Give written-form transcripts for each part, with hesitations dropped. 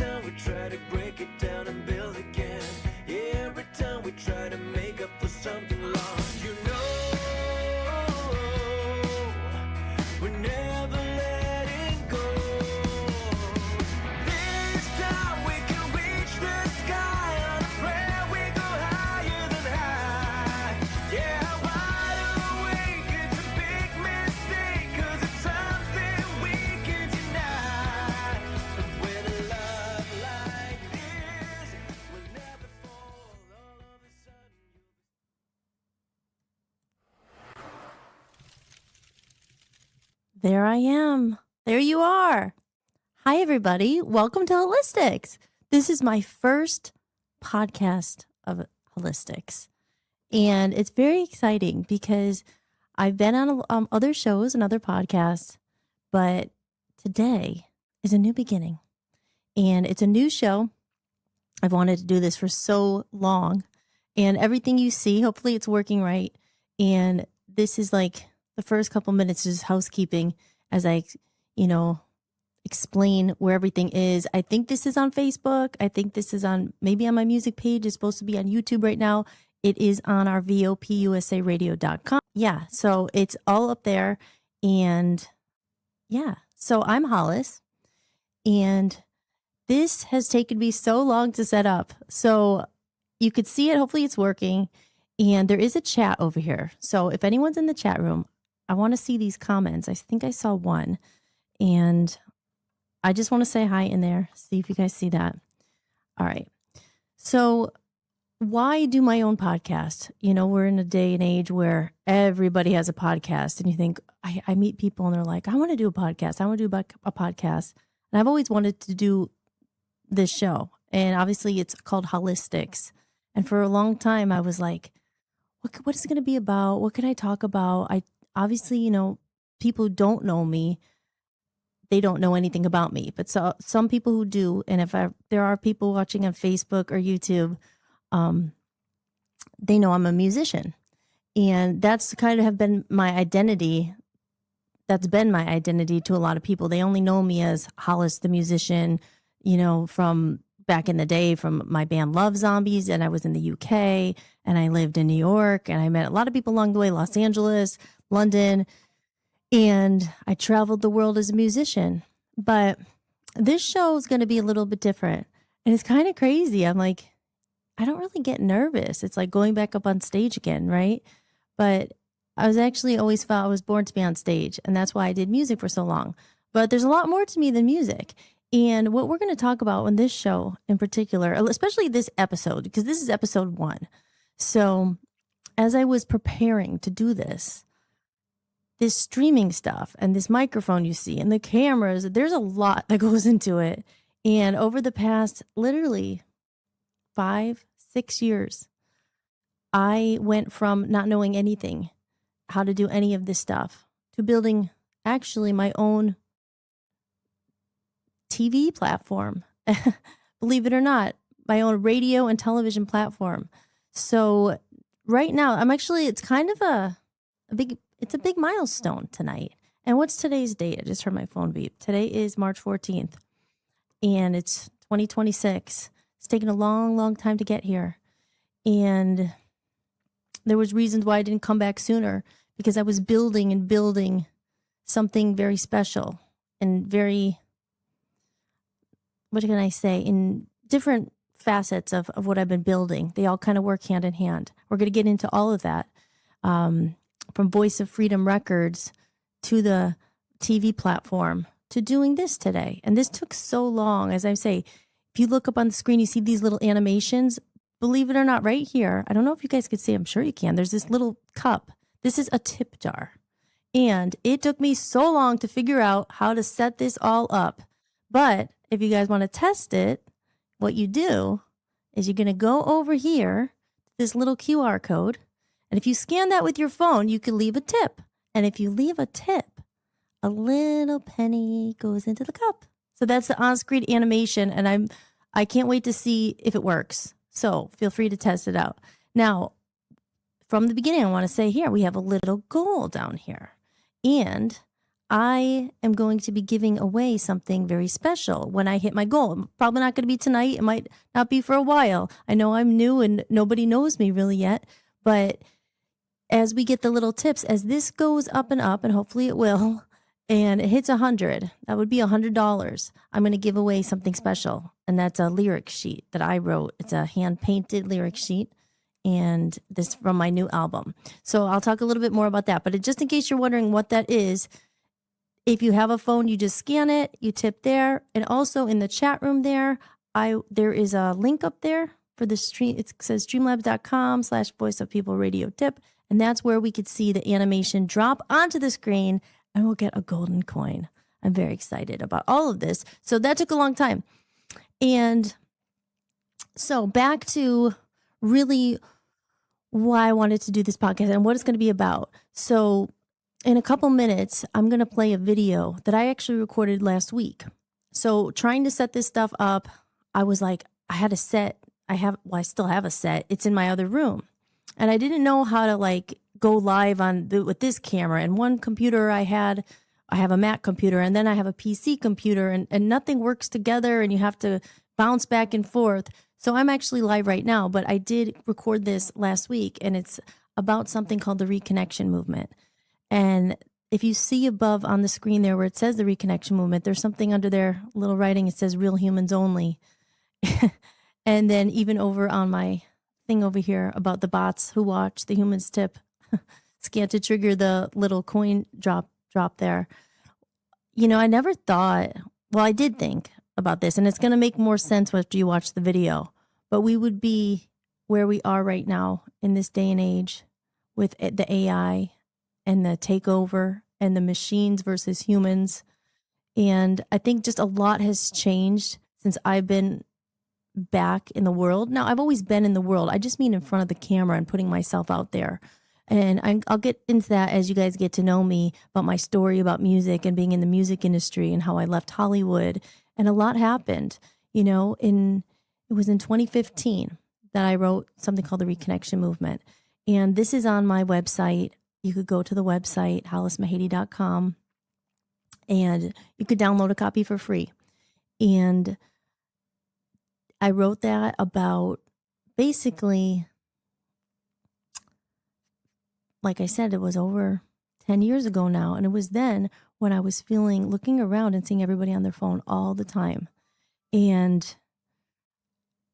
time we try to break it down and build again. Yeah, every time we try to make up for something lost. You know, we're never letting go. This time we can reach the sky on a prayer. We go higher than high. Yeah, wide awake, it's a big mistake, 'cause it's something we can deny. But with a love like this, we'll never fall. All of a sudden There I am. There you are. Hi, everybody. Welcome to Hollis-tics. This is my first podcast of Hollis-tics. And it's very exciting because I've been on other shows and other podcasts, but today is a new beginning. And it's a new show. I've wanted to do this for so long. And everything you see, hopefully it's working right. And this is like the first couple minutes is housekeeping as I, explain where everything is. I think this is on Facebook. I think this is maybe on my music page. It's supposed to be on YouTube right now. It is on our VOPUSAradio.com. Yeah, so it's all up there. And yeah, so I'm Hollis. And this has taken me so long to set up. So you could see it. Hopefully it's working. And there is a chat over here. So if anyone's in the chat room, I want to see these comments. I think I saw one. And I just want to say hi in there. See if you guys see that. All right. So why do my own podcast? We're in a day and age where everybody has a podcast. And you think, I meet people and they're like, I want to do a podcast. I want to do a podcast. And I've always wanted to do this show. And obviously it's called Hollis-tics. And for a long time, I was like, what is it going to be about? What can I talk about? Obviously, people who don't know me, they don't know anything about me. But some people who do, and if there are people watching on Facebook or YouTube, they know I'm a musician. And that's kind of have been my identity. That's been my identity to a lot of people. They only know me as Hollis the musician, from back in the day from my band Love Zombies. And I was in the UK and I lived in New York and I met a lot of people along the way, Los Angeles, London, and I traveled the world as a musician. But this show is going to be a little bit different. And it's kind of crazy. I'm like, I don't really get nervous. It's like going back up on stage again, right? But I was actually always felt I was born to be on stage. And that's why I did music for so long. But there's a lot more to me than music. And what we're going to talk about on this show in particular, especially this episode, because this is episode 1. So as I was preparing to do this streaming stuff and this microphone you see and the cameras, there's a lot that goes into it. And over the past literally 5-6 years, I went from not knowing anything, how to do any of this stuff, to building actually my own TV platform. Believe it or not, my own radio and television platform. So right now, it's kind of it's a big milestone tonight. And what's today's date? I just heard my phone beep. Today is March 14th and it's 2026. It's taken a long, long time to get here. And there was reasons why I didn't come back sooner, because I was building something very special and very, what can I say, in different facets of what I've been building. They all kind of work hand in hand. We're going to get into all of that. From Voice of Freedom Records to the TV platform to doing this today. And this took so long. As I say, if you look up on the screen, you see these little animations. Believe it or not, right here, I don't know if you guys could see, I'm sure you can. There's this little cup. This is a tip jar. And it took me so long to figure out how to set this all up. But if you guys want to test it, what you do is you're going to go over here, this little QR code. And if you scan that with your phone, you can leave a tip. And if you leave a tip, a little penny goes into the cup. So that's the on-screen animation. And I can't wait to see if it works. So feel free to test it out. Now, from the beginning, I want to say here, we have a little goal down here. And I am going to be giving away something very special when I hit my goal. Probably not going to be tonight. It might not be for a while. I know I'm new and nobody knows me really yet, but as we get the little tips, as this goes up, and hopefully it will, and it hits 100, that would be $100. I'm going to give away something special, and that's a lyric sheet that I wrote. It's a hand-painted lyric sheet, and this from my new album. So I'll talk a little bit more about that, but just in case you're wondering what that is, if you have a phone, you just scan it, you tip there, and also in the chat room there is a link up there for the stream. It says streamlabs.com/voice of people radio tip. And that's where we could see the animation drop onto the screen and we'll get a golden coin. I'm very excited about all of this. So that took a long time. And so back to really why I wanted to do this podcast and what it's going to be about. So in a couple minutes, I'm going to play a video that I actually recorded last week. So trying to set this stuff up, I was like, I had a set. I still have a set. It's in my other room. And I didn't know how to like go live with this camera. And one computer I have a Mac computer, and then I have a PC computer, and nothing works together, and you have to bounce back and forth. So I'm actually live right now, but I did record this last week, and it's about something called the Reconnection Movement. And if you see above on the screen there where it says the Reconnection Movement, there's something under there, a little writing, it says real humans only. And then even over on my thing over here about the bots who watch the humans tip, scan to trigger the little coin drop there. You know, I never thought, well, I did think about this, and it's going to make more sense after you watch the video, but we would be where we are right now in this day and age with the AI and the takeover and the machines versus humans. And I think just a lot has changed since I've been back in the world. Now, I've always been in the world. I just mean in front of the camera and putting myself out there. And I'll get into that as you guys get to know me about my story about music and being in the music industry and how I left Hollywood. And a lot happened, you know, it was in 2015 that I wrote something called the Reconnection Movement. And this is on my website. You could go to the website, hollismahady.com, and you could download a copy for free. And I wrote that about basically, like I said, it was over 10 years ago now. And it was then when I was looking around and seeing everybody on their phone all the time. And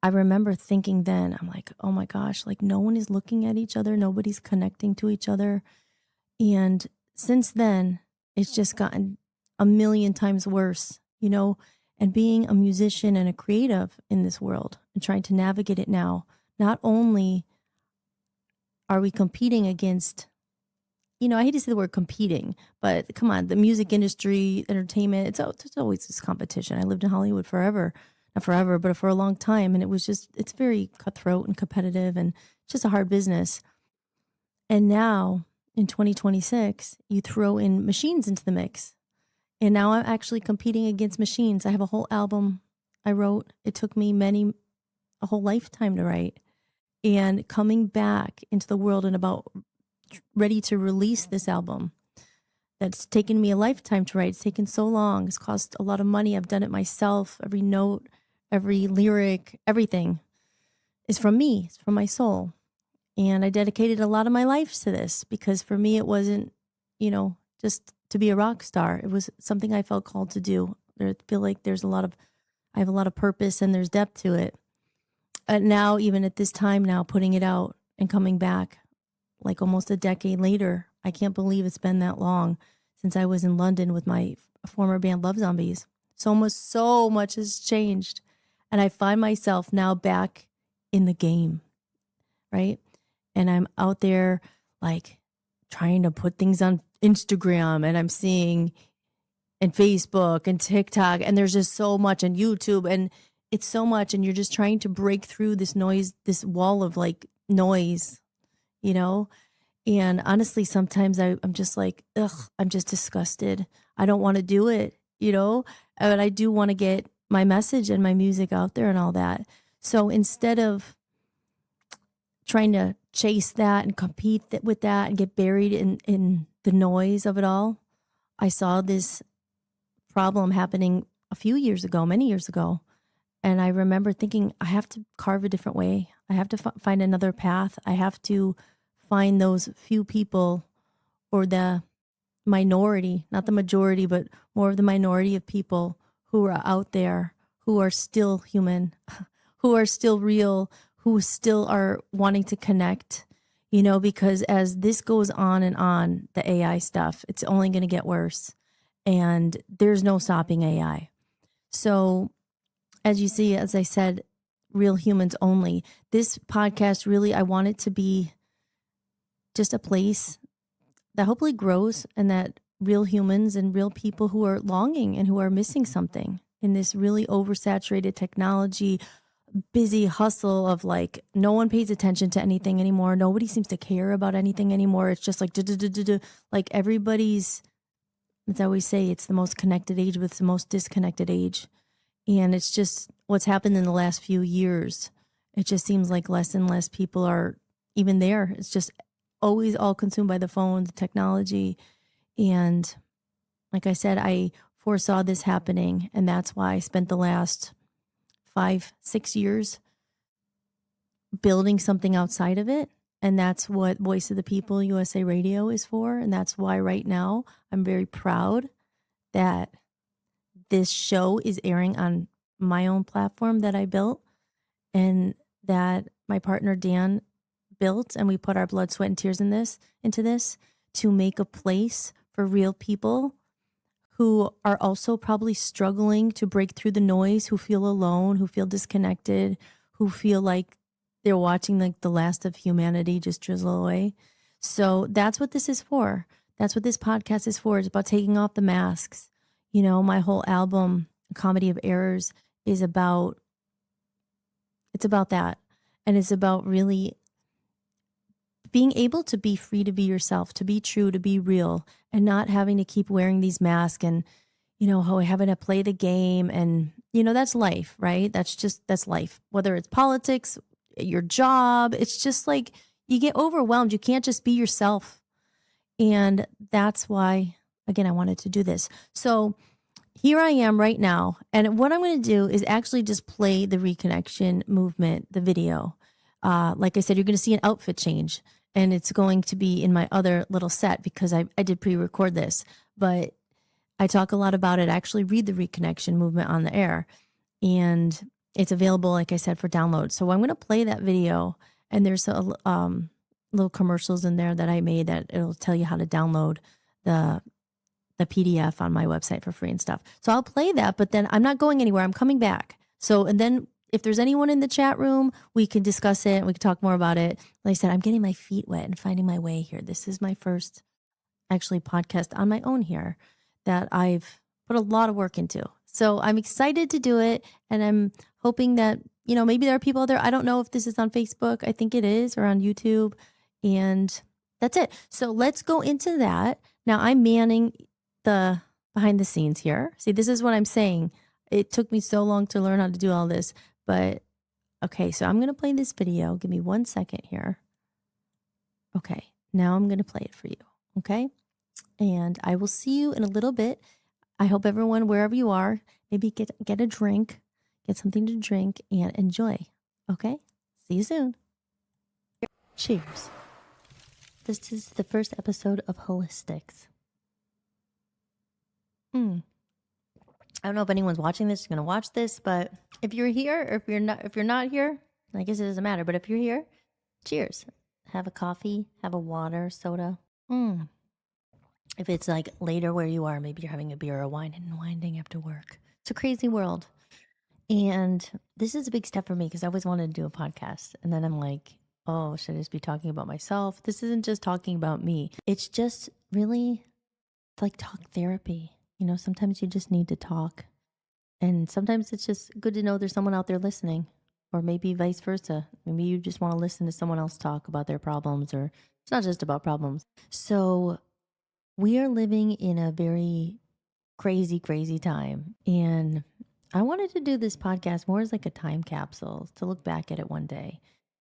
I remember thinking then, I'm like, oh my gosh, like no one is looking at each other. Nobody's connecting to each other. And since then, it's just gotten a million times worse, you know, and being a musician and a creative in this world and trying to navigate it now, not only are we competing against, you know, I hate to say the word competing, but come on, the music industry, entertainment, it's always this competition. I lived in Hollywood forever, not forever, but for a long time. And it's very cutthroat and competitive and just a hard business. And now in 2026, you throw in machines into the mix. And now I'm actually competing against machines. I have a whole album I wrote. It took me a whole lifetime to write. And coming back into the world and about ready to release this album that's taken me a lifetime to write. It's taken so long. It's cost a lot of money. I've done it myself. Every note, every lyric, everything is from me. It's from my soul. And I dedicated a lot of my life to this because for me, it wasn't, you know, just to be a rock star. It was something I felt called to do. I feel like I have a lot of purpose and there's depth to it. Now, even at this time now, putting it out and coming back like almost a decade later, I can't believe it's been that long since I was in London with my former band Love Zombies. So much has changed. And I find myself now back in the game, right? And I'm out there like trying to put things on Instagram, and I'm seeing and Facebook and TikTok, and there's just so much on YouTube, and it's so much, and you're just trying to break through this noise, this wall of like noise, you know? And honestly, sometimes I'm just like, ugh, I'm just disgusted. I don't want to do it, you know? But I do want to get my message and my music out there and all that. So instead of trying to chase that and compete with that and get buried in the noise of it all, I saw this problem happening a few years ago, many years ago. And I remember thinking, I have to carve a different way. I have to find another path. I have to find those few people, or the minority, not the majority, but more of the minority of people who are out there, who are still human, who are still real, who still are wanting to connect, because as this goes on and on, the AI stuff, it's only going to get worse. And there's no stopping AI. So, as you see, as I said, real humans only. This podcast, really, I want it to be just a place that hopefully grows, and that real humans and real people who are longing and who are missing something in this really oversaturated technology, busy hustle of like, no one pays attention to anything anymore. Nobody seems to care about anything anymore. It's just like, like everybody's, as I always say, it's the most connected age, but it's the most disconnected age. And it's just what's happened in the last few years. It just seems like less and less people are even there. It's just always all consumed by the phone, the technology. And like I said, I foresaw this happening. And that's why I spent the last 5-6 years building something outside of it. And that's what Voice of the People USA Radio is for. And that's why right now I'm very proud that this show is airing on my own platform that I built, and that my partner Dan built, and we put our blood, sweat, and tears into this to make a place for real people who are also probably struggling to break through the noise, who feel alone, who feel disconnected, who feel like they're watching like the last of humanity just drizzle away. So that's what this is for. That's what this podcast is for. It's about taking off the masks. My whole album, Comedy of Errors, it's about that. And it's about really being able to be free to be yourself, to be true, to be real, and not having to keep wearing these masks and, having to play the game. And, that's life, right? That's life. Whether it's politics, your job, it's just like you get overwhelmed. You can't just be yourself. And that's why, again, I wanted to do this. So here I am right now. And what I'm going to do is actually just play the Reconnection Movement, the video. Like I said, you're going to see an outfit change, and it's going to be in my other little set because I did pre-record this, but I talk a lot about it. I actually read the Reconnection Movement on the air, and it's available, like I said, for download. So I'm going to play that video, and there's a little commercials in there that I made that it'll tell you how to download the PDF on my website for free and stuff. So I'll play that, but then I'm not going anywhere. I'm coming back. So, and then if there's anyone in the chat room, we can discuss it and we can talk more about it. Like I said, I'm getting my feet wet and finding my way here. This is my first actually podcast on my own here that I've put a lot of work into. So I'm excited to do it. And I'm hoping that, maybe there are people out there. I don't know if this is on Facebook. I think it is, or on YouTube. And that's it. So let's go into that. Now I'm manning the behind the scenes here. See, this is what I'm saying. It took me so long to learn how to do all this, but okay, so I'm going to play this video. Give me 1 second here. Okay, now I'm going to play it for you. Okay. And I will see you in a little bit. I hope everyone, wherever you are, maybe get a drink, get something to drink and enjoy. Okay. See you soon. Cheers. This is the first episode of Hollis-tics. I don't know if anyone's watching this, going to watch this, but if you're here, or if you're not here, I guess it doesn't matter. But if you're here, cheers. Have a coffee, have a water, soda. If it's like later where you are, maybe you're having a beer or wine and winding after work. It's a crazy world. And this is a big step for me because I always wanted to do a podcast. And then I'm like, oh, should I just be talking about myself? This isn't just talking about me. It's just really like talk therapy. Sometimes you just need to talk. And sometimes it's just good to know there's someone out there listening, or maybe vice versa. Maybe you just want to listen to someone else talk about their problems, or it's not just about problems. So we are living in a very crazy, crazy time. And I wanted to do this podcast more as like a time capsule to look back at it one day,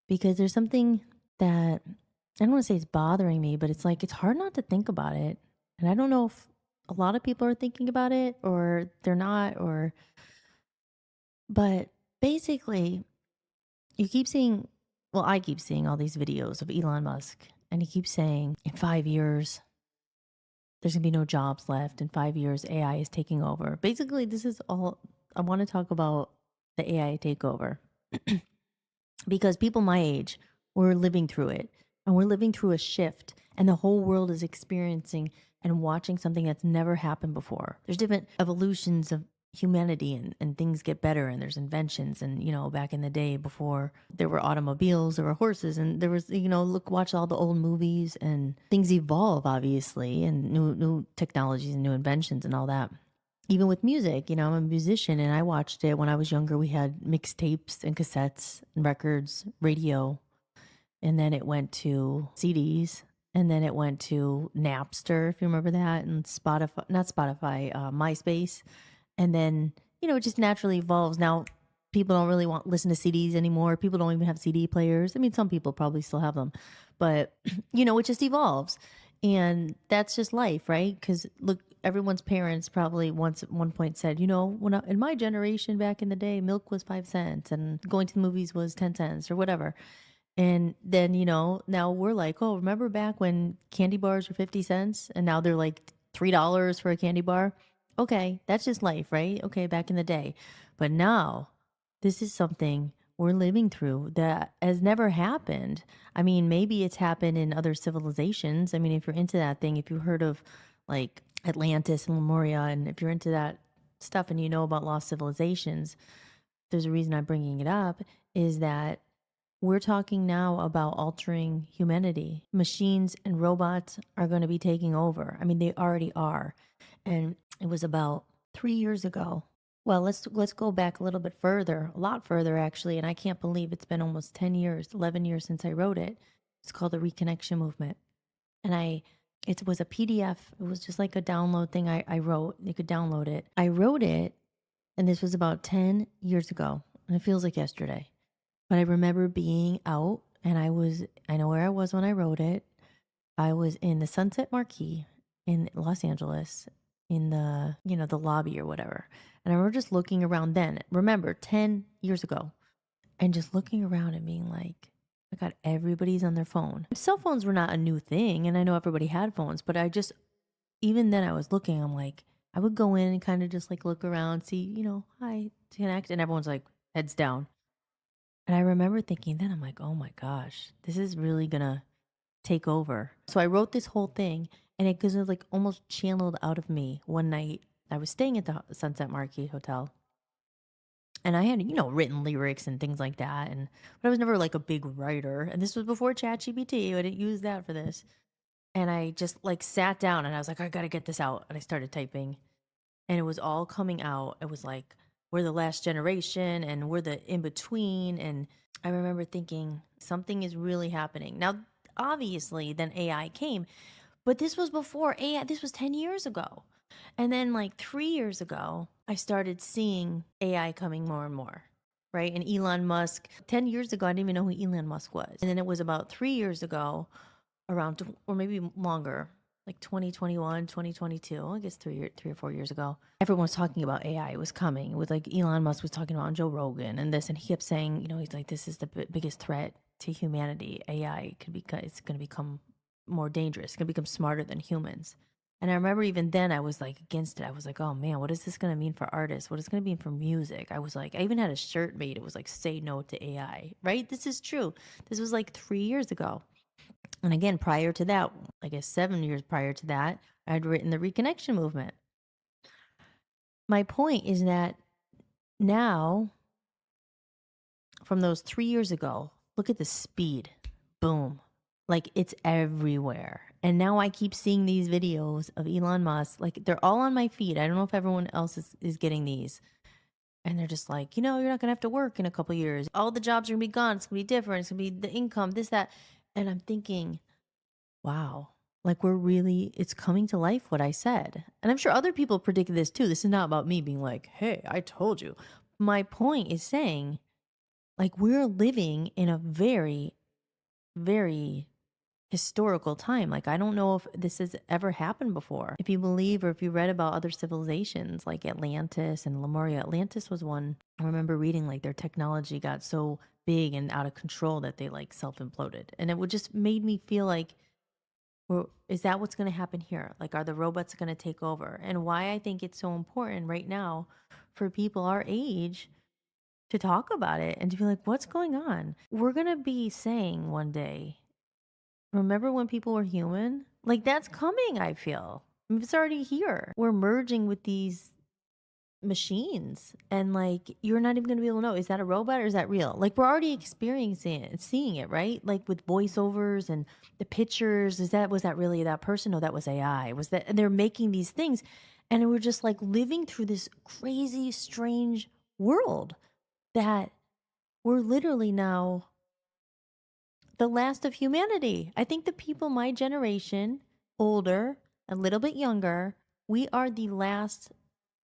because there's something that I don't want to say it's bothering me, but it's like, it's hard not to think about it. And I don't know if a lot of people are thinking about it or they're not, but basically, you keep seeing, well, I keep seeing all these videos of Elon Musk, and he keeps saying in 5 years, there's gonna be no jobs left. In 5 years, AI is taking over. Basically, this is all I want to talk about, the AI takeover, because people my age, we're living through it, and we're living through a shift, and the whole world is experiencing and watching something that's never happened before. There's different evolutions of humanity, and things get better, and there's inventions. And back in the day, before there were automobiles, there were horses, and there was, watch all the old movies, and things evolve, obviously, and new technologies and new inventions and all that. Even with music, I'm a musician, and I watched it when I was younger. We had mixtapes and cassettes and records, radio, and then it went to CDs, and then it went to Napster, if you remember that, and Spotify, not Spotify, MySpace. And then, it just naturally evolves. Now, people don't really listen to CDs anymore. People don't even have CD players. I mean, some people probably still have them, but it just evolves. And that's just life, right? Because look, everyone's parents probably once at one point said, in my generation back in the day, milk was 5 cents and going to the movies was 10 cents or whatever. And then, now we're like, oh, remember back when candy bars were 50 cents and now they're like $3 for a candy bar? Okay, that's just life, right? Okay, back in the day. But now, this is something we're living through that has never happened. I mean, maybe it's happened in other civilizations. I mean, if you're into that thing, if you heard of like Atlantis and Lemuria, and if you're into that stuff and you know about lost civilizations, there's a reason I'm bringing it up, is that we're talking now about altering humanity. Machines and robots are going to be taking over. I mean, they already are. And it was about 3 years ago. Well, let's go back a little bit further, a lot further actually. And I can't believe it's been almost 10 years, 11 years since I wrote it. It's called the Reconnection Movement. And it was a PDF. It was just like a download thing I wrote. You could download it. I wrote it, and this was about 10 years ago. And it feels like yesterday. But I remember being out, and I know where I was when I wrote it. I was in the Sunset Marquee in Los Angeles, in the lobby or whatever. And I remember just looking around then. Remember, 10 years ago, and just looking around and being like, my God, everybody's on their phone. Cell phones were not a new thing, and I know everybody had phones, but even then I was looking, I'm like, I would go in and kind of just like look around, see, hi, connect, and everyone's like heads down. And I remember thinking then, I'm like, oh my gosh, this is really gonna take over. So I wrote this whole thing, and it was like almost channeled out of me one night. I was staying at the Sunset Marquee Hotel, and I had, written lyrics and things like that. But I was never like a big writer. And this was before ChatGPT. I didn't use that for this. And I just like sat down and I was like, I gotta get this out. And I started typing, and it was all coming out. It was like, we're the last generation and we're the in between. And I remember thinking something is really happening. Now, obviously, then AI came, but this was before AI. This was 10 years ago. And then, like 3 years ago, I started seeing AI coming more and more, right? And Elon Musk, 10 years ago, I didn't even know who Elon Musk was. And then it was about 3 years ago, or maybe longer, like 2021, 2022, I guess 3 or 4 years ago, everyone was talking about AI. It was coming. It was like Elon Musk was talking about on Joe Rogan and this, and he kept saying, he's like, this is the biggest threat to humanity. AI it's going to become more dangerous. It's going to become smarter than humans. And I remember even then I was like against it. I was like, oh man, what is this going to mean for artists? What is it going to mean for music? I was like, I even had a shirt made. It was like, say no to AI, right? This is true. This was like 3 years ago. And again, prior to that, I guess 7 years prior to that, I'd written the Reconnection Movement. My point is that now, from those 3 years ago, look at the speed. Boom. Like it's everywhere. And now I keep seeing these videos of Elon Musk. Like they're all on my feed. I don't know if everyone else is getting these. And they're just like, you're not going to have to work in a couple years. All the jobs are going to be gone. It's going to be different. It's going to be the income, this, that. And I'm thinking, wow, like it's coming to life what I said. And I'm sure other people predicted this too. This is not about me being like, hey, I told you. My point is saying, like, we're living in a very, very historical time. Like, I don't know if this has ever happened before. If you believe or if you read about other civilizations like Atlantis and Lemuria, Atlantis was one. I remember reading like their technology got so big and out of control that they like self-imploded. And it would just made me feel like, well, is that what's going to happen here? Like, are the robots going to take over? And why I think it's so important right now for people our age to talk about it and to be like, what's going on? We're going to be saying one day, remember when people were human? Like, that's coming, I feel. It's already here. We're merging with these machines, and like, you're not even going to be able to know, is that a robot or is that real? Like, we're already experiencing it, seeing it, right? Like with voiceovers and the pictures. Was that really that person? No, that was AI. Was that, and they're making these things, and we're just like living through this crazy, strange world that we're literally now the last of humanity. I think the people my generation, older, a little bit younger, we are the last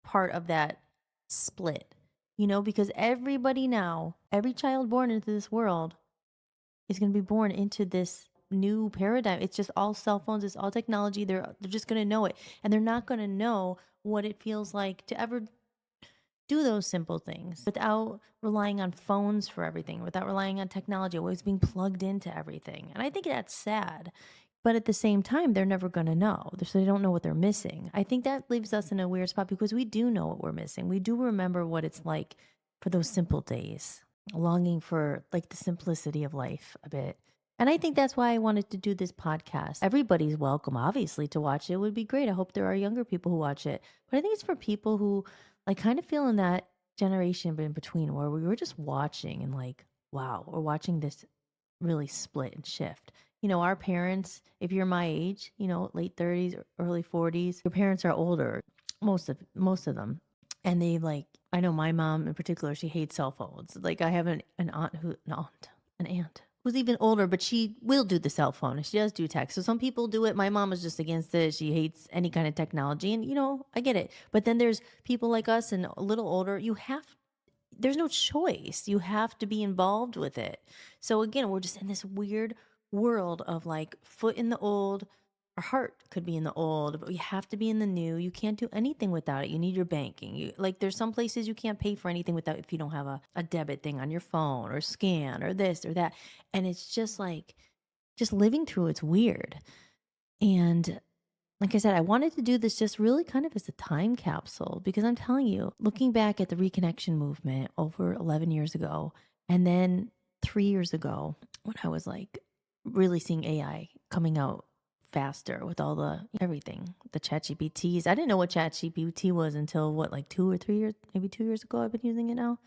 part of that split, because everybody now, every child born into this world is going to be born into this new paradigm. It's just all cell phones, it's all technology. They're just going to know it, and they're not going to know what it feels like to ever do those simple things without relying on phones for everything, without relying on technology, always being plugged into everything. And I think that's sad. But at the same time, they're never going to know. So they don't know what they're missing. I think that leaves us in a weird spot because we do know what we're missing. We do remember what it's like for those simple days, longing for like the simplicity of life a bit. And I think that's why I wanted to do this podcast. Everybody's welcome, obviously, to watch it. It would be great. I hope there are younger people who watch it. But I think it's for people who like kind of feel in that generation in between where we were just watching and like, wow, we're watching this really split and shift. Our parents, if you're my age, late 30s, early 40s, your parents are older, most of them. And they like, I know my mom in particular, she hates cell phones. Like, I have an aunt who's even older, but she will do the cell phone and she does do text. So some people do it. My mom is just against it. She hates any kind of technology, and I get it. But then there's people like us and a little older. There's no choice. You have to be involved with it. So again, we're just in this weird world of like foot in the old. Our heart could be in the old, but you have to be in the new. You can't do anything without it. You need your banking. There's some places you can't pay for anything without, if you don't have a debit thing on your phone or scan or this or that. And it's just like, just living through it's weird. And like I said, I wanted to do this just really kind of as a time capsule, because I'm telling you, looking back at the Reconnection Movement over 11 years ago, and then 3 years ago, when I was like really seeing AI coming out faster with all the everything, the ChatGPTs. I didn't know what ChatGPT was until like 2 or 3 years, maybe 2 years ago. I've been using it now.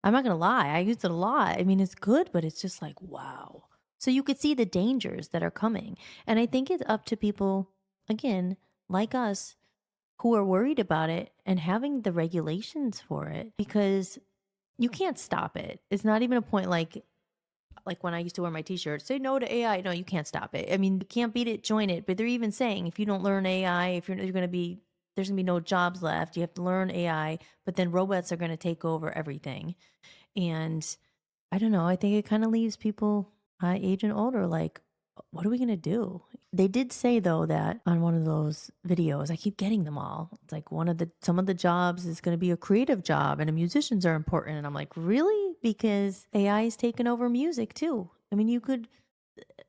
I'm not going to lie. I used it a lot. I mean, it's good, but it's just like, wow. So you could see the dangers that are coming. And I think it's up to people, again, like us, who are worried about it and having the regulations for it, because you can't stop it. It's not even a point like when I used to wear my t-shirt, say no to AI. No, you can't stop it. I mean, you can't beat it, join it. But they're even saying, if you don't learn AI, if you're going to be, there's going to be no jobs left. You have to learn AI, but then robots are going to take over everything. And I don't know. I think it kind of leaves people my age and older like, what are we going to do? They did say though that on one of those videos, I keep getting them all. It's like some of the jobs is going to be a creative job and musicians are important. And I'm like, really? Because AI is taking over music too. I mean, you could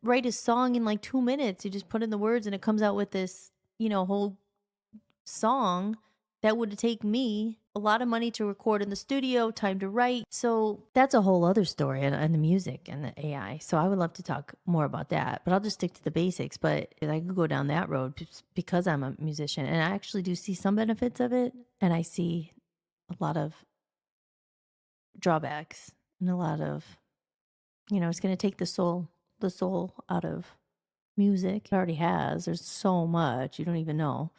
write a song in like 2 minutes. You just put in the words and it comes out with this, whole song that would take me a lot of money to record in the studio, time to write. So that's a whole other story, and the music and the AI. So I would love to talk more about that, but I'll just stick to the basics. But I could go down that road because I'm a musician, and I actually do see some benefits of it, and I see a lot of drawbacks and a lot of, it's going to take the soul out of music. It already has. There's so much you don't even know,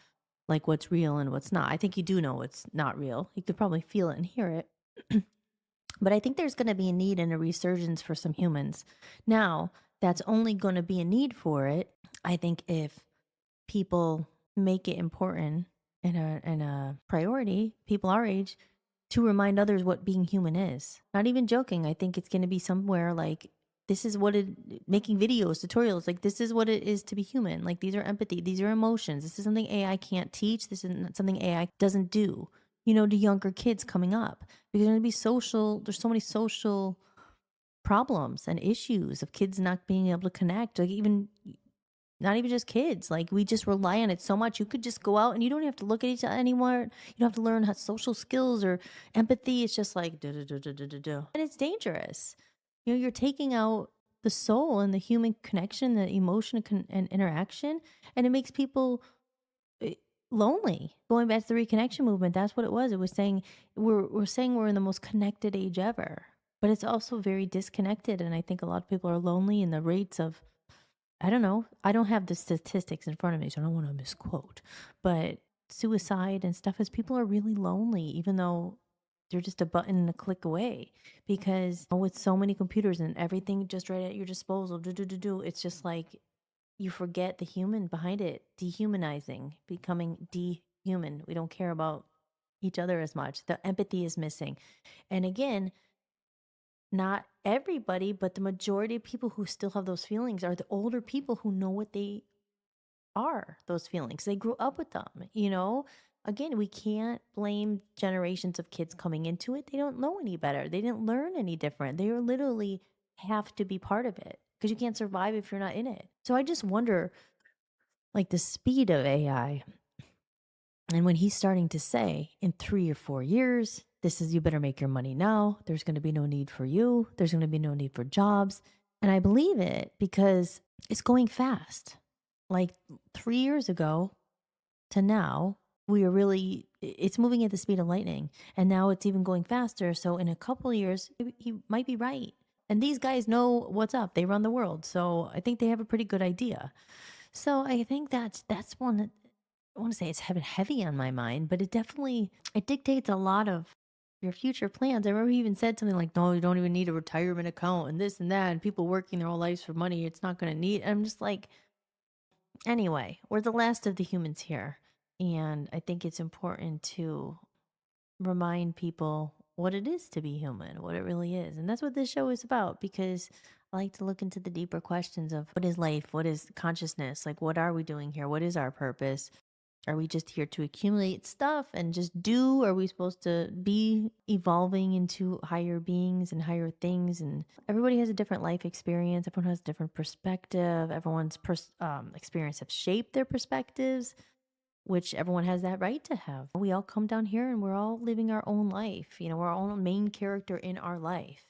like what's real and what's not. I think you do know what's not real. You could probably feel it and hear it. But I think there's going to be a need and a resurgence for some humans. Now, that's only going to be a need for it, I think, if people make it important and a priority, people our age, to remind others what being human is. Not even joking. I think it's going to be somewhere like this is what it, making videos, tutorials, like this is what it is to be human. Like these are empathy, these are emotions. This is something AI can't teach. This isn't something AI doesn't do, to younger kids coming up, because there's going to be there's so many social problems and issues of kids not being able to connect, like not even just kids. Like we just rely on it so much. You could just go out and you don't have to look at each other anymore. You don't have to learn how social skills or empathy. It's just like and it's dangerous. You're taking out the soul and the human connection, the emotion and interaction, and it makes people lonely. Going back to the Reconnection Movement, that's what it was. It was saying we're saying we're in the most connected age ever, but it's also very disconnected. And I think a lot of people are lonely, and the rates of, I don't know, I don't have the statistics in front of me, so I don't want to misquote, but suicide and stuff is people are really lonely, even though they're just a button and a click away, because with so many computers and everything just right at your disposal, it's just like you forget the human behind it, dehumanizing, becoming dehuman. We don't care about each other as much. The empathy is missing. And again, not everybody, but the majority of people who still have those feelings are the older people who know what they are, those feelings. They grew up with them. Again, we can't blame generations of kids coming into it. They don't know any better. They didn't learn any different. They literally have to be part of it, because you can't survive if you're not in it. So I just wonder, like, the speed of AI. And when he's starting to say in 3 or 4 years, you better make your money now. There's going to be no need for you. There's going to be no need for jobs. And I believe it because it's going fast. Like 3 years ago to now, it's moving at the speed of lightning. And now it's even going faster. So in a couple of years, he might be right. And these guys know what's up. They run the world. So I think they have a pretty good idea. So I think that's one that, I want to say it's heavy on my mind, but it dictates a lot of your future plans. I remember he even said something like, no, you don't even need a retirement account and this and that, and people working their whole lives for money, it's not going to need. I'm just like, anyway, we're the last of the humans here. And I think it's important to remind people what it is to be human, what it really is. And that's what this show is about, because I like to look into the deeper questions of what is life? What is consciousness? Like, what are we doing here? What is our purpose? Are we just here to accumulate stuff and just do? Are we supposed to be evolving into higher beings and higher things? And everybody has a different life experience. Everyone has a different perspective. Everyone's experience have shaped their perspectives, which everyone has that right to have. We all come down here and we're all living our own life. We're our own main character in our life.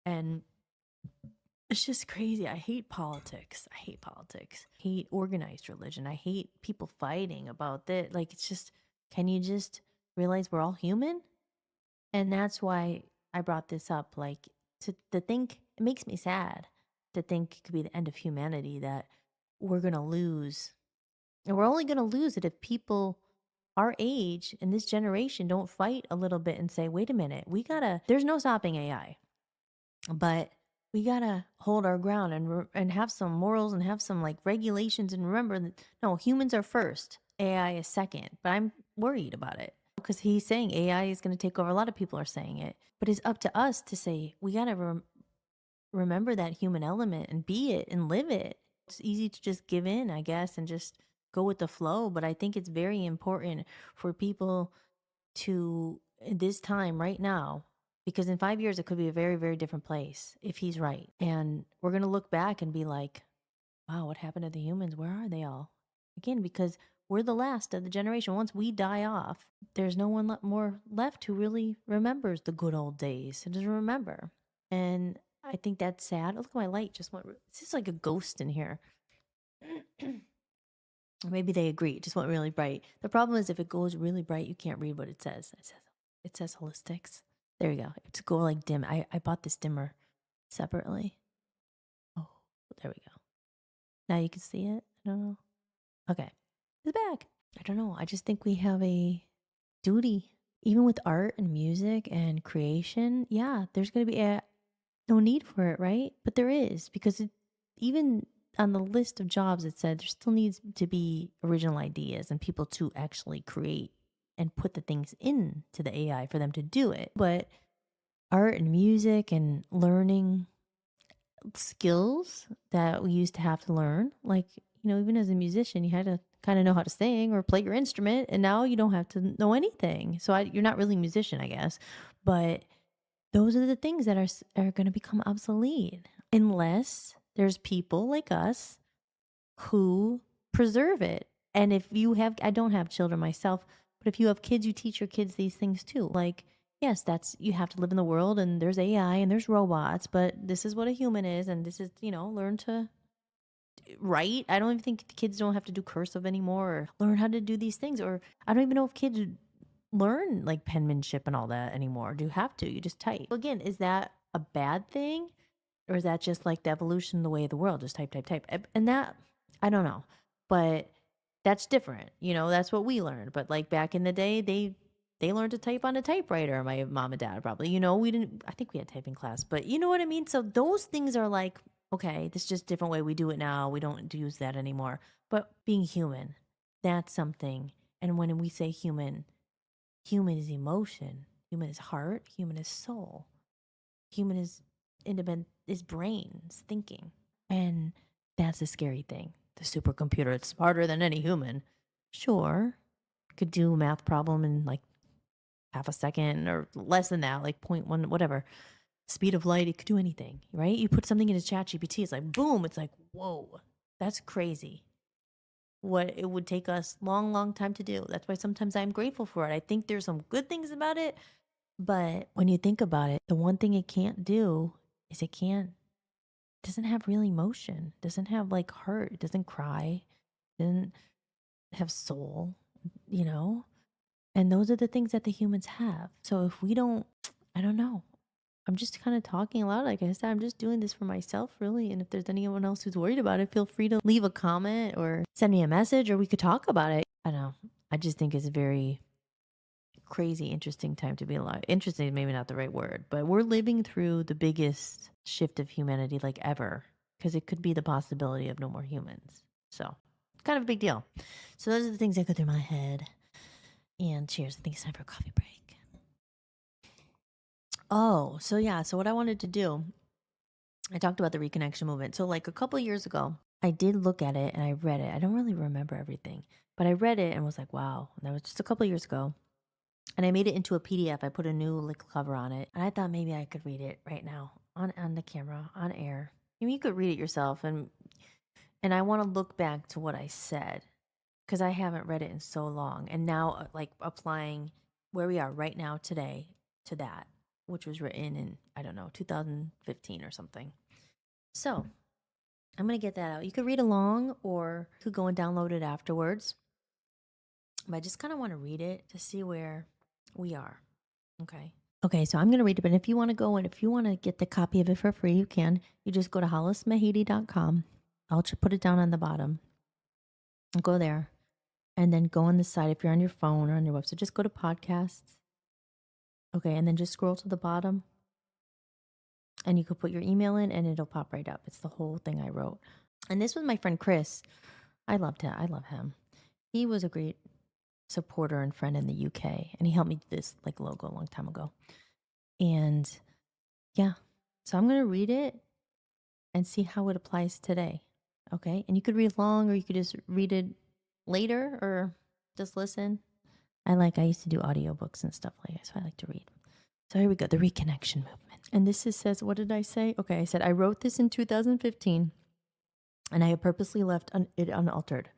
And it's just crazy. I hate politics. I hate organized religion. I hate people fighting about that. Like, it's just, can you just realize we're all human? And that's why I brought this up. Like, to think, it makes me sad to think it could be the end of humanity, that we're going to lose. And we're only going to lose it if people our age in this generation don't fight a little bit and say, wait a minute, there's no stopping AI. But we gotta hold our ground and have some morals and have some like regulations, and remember that no, humans are first, AI is second. But I'm worried about it because he's saying AI is going to take over. A lot of people are saying it, but it's up to us to say we gotta remember that human element and be it and live it. It's easy to just give in, I guess, and just go with the flow. But I think it's very important for people to, in this time right now, because in 5 years it could be a very, very different place if he's right. And we're going to look back and be like, wow, what happened to the humans? Where are they all? Again, because we're the last of the generation. Once we die off, there's no one more left who really remembers the good old days. It doesn't remember. And I think that's sad. Look at my light just went, it's just like a ghost in here. Maybe they agree. It just went really bright. The problem is if it goes really bright, you can't read what it says. It says Hollis-tics. There you go. To go like dim. I bought this dimmer separately. Oh, there we go. Now you can see it. I don't know. Okay. It's back. I don't know. I just think we have a duty, even with art and music and creation. Yeah, there's going to be no need for it, right? But there is, because even on the list of jobs, it said there still needs to be original ideas and people to actually create and put the things into the AI for them to do it. But art and music and learning, skills that we used to have to learn. Like, even as a musician, you had to kind of know how to sing or play your instrument, and now you don't have to know anything. So you're not really a musician, I guess. But those are the things that are going to become obsolete unless there's people like us who preserve it. And if you have, I don't have children myself, but if you have kids, you teach your kids these things too. Like, yes, you have to live in the world, and there's AI and there's robots, but this is what a human is. And this is, learn to write. I don't even think the kids don't have to do cursive anymore or learn how to do these things. Or I don't even know if kids learn like penmanship and all that anymore. Do you have to? You just type. Again, is that a bad thing? Or is that just like the evolution, the way of the world? Just type, type, type. And that, I don't know. But that's different. That's what we learned. But like back in the day, they learned to type on a typewriter. My mom and dad probably, we didn't, I think we had typing class, but you know what I mean? So those things are like, okay, this is just a different way we do it now. We don't use that anymore. But being human, that's something. And when we say human, human is emotion, human is heart, human is soul, human is independent, is brain, is thinking. And that's a scary thing. The supercomputer, it's smarter than any human. Sure, could do a math problem in like half a second or less than that, like 0.1, whatever. Speed of light, it could do anything, right? You put something into ChatGPT, it's like boom, it's like, whoa, that's crazy. What it would take us long, long time to do. That's why sometimes I'm grateful for it. I think there's some good things about it, but when you think about it, the one thing it can't do is doesn't have real emotion, doesn't have like heart, it doesn't cry, doesn't have soul, And those are the things that the humans have. So if we don't, I don't know. I'm just kind of talking aloud. Like I said, I'm just doing this for myself, really. And if there's anyone else who's worried about it, feel free to leave a comment or send me a message, or we could talk about it. I don't know. I just think it's a very crazy, interesting time to be alive. Interesting, maybe not the right word, but we're living through the biggest shift of humanity like ever, because it could be the possibility of no more humans. So it's kind of a big deal. So those are the things that go through my head. And cheers. I think it's time for a coffee break. Oh, so yeah. So what I wanted to do, I talked about the Reconnection Movement. So like a couple years ago, I did look at it and I read it. I don't really remember everything, but I read it and was like, wow. And that was just a couple years ago. And I made it into a PDF. I put a new like cover on it. And I thought maybe I could read it right now on the camera, on air. I mean, you could read it yourself. And I want to look back to what I said, because I haven't read it in so long. And now like applying where we are right now today to that, which was written in, I don't know, 2015 or something. So I'm going to get that out. You could read along or you could go and download it afterwards. But I just kind of want to read it to see where we are. Okay. Okay, so I'm going to read it. But if you want to go and if you want to get the copy of it for free, you can. You just go to hollismahady.com. I'll put it down on the bottom. Go there. And then go on the side. If you're on your phone or on your website, just go to podcasts. Okay, and then just scroll to the bottom. And you could put your email in and it'll pop right up. It's the whole thing I wrote. And this was my friend Chris. I loved him. I love him. He was a great supporter and friend in the UK. And he helped me do this like logo a long time ago. And yeah, so I'm going to read it and see how it applies today. Okay, and you could read along or you could just read it later or just listen. I used to do audiobooks and stuff like that, so I like to read. So here we go, the Reconnection Movement. And this says, what did I say? Okay, I said, I wrote this in 2015, and I have purposely left it unaltered.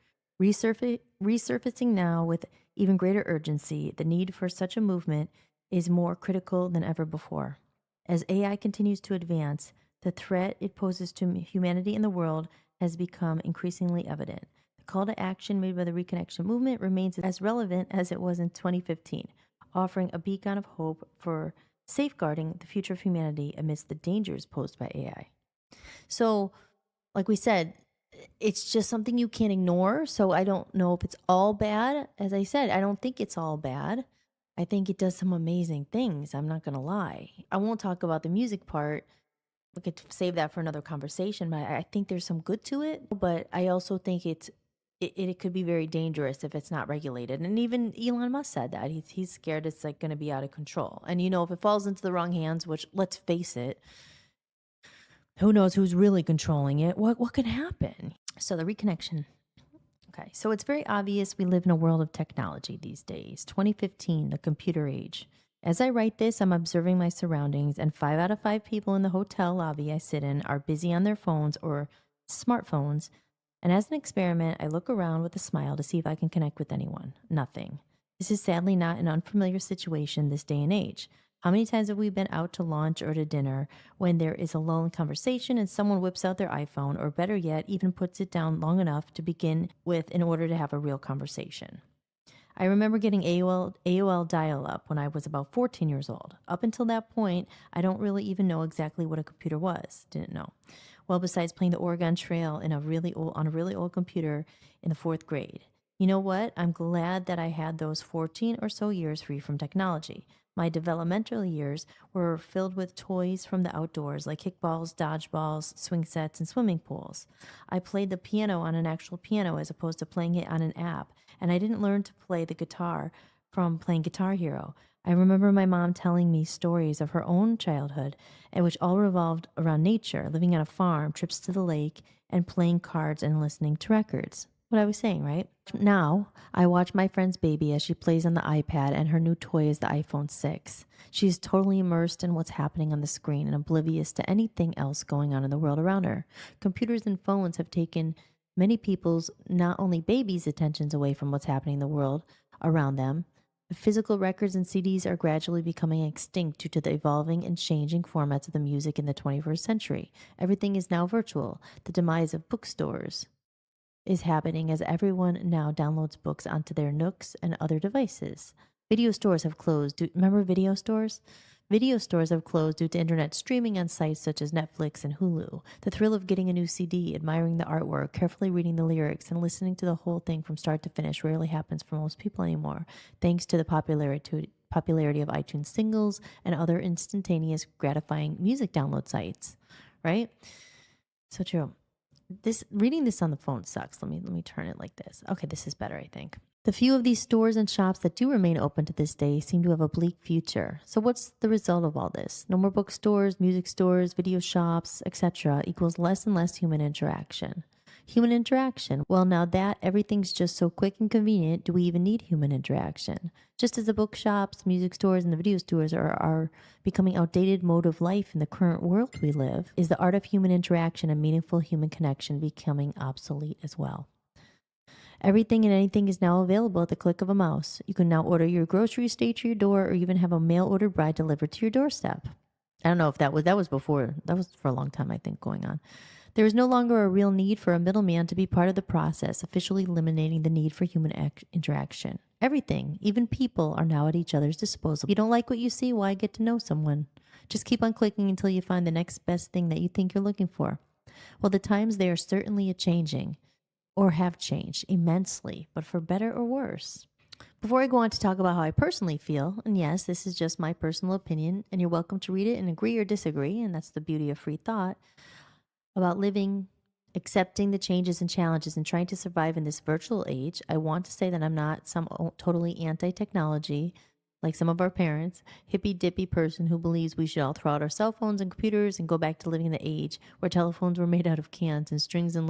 Resurfacing now with even greater urgency, the need for such a movement is more critical than ever before. As AI continues to advance, the threat it poses to humanity and the world has become increasingly evident. The call to action made by the Reconnection Movement remains as relevant as it was in 2015, offering a beacon of hope for safeguarding the future of humanity amidst the dangers posed by AI. So, like we said, it's just something you can't ignore. So I don't know if it's all bad. As I said, I don't think it's all bad. I think it does some amazing things. I'm not going to lie. I won't talk about the music part. We could save that for another conversation, but I think there's some good to it. But I also think it could be very dangerous if it's not regulated. And even Elon Musk said that. He's scared it's like going to be out of control. And if it falls into the wrong hands, which let's face it, who knows who's really controlling it? What could happen? So the reconnection. Okay, so it's very obvious we live in a world of technology these days. 2015, the computer age. As I write this, I'm observing my surroundings, and 5 out of 5 people in the hotel lobby I sit in are busy on their phones or smartphones. And as an experiment, I look around with a smile to see if I can connect with anyone. Nothing. This is sadly not an unfamiliar situation this day and age. How many times have we been out to lunch or to dinner when there is a lull in conversation and someone whips out their iPhone, or better yet, even puts it down long enough to begin with in order to have a real conversation? I remember getting AOL dial up when I was about 14 years old. Up until that point, I don't really even know exactly what a computer was. Didn't know. Well, besides playing the Oregon Trail on a really old computer in the 4th grade. You know what? I'm glad that I had those 14 or so years free from technology. My developmental years were filled with toys from the outdoors like kickballs, dodgeballs, swing sets, and swimming pools. I played the piano on an actual piano as opposed to playing it on an app, and I didn't learn to play the guitar from playing Guitar Hero. I remember my mom telling me stories of her own childhood, and which all revolved around nature, living on a farm, trips to the lake, and playing cards and listening to records. What I was saying, right? Now, I watch my friend's baby as she plays on the iPad, and her new toy is the iPhone 6. She's totally immersed in what's happening on the screen and oblivious to anything else going on in the world around her. Computers and phones have taken many people's, not only babies' attentions away from what's happening in the world around them. Physical records and CDs are gradually becoming extinct due to the evolving and changing formats of the music in the 21st century. Everything is now virtual. The demise of bookstores is happening as everyone now downloads books onto their Nooks and other devices. Video stores have closed. Remember video stores? Video stores have closed due to internet streaming on sites such as Netflix and Hulu. The thrill of getting a new CD, admiring the artwork, carefully reading the lyrics, and listening to the whole thing from start to finish rarely happens for most people anymore, thanks to the popularity of iTunes singles and other instantaneous, gratifying music download sites. Right? So true. Reading this on the phone sucks. Let me turn it like this. Okay, this is better, I think. The few of these stores and shops that do remain open to this day seem to have a bleak future. So what's the result of all this? No more bookstores, music stores, video shops, etc. equals less and less human interaction. Human interaction. Well, now that everything's just so quick and convenient, do we even need human interaction? Just as the bookshops, music stores, and the video stores are becoming outdated mode of life in the current world we live, is the art of human interaction and meaningful human connection becoming obsolete as well. Everything and anything is now available at the click of a mouse. You can now order your groceries straight to your door, or even have a mail-order bride delivered to your doorstep. I don't know if that was before. That was for a long time, I think, going on. There is no longer a real need for a middleman to be part of the process, officially eliminating the need for human interaction. Everything, even people, are now at each other's disposal. If you don't like what you see, why get to know someone? Just keep on clicking until you find the next best thing that you think you're looking for. Well, the times, they are certainly a-changing, or have changed immensely, but for better or worse. Before I go on to talk about how I personally feel, and yes, this is just my personal opinion, and you're welcome to read it and agree or disagree, and that's the beauty of free thought, about living, accepting the changes and challenges, and trying to survive in this virtual age, I want to say that I'm not some totally anti-technology, like some of our parents, hippy-dippy person who believes we should all throw out our cell phones and computers and go back to living in the age where telephones were made out of cans and strings and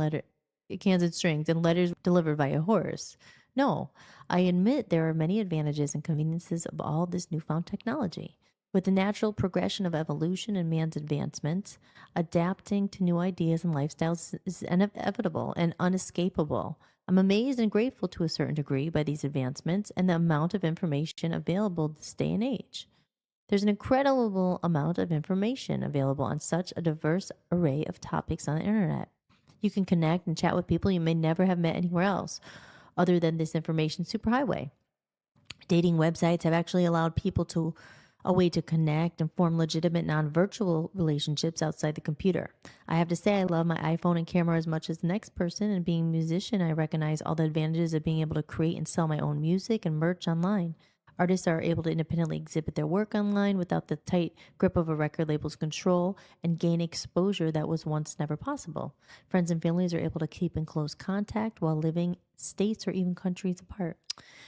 letters delivered by a horse. No, I admit there are many advantages and conveniences of all this newfound technology. With the natural progression of evolution and man's advancements, adapting to new ideas and lifestyles is inevitable and unescapable. I'm amazed and grateful to a certain degree by these advancements and the amount of information available this day and age. There's an incredible amount of information available on such a diverse array of topics on the internet. You can connect and chat with people you may never have met anywhere else other than this information superhighway. Dating websites have actually allowed people a way to connect and form legitimate non-virtual relationships outside the computer. I have to say I love my iPhone and camera as much as the next person, and being a musician, I recognize all the advantages of being able to create and sell my own music and merch online. Artists are able to independently exhibit their work online without the tight grip of a record label's control and gain exposure that was once never possible. Friends and families are able to keep in close contact while living states or even countries apart.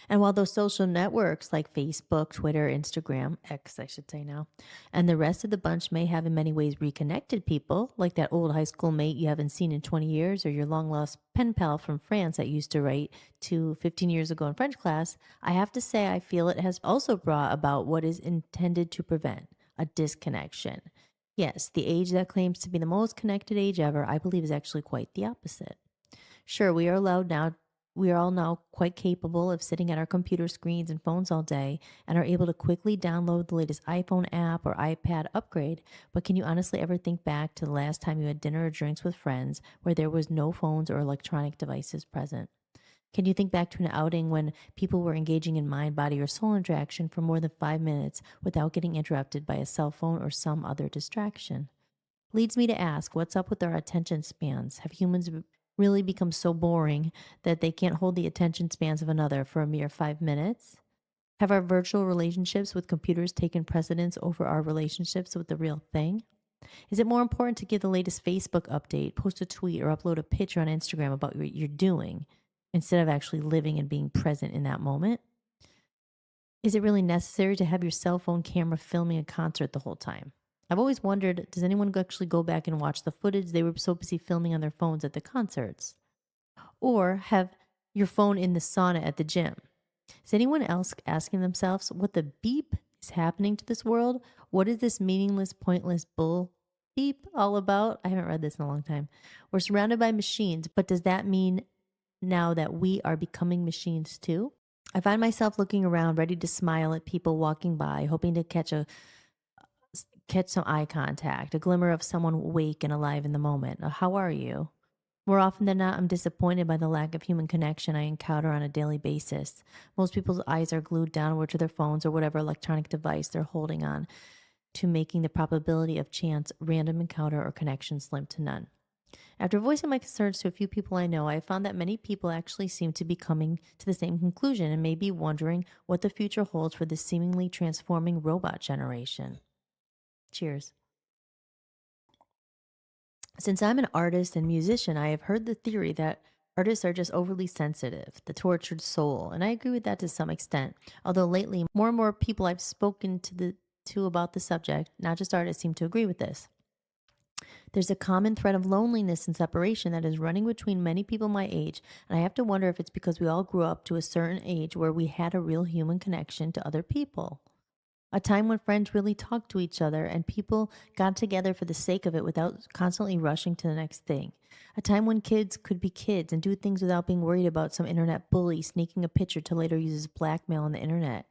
And while those social networks like Facebook, Twitter, Instagram, X, I should say now, and the rest of the bunch may have in many ways reconnected people, like that old high school mate you haven't seen in 20 years or your long lost pen pal from France that used to write to 15 years ago in French class, I have to say I feel it has also brought about what is intended to prevent a disconnection. Yes, the age that claims to be the most connected age ever, I believe, is actually quite the opposite. Sure, we are all now quite capable of sitting at our computer screens and phones all day and are able to quickly download the latest iPhone app or iPad upgrade. But can you honestly ever think back to the last time you had dinner or drinks with friends where there was no phones or electronic devices present? Can you think back to an outing when people were engaging in mind, body, or soul interaction for more than 5 minutes without getting interrupted by a cell phone or some other distraction? Leads me to ask, what's up with our attention spans? Have humans really become so boring that they can't hold the attention spans of another for a mere 5 minutes? Have our virtual relationships with computers taken precedence over our relationships with the real thing? Is it more important to give the latest Facebook update, post a tweet, or upload a picture on Instagram about what you're doing instead of actually living and being present in that moment? Is it really necessary to have your cell phone camera filming a concert the whole time? I've always wondered, does anyone actually go back and watch the footage they were so busy filming on their phones at the concerts? Or have your phone in the sauna at the gym? Is anyone else asking themselves what the beep is happening to this world? What is this meaningless, pointless bull beep all about? I haven't read this in a long time. We're surrounded by machines, but does that mean now that we are becoming machines too? I find myself looking around, ready to smile at people walking by, hoping to catch some eye contact, a glimmer of someone awake and alive in the moment. How are you? More often than not, I'm disappointed by the lack of human connection I encounter on a daily basis. Most people's eyes are glued downward to their phones or whatever electronic device they're holding on to, making the probability of chance, random encounter, or connection slim to none. After voicing my concerns to a few people I know, I have found that many people actually seem to be coming to the same conclusion and may be wondering what the future holds for this seemingly transforming robot generation. Cheers. Since I'm an artist and musician, I have heard the theory that artists are just overly sensitive, the tortured soul, and I agree with that to some extent. Although lately, more and more people I've spoken to about the subject, not just artists, seem to agree with this. There's a common thread of loneliness and separation that is running between many people my age, and I have to wonder if it's because we all grew up to a certain age where we had a real human connection to other people. A time when friends really talked to each other and people got together for the sake of it without constantly rushing to the next thing. A time when kids could be kids and do things without being worried about some internet bully sneaking a picture to later use as blackmail on the internet.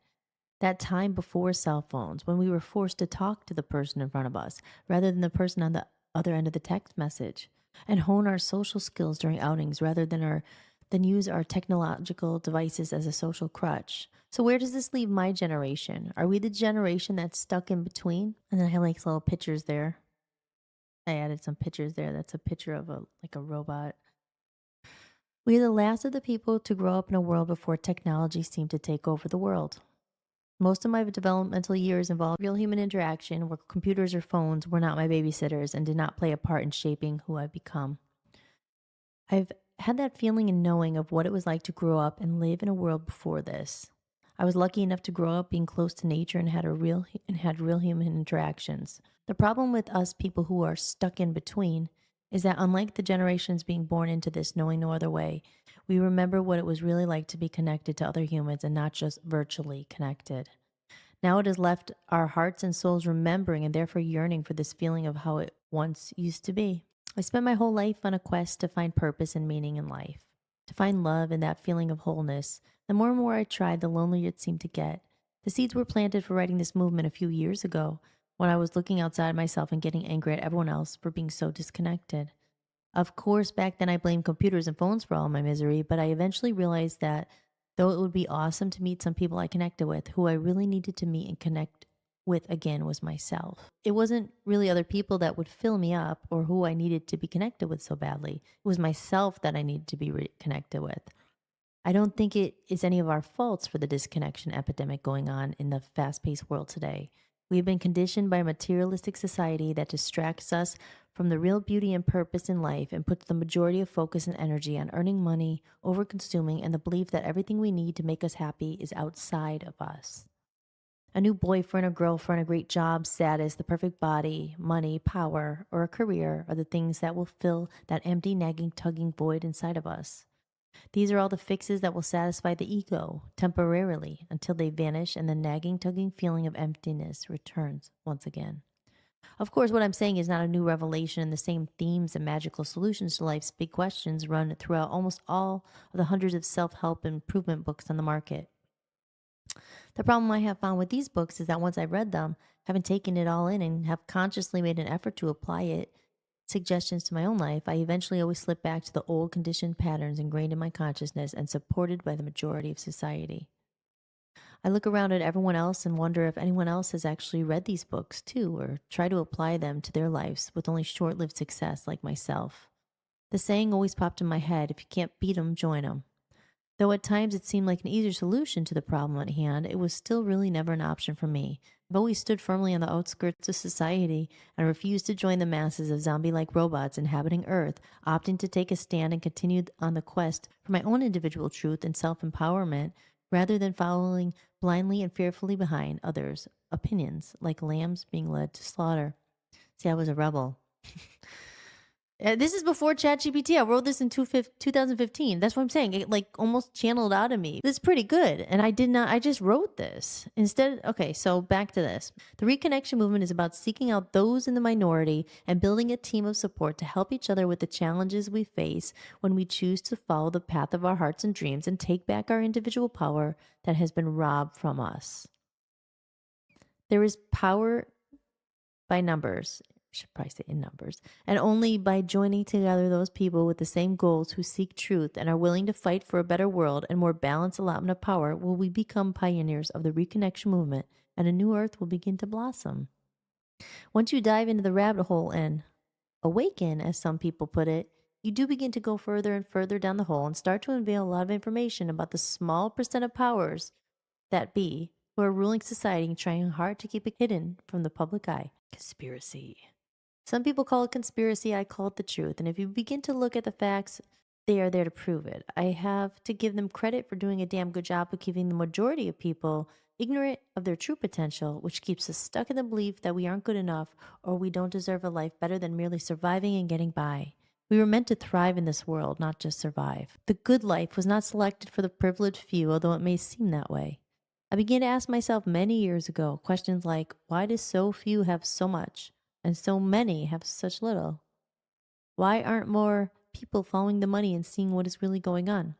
That time before cell phones, when we were forced to talk to the person in front of us rather than the person on the other end of the text message, and hone our social skills during outings rather than use our technological devices as a social crutch. So where does this leave my generation? Are we the generation that's stuck in between? And then I have like little pictures there. I added some pictures there. That's a picture of a robot. We are the last of the people to grow up in a world before technology seemed to take over the world. Most of my developmental years involved real human interaction where computers or phones were not my babysitters and did not play a part in shaping who I've become. I've had that feeling and knowing of what it was like to grow up and live in a world before this. I was lucky enough to grow up being close to nature and had real human interactions. The problem with us people who are stuck in between is that unlike the generations being born into this knowing no other way, we remember what it was really like to be connected to other humans and not just virtually connected. Now it has left our hearts and souls remembering and therefore yearning for this feeling of how it once used to be. I spent my whole life on a quest to find purpose and meaning in life, to find love and that feeling of wholeness. The more and more I tried, the lonelier it seemed to get. The seeds were planted for writing this movement a few years ago when I was looking outside myself and getting angry at everyone else for being so disconnected. Of course, back then I blamed computers and phones for all my misery, but I eventually realized that though it would be awesome to meet some people I connected with, who I really needed to meet and connect with again was myself. It wasn't really other people that would fill me up or who I needed to be connected with so badly. It was myself that I needed to be reconnected with. I don't think it is any of our faults for the disconnection epidemic going on in the fast-paced world today. We have been conditioned by a materialistic society that distracts us from the real beauty and purpose in life and puts the majority of focus and energy on earning money, over-consuming, and the belief that everything we need to make us happy is outside of us. A new boyfriend or girlfriend, a great job, status, the perfect body, money, power, or a career are the things that will fill that empty, nagging, tugging void inside of us. These are all the fixes that will satisfy the ego temporarily until they vanish and the nagging, tugging feeling of emptiness returns once again. Of course, what I'm saying is not a new revelation, and the same themes and magical solutions to life's big questions run throughout almost all of the hundreds of self-help improvement books on the market. The problem I have found with these books is that once I read them, having taken it all in and have consciously made an effort to apply it, suggestions to my own life, I eventually always slip back to the old conditioned patterns ingrained in my consciousness and supported by the majority of society. I look around at everyone else and wonder if anyone else has actually read these books too, or try to apply them to their lives with only short-lived success like myself. The saying always popped in my head, if you can't beat 'em, join 'em. Though at times it seemed like an easier solution to the problem at hand, it was still really never an option for me. I've always stood firmly on the outskirts of society and refused to join the masses of zombie-like robots inhabiting Earth, opting to take a stand and continue on the quest for my own individual truth and self-empowerment, rather than following blindly and fearfully behind others' opinions, like lambs being led to slaughter. See, I was a rebel. This is before ChatGPT. I wrote this in 2015. That's what I'm saying. It like almost channeled out of me. This is pretty good. And I just wrote this. Instead, okay, so back to this. The Reconnection Movement is about seeking out those in the minority and building a team of support to help each other with the challenges we face when we choose to follow the path of our hearts and dreams and take back our individual power that has been robbed from us. There is power by numbers. Should probably say in numbers, and only by joining together those people with the same goals who seek truth and are willing to fight for a better world and more balanced allotment of power will we become pioneers of the Reconnection Movement, and a new earth will begin to blossom. Once you dive into the rabbit hole and awaken, as some people put it, you do begin to go further and further down the hole and start to unveil a lot of information about the small percent of powers that be who are ruling society and trying hard to keep it hidden from the public eye. Conspiracy. Some people call it conspiracy, I call it the truth. And if you begin to look at the facts, they are there to prove it. I have to give them credit for doing a damn good job of keeping the majority of people ignorant of their true potential, which keeps us stuck in the belief that we aren't good enough or we don't deserve a life better than merely surviving and getting by. We were meant to thrive in this world, not just survive. The good life was not selected for the privileged few, although it may seem that way. I began to ask myself many years ago questions like, why do so few have so much and so many have such little? Why aren't more people following the money and seeing what is really going on?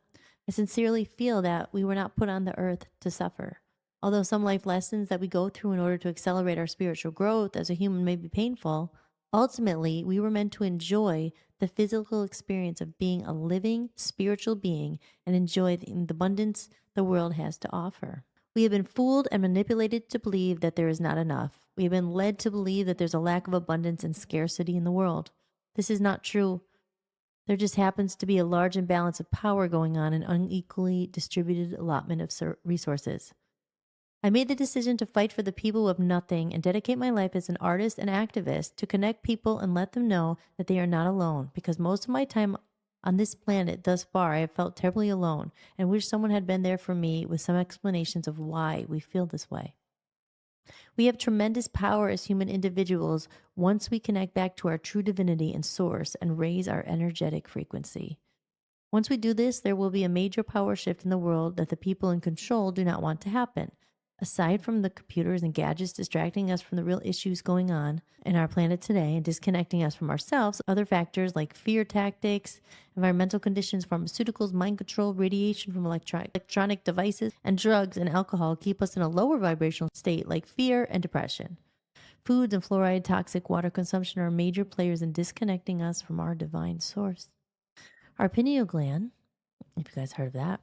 I sincerely feel that we were not put on the earth to suffer. Although some life lessons that we go through in order to accelerate our spiritual growth as a human may be painful, ultimately we were meant to enjoy the physical experience of being a living spiritual being and enjoy the abundance the world has to offer. We have been fooled and manipulated to believe that there is not enough. We have been led to believe that there's a lack of abundance and scarcity in the world. This is not true. There just happens to be a large imbalance of power going on and unequally distributed allotment of resources. I made the decision to fight for the people who have nothing and dedicate my life as an artist and activist to connect people and let them know that they are not alone, because most of my time on this planet thus far, I have felt terribly alone and wish someone had been there for me with some explanations of why we feel this way. We have tremendous power as human individuals once we connect back to our true divinity and source and raise our energetic frequency. Once we do this, there will be a major power shift in the world that the people in control do not want to happen. Aside from the computers and gadgets distracting us from the real issues going on in our planet today and disconnecting us from ourselves, other factors like fear tactics, environmental conditions, pharmaceuticals, mind control, radiation from electronic devices, and drugs and alcohol keep us in a lower vibrational state like fear and depression. Foods and fluoride, toxic water consumption are major players in disconnecting us from our divine source. Our pineal gland, if you guys heard of that,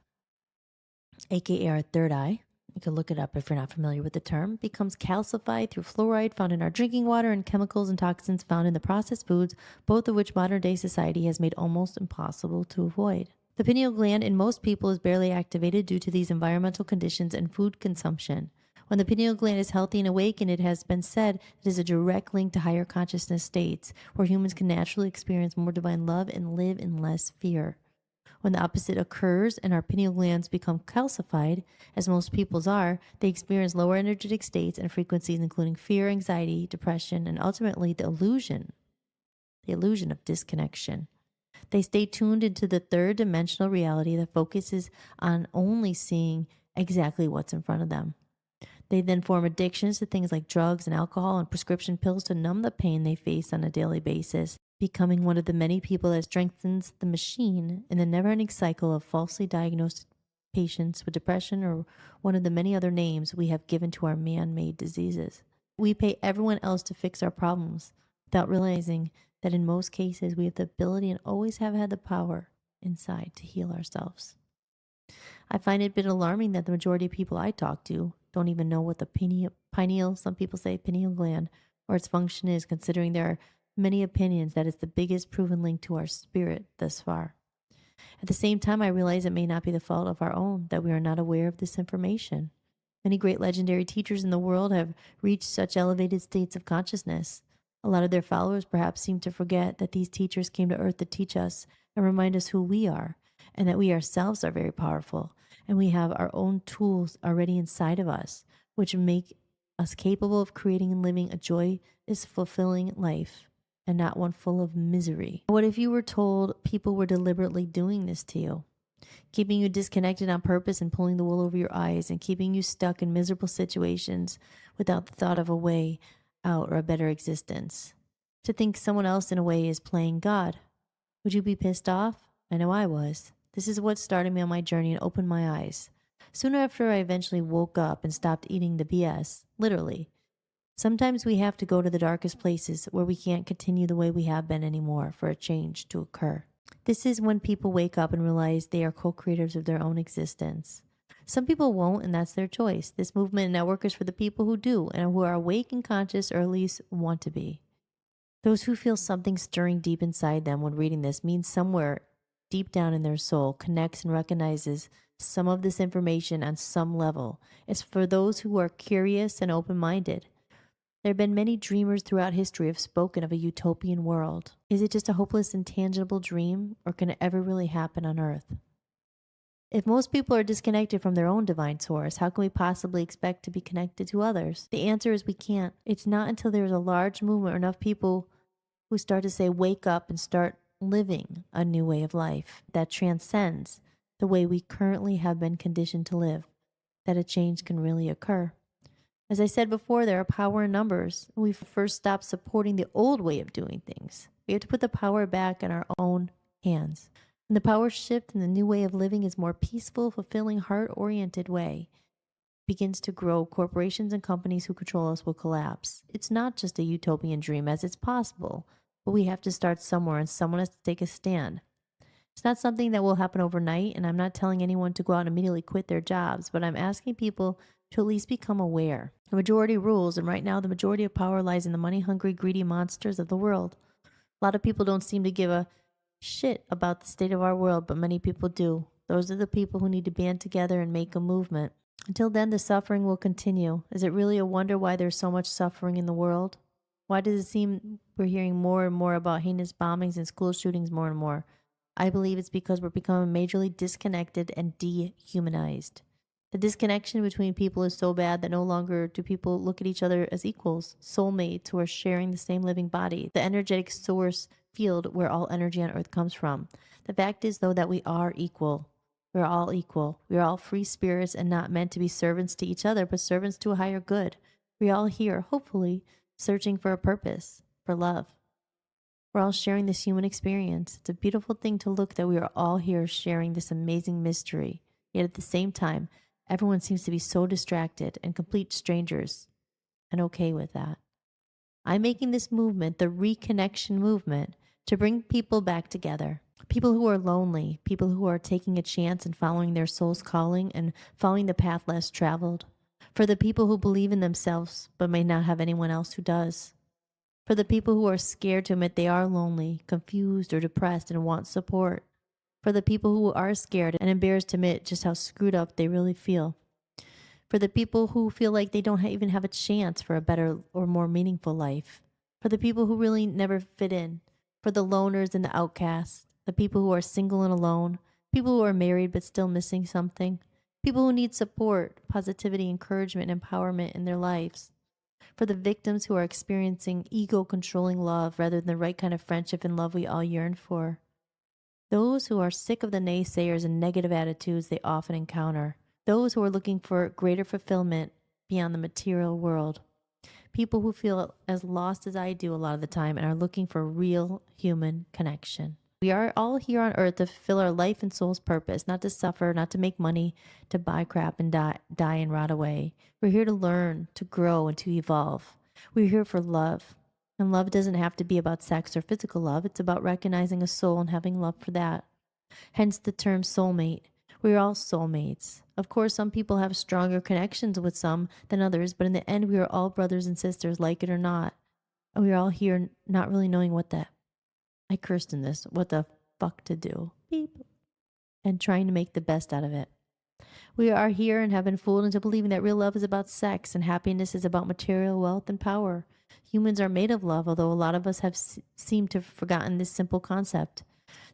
aka our third eye, you can look it up if you're not familiar with the term, becomes calcified through fluoride found in our drinking water and chemicals and toxins found in the processed foods, both of which modern day society has made almost impossible to avoid. The pineal gland in most people is barely activated due to these environmental conditions and food consumption. When the pineal gland is healthy and awakened, it has been said it is a direct link to higher consciousness states where humans can naturally experience more divine love and live in less fear. When the opposite occurs and our pineal glands become calcified, as most people's are, they experience lower energetic states and frequencies, including fear, anxiety, depression, and ultimately the illusion of disconnection. They stay tuned into the third dimensional reality that focuses on only seeing exactly what's in front of them. They then form addictions to things like drugs and alcohol and prescription pills to numb the pain they face on a daily basis, becoming one of the many people that strengthens the machine in the never-ending cycle of falsely diagnosed patients with depression or one of the many other names we have given to our man-made diseases. We pay everyone else to fix our problems without realizing that in most cases we have the ability and always have had the power inside to heal ourselves. I find it a bit alarming that the majority of people I talk to don't even know what the pineal, some people say pineal gland, or its function is, considering there are many opinions that it's the biggest proven link to our spirit thus far. At the same time, I realize it may not be the fault of our own that we are not aware of this information. Many great legendary teachers in the world have reached such elevated states of consciousness. A lot of their followers perhaps seem to forget that these teachers came to earth to teach us and remind us who we are, and that we ourselves are very powerful, and we have our own tools already inside of us, which make us capable of creating and living a joyous, fulfilling life, and not one full of misery. What if you were told people were deliberately doing this to you, keeping you disconnected on purpose and pulling the wool over your eyes and keeping you stuck in miserable situations without the thought of a way out or a better existence? To think someone else in a way is playing God. Would you be pissed off? I know I was. This is what started me on my journey and opened my eyes. Soon after I eventually woke up and stopped eating the BS, literally. Sometimes we have to go to the darkest places where we can't continue the way we have been anymore for a change to occur. This is when people wake up and realize they are co-creators of their own existence. Some people won't, and that's their choice. This movement and network is for the people who do and who are awake and conscious, or at least want to be. Those who feel something stirring deep inside them when reading this means somewhere deep down in their soul connects and recognizes some of this information on some level. It's for those who are curious and open-minded. There have been many dreamers throughout history who have spoken of a utopian world. Is it just a hopeless, intangible dream, or can it ever really happen on Earth? If most people are disconnected from their own divine source, how can we possibly expect to be connected to others? The answer is we can't. It's not until there's a large movement or enough people who start to say, wake up and start living a new way of life that transcends the way we currently have been conditioned to live, that a change can really occur. As I said before, there are power in numbers. We first stop supporting the old way of doing things. We have to put the power back in our own hands. And the power shift in the new way of living is more peaceful, fulfilling, heart-oriented way begins to grow. Corporations and companies who control us will collapse. It's not just a utopian dream, as it's possible, but we have to start somewhere, and someone has to take a stand. It's not something that will happen overnight, and I'm not telling anyone to go out and immediately quit their jobs, but I'm asking people to at least become aware. The majority rules, and right now the majority of power lies in the money-hungry, greedy monsters of the world. A lot of people don't seem to give a shit about the state of our world, but many people do. Those are the people who need to band together and make a movement. Until then, the suffering will continue. Is it really a wonder why there's so much suffering in the world? Why does it seem we're hearing more and more about heinous bombings and school shootings more and more? I believe it's because we're becoming majorly disconnected and dehumanized. The disconnection between people is so bad that no longer do people look at each other as equals, soulmates who are sharing the same living body, the energetic source field where all energy on earth comes from. The fact is, though, that we are equal. We're all equal. We're all free spirits and not meant to be servants to each other, but servants to a higher good. We're all here, hopefully, searching for a purpose, for love. We're all sharing this human experience. It's a beautiful thing to look that we are all here sharing this amazing mystery. Yet at the same time, everyone seems to be so distracted and complete strangers, and okay with that. I'm making this movement, the Reconnection Movement, to bring people back together. People who are lonely, people who are taking a chance and following their soul's calling and following the path less traveled. For the people who believe in themselves but may not have anyone else who does. For the people who are scared to admit they are lonely, confused, or depressed and want support. For the people who are scared and embarrassed to admit just how screwed up they really feel. For the people who feel like they don't even have a chance for a better or more meaningful life. For the people who really never fit in. For the loners and the outcasts. The people who are single and alone. People who are married but still missing something. People who need support, positivity, encouragement, and empowerment in their lives. For the victims who are experiencing ego controlling love rather than the right kind of friendship and love we all yearn for. Those who are sick of the naysayers and negative attitudes they often encounter. Those who are looking for greater fulfillment beyond the material world. People who feel as lost as I do a lot of the time and are looking for real human connection. We are all here on earth to fulfill our life and soul's purpose, not to suffer, not to make money, to buy crap and die and rot away. We're here to learn, to grow, and to evolve. We're here for love. And love doesn't have to be about sex or physical love. It's about recognizing a soul and having love for that. Hence the term soulmate. We're all soulmates. Of course, some people have stronger connections with some than others, but in the end, we are all brothers and sisters, like it or not. And we are all here not really knowing what I cursed in this, what the fuck to do. Beep. And trying to make the best out of it. We are here and have been fooled into believing that real love is about sex and happiness is about material wealth and power. Humans are made of love, although a lot of us have seemed to have forgotten this simple concept.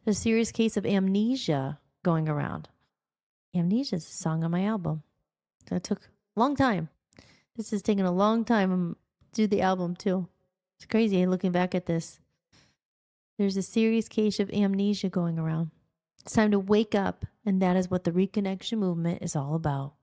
There's a serious case of amnesia going around. Amnesia is a song on my album. So it took a long time. This has taken a long time to do the album too. It's crazy looking back at this. There's a serious case of amnesia going around. It's time to wake up, and that is what the Reconnection Movement is all about.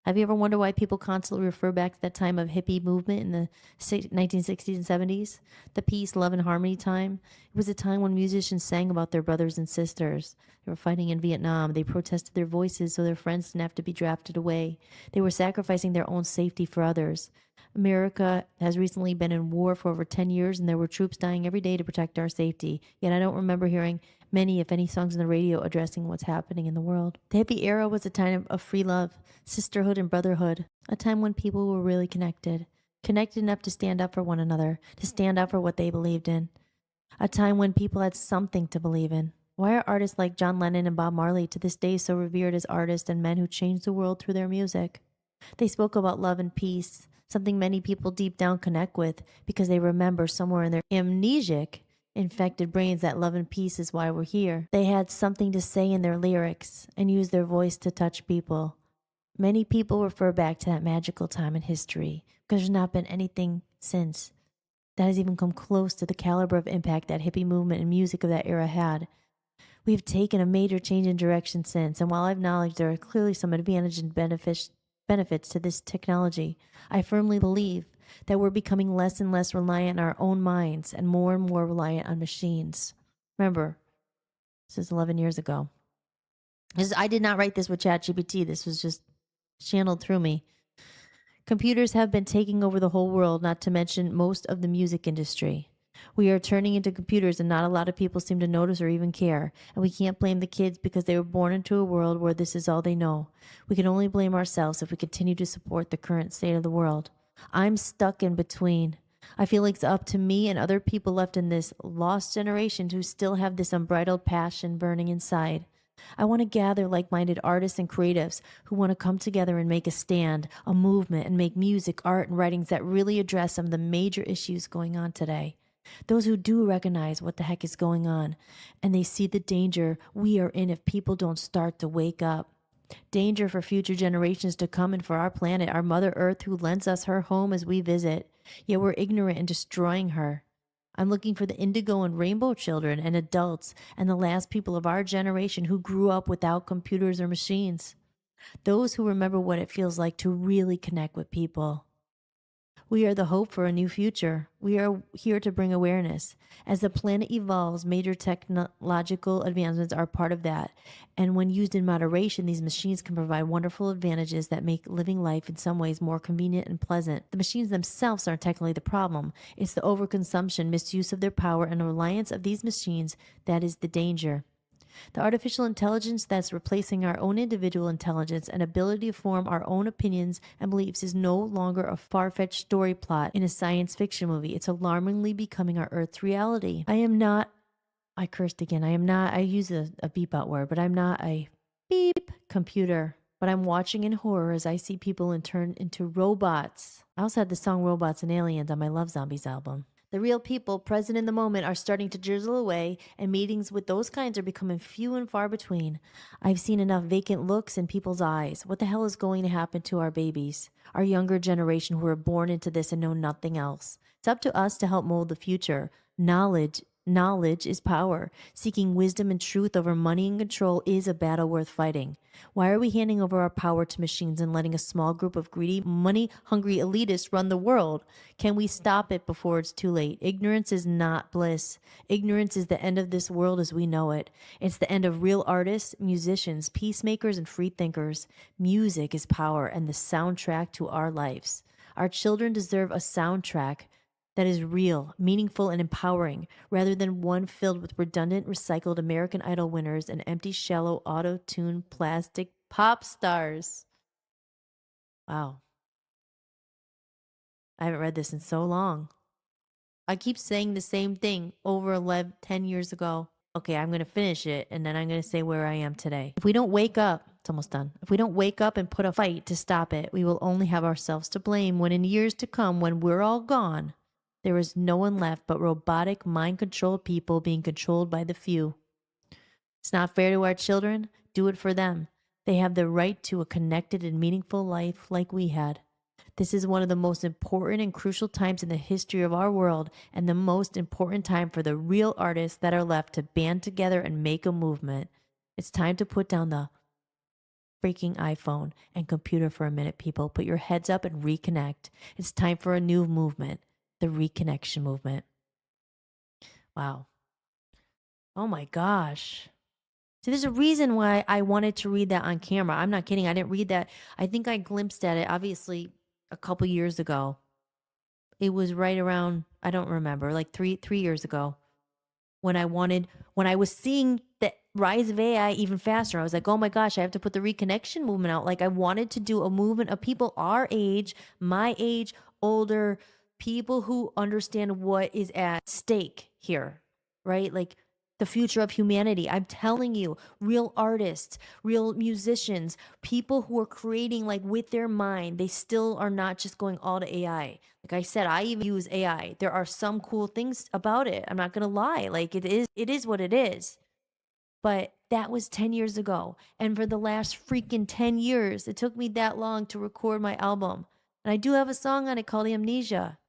Have you ever wondered why people constantly refer back to that time of hippie movement in the 1960s and 70s? The peace, love, and harmony time? It was a time when musicians sang about their brothers and sisters. They were fighting in Vietnam. They protested their voices so their friends didn't have to be drafted away. They were sacrificing their own safety for others. America has recently been in war for over 10 years, and there were troops dying every day to protect our safety. Yet I don't remember hearing many, if any, songs on the radio addressing what's happening in the world. The hippie era was a time of free love, sisterhood, and brotherhood, a time when people were really connected enough to stand up for one another, to stand up for what they believed in, a time when people had something to believe in. Why are artists like John Lennon and Bob Marley to this day so revered as artists and men who changed the world through their music? They spoke about love and peace, something many people deep down connect with because they remember somewhere in their amnesic, infected brains that love and peace is why we're here. They had something to say in their lyrics and used their voice to touch people. Many people refer back to that magical time in history because there's not been anything since that has even come close to the caliber of impact that hippie movement and music of that era had. We have taken a major change in direction since, and while I've acknowledged there are clearly some advantages and benefits to this technology, I firmly believe that we're becoming less and less reliant on our own minds and more reliant on machines. Remember, this is 11 years ago. I did not write this with ChatGPT. This was just channeled through me. Computers have been taking over the whole world, not to mention most of the music industry. We are turning into computers, and not a lot of people seem to notice or even care. And we can't blame the kids because they were born into a world where this is all they know. We can only blame ourselves if we continue to support the current state of the world. I'm stuck in between. I feel like it's up to me and other people left in this lost generation who still have this unbridled passion burning inside. I want to gather like-minded artists and creatives who want to come together and make a stand, a movement, and make music, art, and writings that really address some of the major issues going on today. Those who do recognize what the heck is going on, and they see the danger we are in if people don't start to wake up. Danger for future generations to come and for our planet, our Mother Earth who lends us her home as we visit, yet we're ignorant and destroying her. I'm looking for the indigo and rainbow children and adults and the last people of our generation who grew up without computers or machines. Those who remember what it feels like to really connect with people. We are the hope for a new future. We are here to bring awareness. As the planet evolves, major technological advancements are part of that. And when used in moderation, these machines can provide wonderful advantages that make living life in some ways more convenient and pleasant. The machines themselves aren't technically the problem. It's the overconsumption, misuse of their power, and reliance of these machines that is the danger. The artificial intelligence that's replacing our own individual intelligence and ability to form our own opinions and beliefs is no longer a far-fetched story plot in a science fiction movie. It's alarmingly becoming our Earth's reality. I cursed again. I use a beep out word, but I'm not a beep computer. but I'm watching in horror as I see people turn into robots. I also had the song Robots and Aliens on my Love Zombies album. The real people present in the moment are starting to drizzle away, and meetings with those kinds are becoming few and far between. I've seen enough vacant looks in people's eyes. What the hell is going to happen to our babies, our younger generation who are born into this and know nothing else? It's up to us to help mold the future. Knowledge is power. Seeking wisdom and truth over money and control is a battle worth fighting. Why are we handing over our power to machines and letting a small group of greedy, money-hungry elitists run the world? Can we stop it before it's too late? Ignorance is not bliss. Ignorance is the end of this world as we know it. It's the end of real artists, musicians, peacemakers, and free thinkers. Music is power and the soundtrack to our lives. Our children deserve a soundtrack that is real, meaningful, and empowering, rather than one filled with redundant, recycled American Idol winners and empty, shallow, auto-tuned, plastic pop stars. Wow. I haven't read this in so long. I keep saying the same thing over 10 years ago. Okay, I'm going to finish it, and then I'm going to say where I am today. If we don't wake up, it's almost done. If we don't wake up and put a fight to stop it, we will only have ourselves to blame when in years to come, when we're all gone, there is no one left but robotic, mind-controlled people being controlled by the few. It's not fair to our children. Do it for them. They have the right to a connected and meaningful life like we had. This is one of the most important and crucial times in the history of our world, and the most important time for the real artists that are left to band together and make a movement. It's time to put down the freaking iPhone and computer for a minute, people. Put your heads up and reconnect. It's time for a new movement. The Reconnection Movement. Wow. Oh my gosh. See, there's a reason why I wanted to read that on camera. I'm not kidding. I didn't read that. I think I glimpsed at it, obviously, a couple years ago. It was right around, I don't remember, like three years ago, when I was seeing the rise of AI even faster. I was like, oh my gosh, I have to put the Reconnection Movement out. Like, I wanted to do a movement of people our age, my age, older, people who understand what is at stake here, right? Like the future of humanity. I'm telling you, real artists, real musicians, people who are creating like with their mind, they still are not just going all to AI. Like I said, I even use AI. There are some cool things about it. I'm not going to lie. Like it is what it is. But that was 10 years ago. And for the last freaking 10 years, it took me that long to record my album. And I do have a song on it called Amnesia.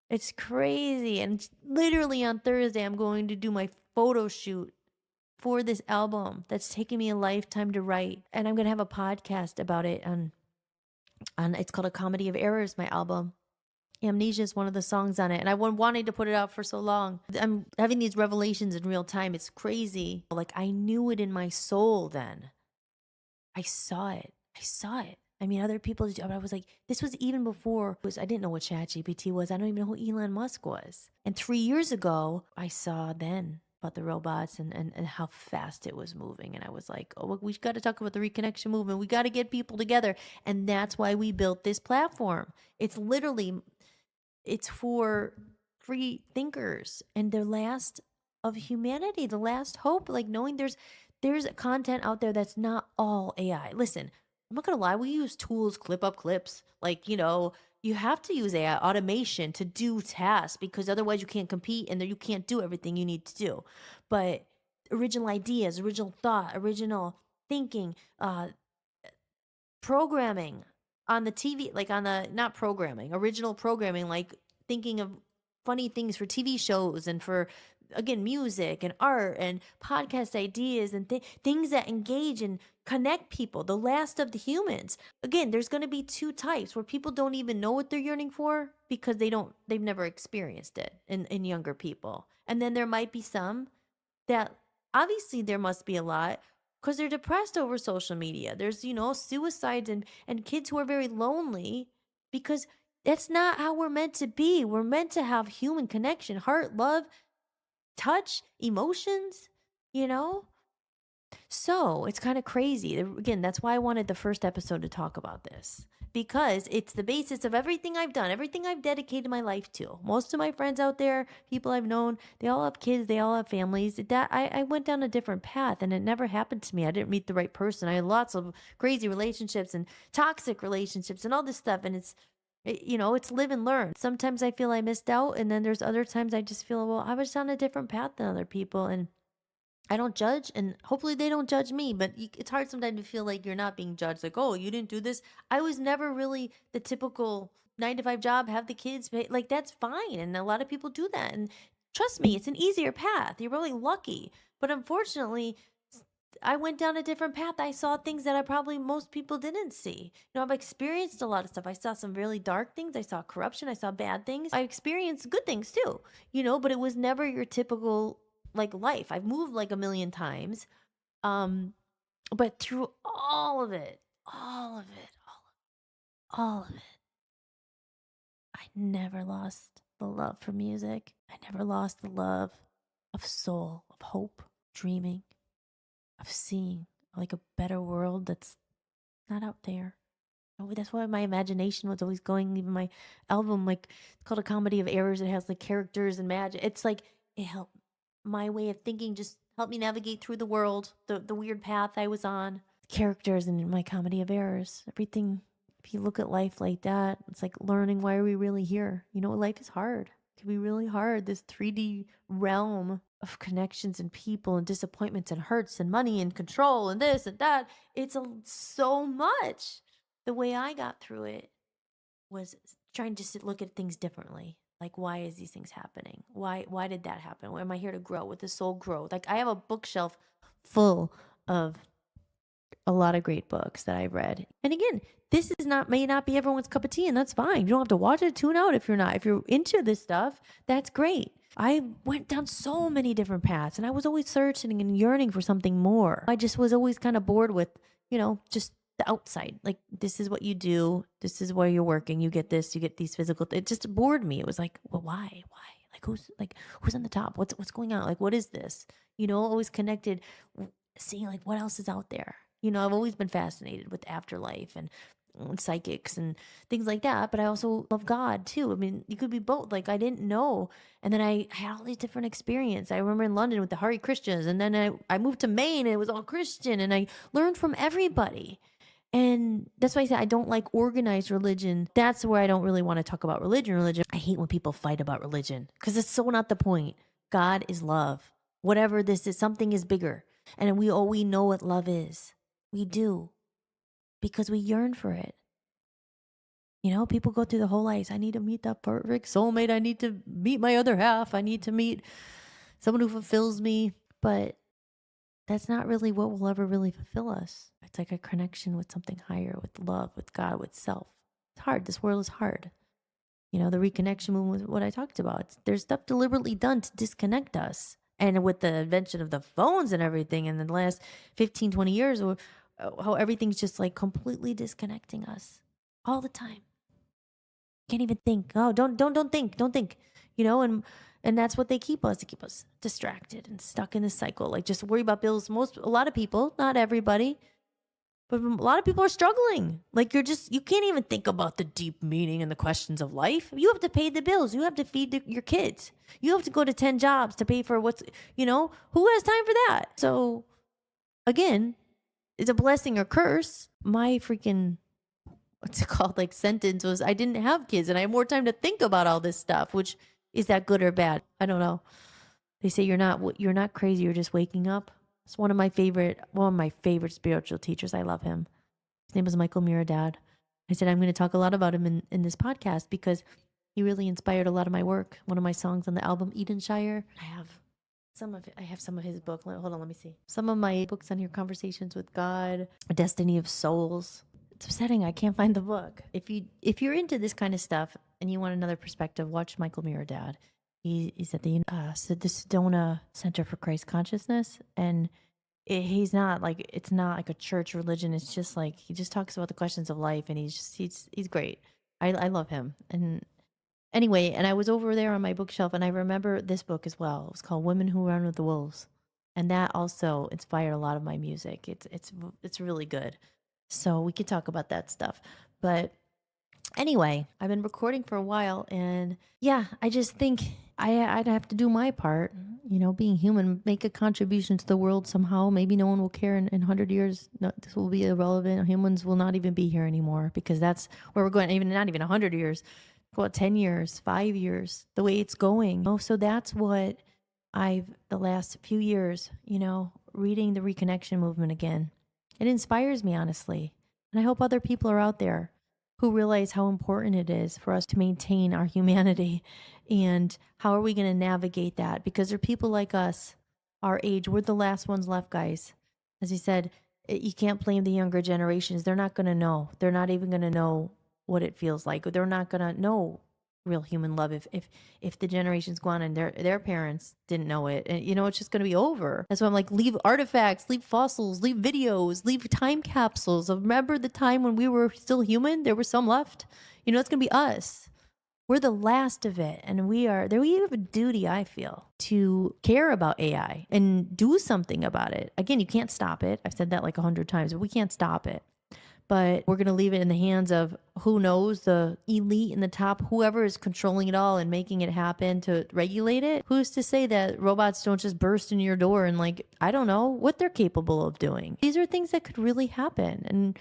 It's crazy. And literally on Thursday, I'm going to do my photo shoot for this album that's taken me a lifetime to write. And I'm going to have a podcast about it on it's called A Comedy of Errors, my album. Amnesia is one of the songs on it. And I wanted to put it out for so long. I'm having these revelations in real time. It's crazy. Like I knew it in my soul then. I saw it. I mean, other people, but I was like, this was even before, I didn't know what ChatGPT was. I don't even know who Elon Musk was. And 3 years ago, I saw then about the robots and how fast it was moving. And I was like, oh, we got to talk about the Reconnection Movement. We got to get people together. And that's why we built this platform. It's for free thinkers and the last of humanity, the last hope, like knowing there's content out there that's not all AI. Listen, I'm not gonna lie, we use tools, clip up clips. Like, you have to use AI automation to do tasks because otherwise you can't compete and you can't do everything you need to do. But original ideas, original thought, original thinking, programming on the TV, like on the, not programming, original programming, like thinking of funny things for TV shows and for, again, music and art and podcast ideas and things that engage and connect people, the last of the humans. Again, there's going to be two types where people don't even know what they're yearning for because they've never experienced it in younger people. And then there might be some that, obviously there must be a lot because they're depressed over social media. There's, suicides and kids who are very lonely because that's not how we're meant to be. We're meant to have human connection, heart, love, touch, emotions, you know? So it's kind of crazy. Again, that's why I wanted the first episode to talk about this, because it's the basis of everything I've done, everything I've dedicated my life to. Most of my friends out there, people I've known, they all have kids, they all have families. That I went down a different path, and it never happened to me. I didn't meet the right person. I had lots of crazy relationships and toxic relationships and all this stuff. And it's live and learn. Sometimes I feel I missed out, and then there's other times I just feel, well, I was on a different path than other people, and I don't judge, and hopefully they don't judge me. But it's hard sometimes to feel like you're not being judged. Like, oh, you didn't do this. I was never really the typical 9 to 5 job, have the kids. Like, that's fine. And a lot of people do that. And trust me, it's an easier path. You're really lucky. But unfortunately, I went down a different path. I saw things that I probably most people didn't see. I've experienced a lot of stuff. I saw some really dark things. I saw corruption. I saw bad things. I experienced good things too, but it was never your typical like life. I've moved like a million times. But through all of it, all of it, I never lost the love for music. I never lost the love of soul, of hope, dreaming, of seeing like a better world that's not out there. That's why my imagination was always going. Even my album, like, it's called A Comedy of Errors. It has like characters and magic. It's like it helped my way of thinking, just helped me navigate through the world, the weird path I was on. Characters in my comedy of errors, everything. If you look at life like that, it's like learning, why are we really here? Life is hard. It can be really hard. This 3D realm of connections and people and disappointments and hurts and money and control and this and that. It's so much. The way I got through it was trying to look at things differently. Like, why is these things happening? Why did that happen? Why am I here to grow? With the soul grow? Like, I have a bookshelf full of a lot of great books that I've read. And again, this may not be everyone's cup of tea, and that's fine. You don't have to watch it, tune out if you're not. If you're into this stuff, that's great. I went down so many different paths, and I was always searching and yearning for something more. I just was always kind of bored with, just the outside. Like, this is what you do. This is where you're working. You get this, you get these physical. It just bored me. It was like, well, why? Who's on the top? What's going on? Like, what is this? Always connected, seeing like what else is out there. I've always been fascinated with afterlife and psychics and things like that, but I also love God too. I mean, you could be both. Like, I didn't know, and then I had all these different experiences. I remember in London with the Hare Christians, and then I moved to Maine and it was all Christian, and I learned from everybody. And that's why I said I don't like organized religion. That's where I don't really want to talk about religion. I hate when people fight about religion, because it's so not the point. God is love. Whatever this is, something is bigger. And we know what love is. We do, because we yearn for it. People go through the whole life. I need to meet that perfect soulmate. I need to meet my other half. I need to meet someone who fulfills me. But that's not really what will ever really fulfill us. It's like a connection with something higher, with love, with God, with self. It's hard. This world is hard. The Reconnection Movement was what I talked about. There's stuff deliberately done to disconnect us. And with the invention of the phones and everything in the last 15, 20 years, how everything's just like completely disconnecting us all the time. Can't even think. Oh, don't think. And that's what they keep us. They keep us distracted and stuck in this cycle. Like, just worry about bills. A lot of people, not everybody, but a lot of people are struggling. Like, you can't even think about the deep meaning and the questions of life. You have to pay the bills. You have to feed your kids. You have to go to 10 jobs to pay for who has time for that? So again, it's a blessing or curse. My freaking, what's it called, like, sentence was, I didn't have kids and I have more time to think about all this stuff, which is that good or bad? I don't know. They say you're not crazy. You're just waking up. It's one of my favorite spiritual teachers. I love him. His name is Michael Miradad. I said, I'm going to talk a lot about him in this podcast, because he really inspired a lot of my work. One of my songs on the album, Edenshire. I have some of his book. Hold on, let me see. Some of my books on here, Conversations with God, Destiny of Souls. It's upsetting. I can't find the book. If you're into this kind of stuff and you want another perspective, watch Michael Miradad. He's at the Sedona Center for Christ Consciousness, and it's not like a church religion. It's just like, he just talks about the questions of life, and he's great. I love him. And anyway, and I was over there on my bookshelf, and I remember this book as well. It was called Women Who Run with the Wolves. And that also inspired a lot of my music. It's really good. So we could talk about that stuff. But anyway, I've been recording for a while, and yeah, I just think I'd have to do my part, being human, make a contribution to the world somehow. Maybe no one will care in 100 years. No, this will be irrelevant. Humans will not even be here anymore, because that's where we're going. Even not even 100 years, what, 10 years, 5 years, the way it's going. So that's what the last few years, reading the Reconnection Movement again. It inspires me, honestly. And I hope other people are out there who realize how important it is for us to maintain our humanity, and how are we going to navigate that? Because there are people like us, our age, we're the last ones left, guys. As he said, you can't blame the younger generations. They're not going to know. They're not even going to know what it feels like. They're not going to know real human love if the generations go on and their parents didn't know it. And it's just going to be over. That's why I'm like, leave artifacts, leave fossils, leave videos, leave time capsules. Remember the time when we were still human? There were some left. It's going to be us. We're the last of it, and we have a duty, I feel, to care about AI and do something about it. Again, you can't stop it. I've said that like 100 times, but we can't stop it. But we're going to leave it in the hands of, who knows, the elite in the top, whoever is controlling it all and making it happen to regulate it. Who's to say that robots don't just burst in your door and, like, I don't know what they're capable of doing. These are things that could really happen. And,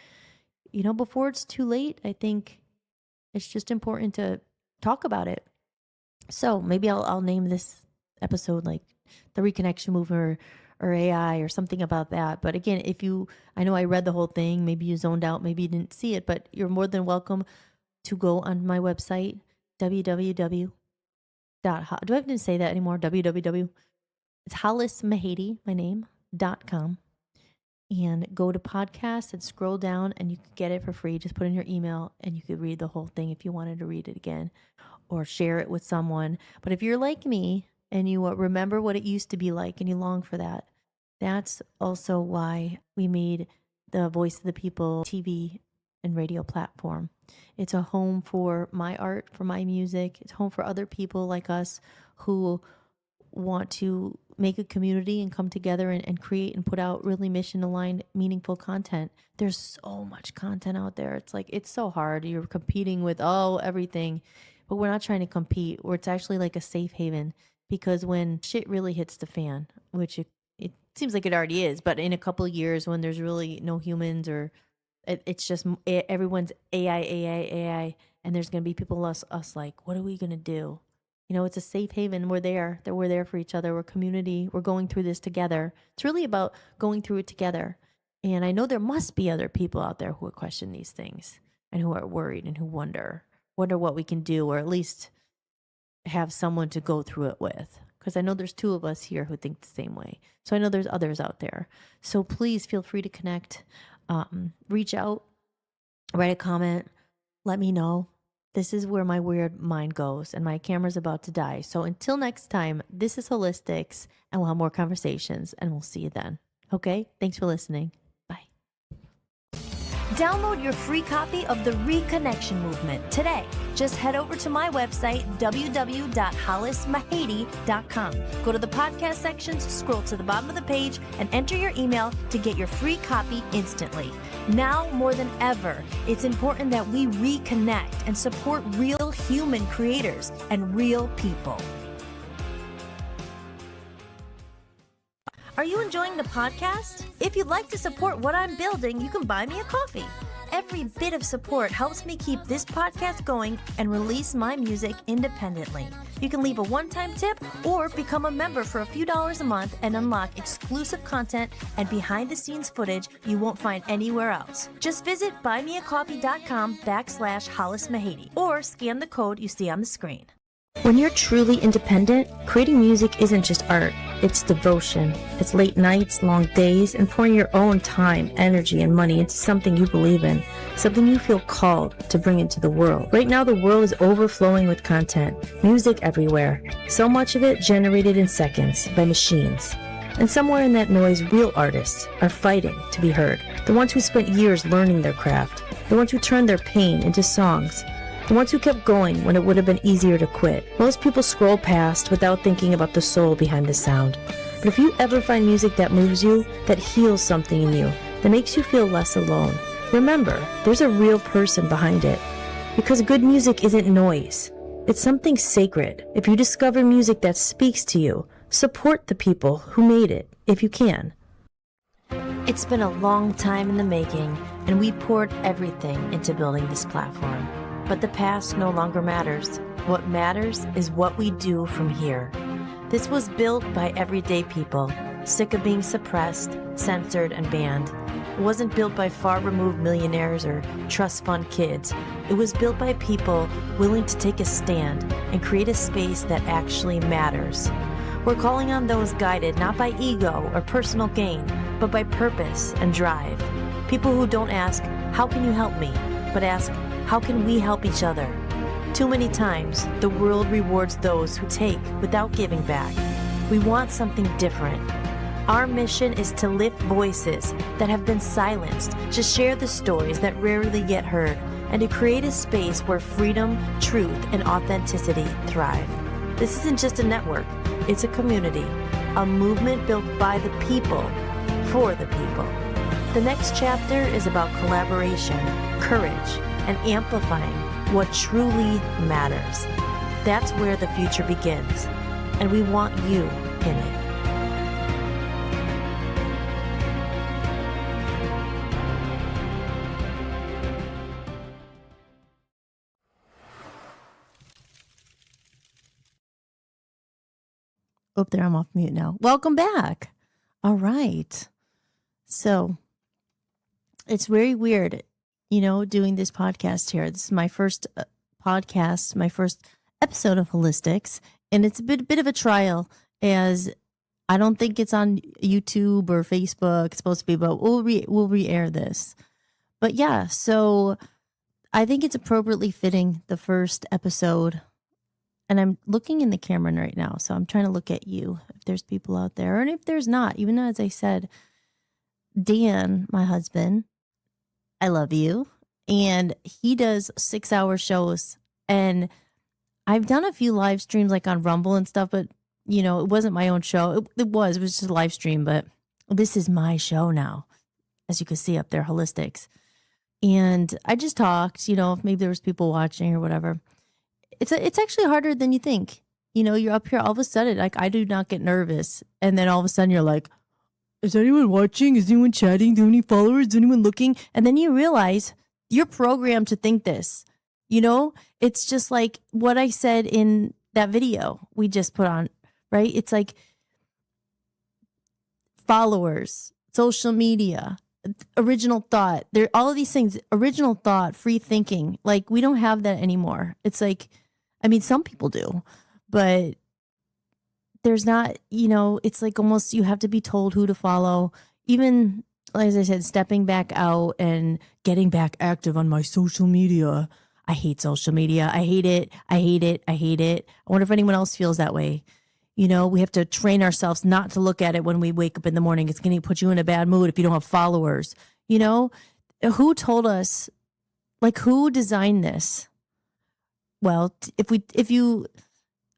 before it's too late, I think it's just important to talk about it. So maybe I'll name this episode like the Reconnection Movement, or AI, or something about that. But again, I know I read the whole thing, maybe you zoned out, maybe you didn't see it, but you're more than welcome to go on my website, www. Do I have to say that anymore? www. It's Hollis Mahady, my name, .com. And go to podcasts and scroll down, and you can get it for free. Just put in your email and you could read the whole thing if you wanted to read it again, or share it with someone. But if you're like me, and you remember what it used to be like, and you long for that, that's also why we made the Voice of the People TV and radio platform. It's a home for my art, for my music. It's a home for other people like us who want to make a community and come together and create and put out really mission-aligned, meaningful content. There's so much content out there. It's like, it's so hard. You're competing with everything, but we're not trying to compete. It's actually like a safe haven. Because when shit really hits the fan, which it seems like it already is, but in a couple of years when there's really no humans, or it's just everyone's AI, and there's going to be people us like, what are we going to do? It's a safe haven. We're there. We're there for each other. We're community. We're going through this together. It's really about going through it together. And I know there must be other people out there who question these things, and who are worried, and who wonder what we can do, or at least have someone to go through it with, because I know there's 2 of us here who think the same way. So I know there's others out there. So please feel free to connect, reach out, write a comment, let me know. This is where my weird mind goes, and my camera's about to die. So until next time, this is Hollis-tics, and we'll have more conversations, and we'll see you then. Okay? Thanks for listening. Bye. Download your free copy of the Reconnection Movement today. Just head over to my website, www.hollismahady.com. Go to the podcast sections, scroll to the bottom of the page, and enter your email to get your free copy instantly. Now more than ever, it's important that we reconnect and support real human creators and real people. Are you enjoying the podcast? If you'd like to support what I'm building, you can buy me a coffee. Every bit of support helps me keep this podcast going and release my music independently. You can leave a one-time tip or become a member for a few dollars a month and unlock exclusive content and behind-the-scenes footage you won't find anywhere else. Just visit buymeacoffee.com/Hollis Mahady or scan the code you see on the screen. When you're truly independent, creating music isn't just art, it's devotion. It's late nights, long days, and pouring your own time, energy, and money into something you believe in, something you feel called to bring into the world. Right now, the world is overflowing with content, music everywhere, so much of it generated in seconds by machines. And somewhere in that noise, real artists are fighting to be heard. The ones who spent years learning their craft, the ones who turned their pain into songs, the ones who kept going when it would have been easier to quit. Most people scroll past without thinking about the soul behind the sound. But if you ever find music that moves you, that heals something in you, that makes you feel less alone, remember, there's a real person behind it. Because good music isn't noise. It's something sacred. If you discover music that speaks to you, support the people who made it, if you can. It's been a long time in the making, and we poured everything into building this platform. But the past no longer matters. What matters is what we do from here. This was built by everyday people, sick of being suppressed, censored, and banned. It wasn't built by far-removed millionaires or trust fund kids. It was built by people willing to take a stand and create a space that actually matters. We're calling on those guided not by ego or personal gain, but by purpose and drive. People who don't ask, how can you help me? But ask, how can we help each other? Too many times, the world rewards those who take without giving back. We want something different. Our mission is to lift voices that have been silenced, to share the stories that rarely get heard, and to create a space where freedom, truth, and authenticity thrive. This isn't just a network, it's a community, a movement built by the people, for the people. The next chapter is about collaboration, courage, and amplifying what truly matters. That's where the future begins, and we want you in it. Oh, there, I'm off mute now. Welcome back. All right. So it's very weird, doing this podcast here. This is my first podcast, my first episode of Hollis-tics, and it's a bit of a trial, as I don't think it's on YouTube or Facebook. It's supposed to be, but we'll re-air this. But yeah, so I think it's appropriately fitting, the first episode. And I'm looking in the camera right now, so I'm trying to look at you, if there's people out there. And if there's not, even though, as I said, Dan, my husband, I love you. And he does 6-hour shows. And I've done a few live streams like on Rumble and stuff, but, it wasn't my own show. It was just a live stream, but this is my show now, as you can see up there, Hollis-tics. And I just talked, if maybe there was people watching or whatever. It's actually harder than you think. You're up here all of a sudden, like, I do not get nervous. And then all of a sudden you're like, is anyone watching? Is anyone chatting? Do you have any followers? Is anyone looking? And then you realize you're programmed to think this. It's just like what I said in that video we just put on, right? It's like followers, social media, original thought. There, all of these things, original thought, free thinking. Like, we don't have that anymore. It's like, some people do, but there's not, it's like almost you have to be told who to follow. Even, as I said, stepping back out and getting back active on my social media. I hate social media. I hate it. I hate it. I hate it. I wonder if anyone else feels that way. We have to train ourselves not to look at it when we wake up in the morning. It's going to put you in a bad mood if you don't have followers. Who told us, like, who designed this? Well, if you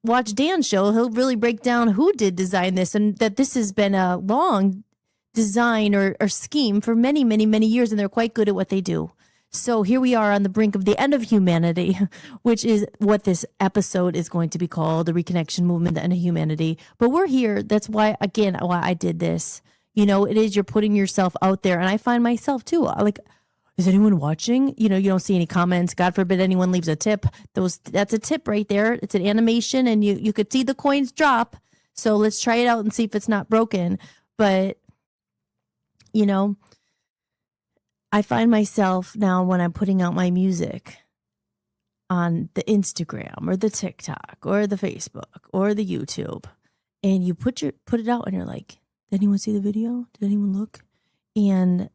watch Dan's show, he'll really break down who did design this, and that this has been a long design or scheme for many, many, many years, and they're quite good at what they do. So here we are on the brink of the end of humanity, which is what this episode is going to be called, the Reconnection Movement, the end of humanity. But we're here. That's why I did this. It is, you're putting yourself out there. And I find myself too, like, is anyone watching? You don't see any comments. God forbid anyone leaves a tip. That's a tip right there. It's an animation, and you could see the coins drop. So let's try it out and see if it's not broken. But, I find myself now, when I'm putting out my music on the Instagram or the TikTok or the Facebook or the YouTube, and you put it out and you're like, did anyone see the video? Did anyone look? And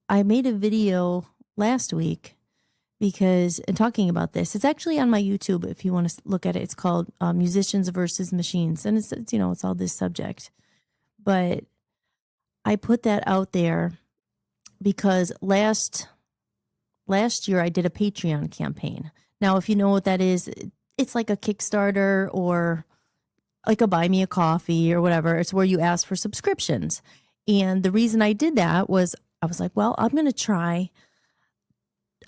I made a video last week and talking about this. It's actually on my YouTube if you want to look at it. It's called Musicians versus Machines. And it's all this subject. But I put that out there because last year I did a Patreon campaign. Now, if you know what that is, it's like a Kickstarter, or like a buy me a coffee or whatever. It's where you ask for subscriptions. And the reason I did that was I was like, well, I'm going to try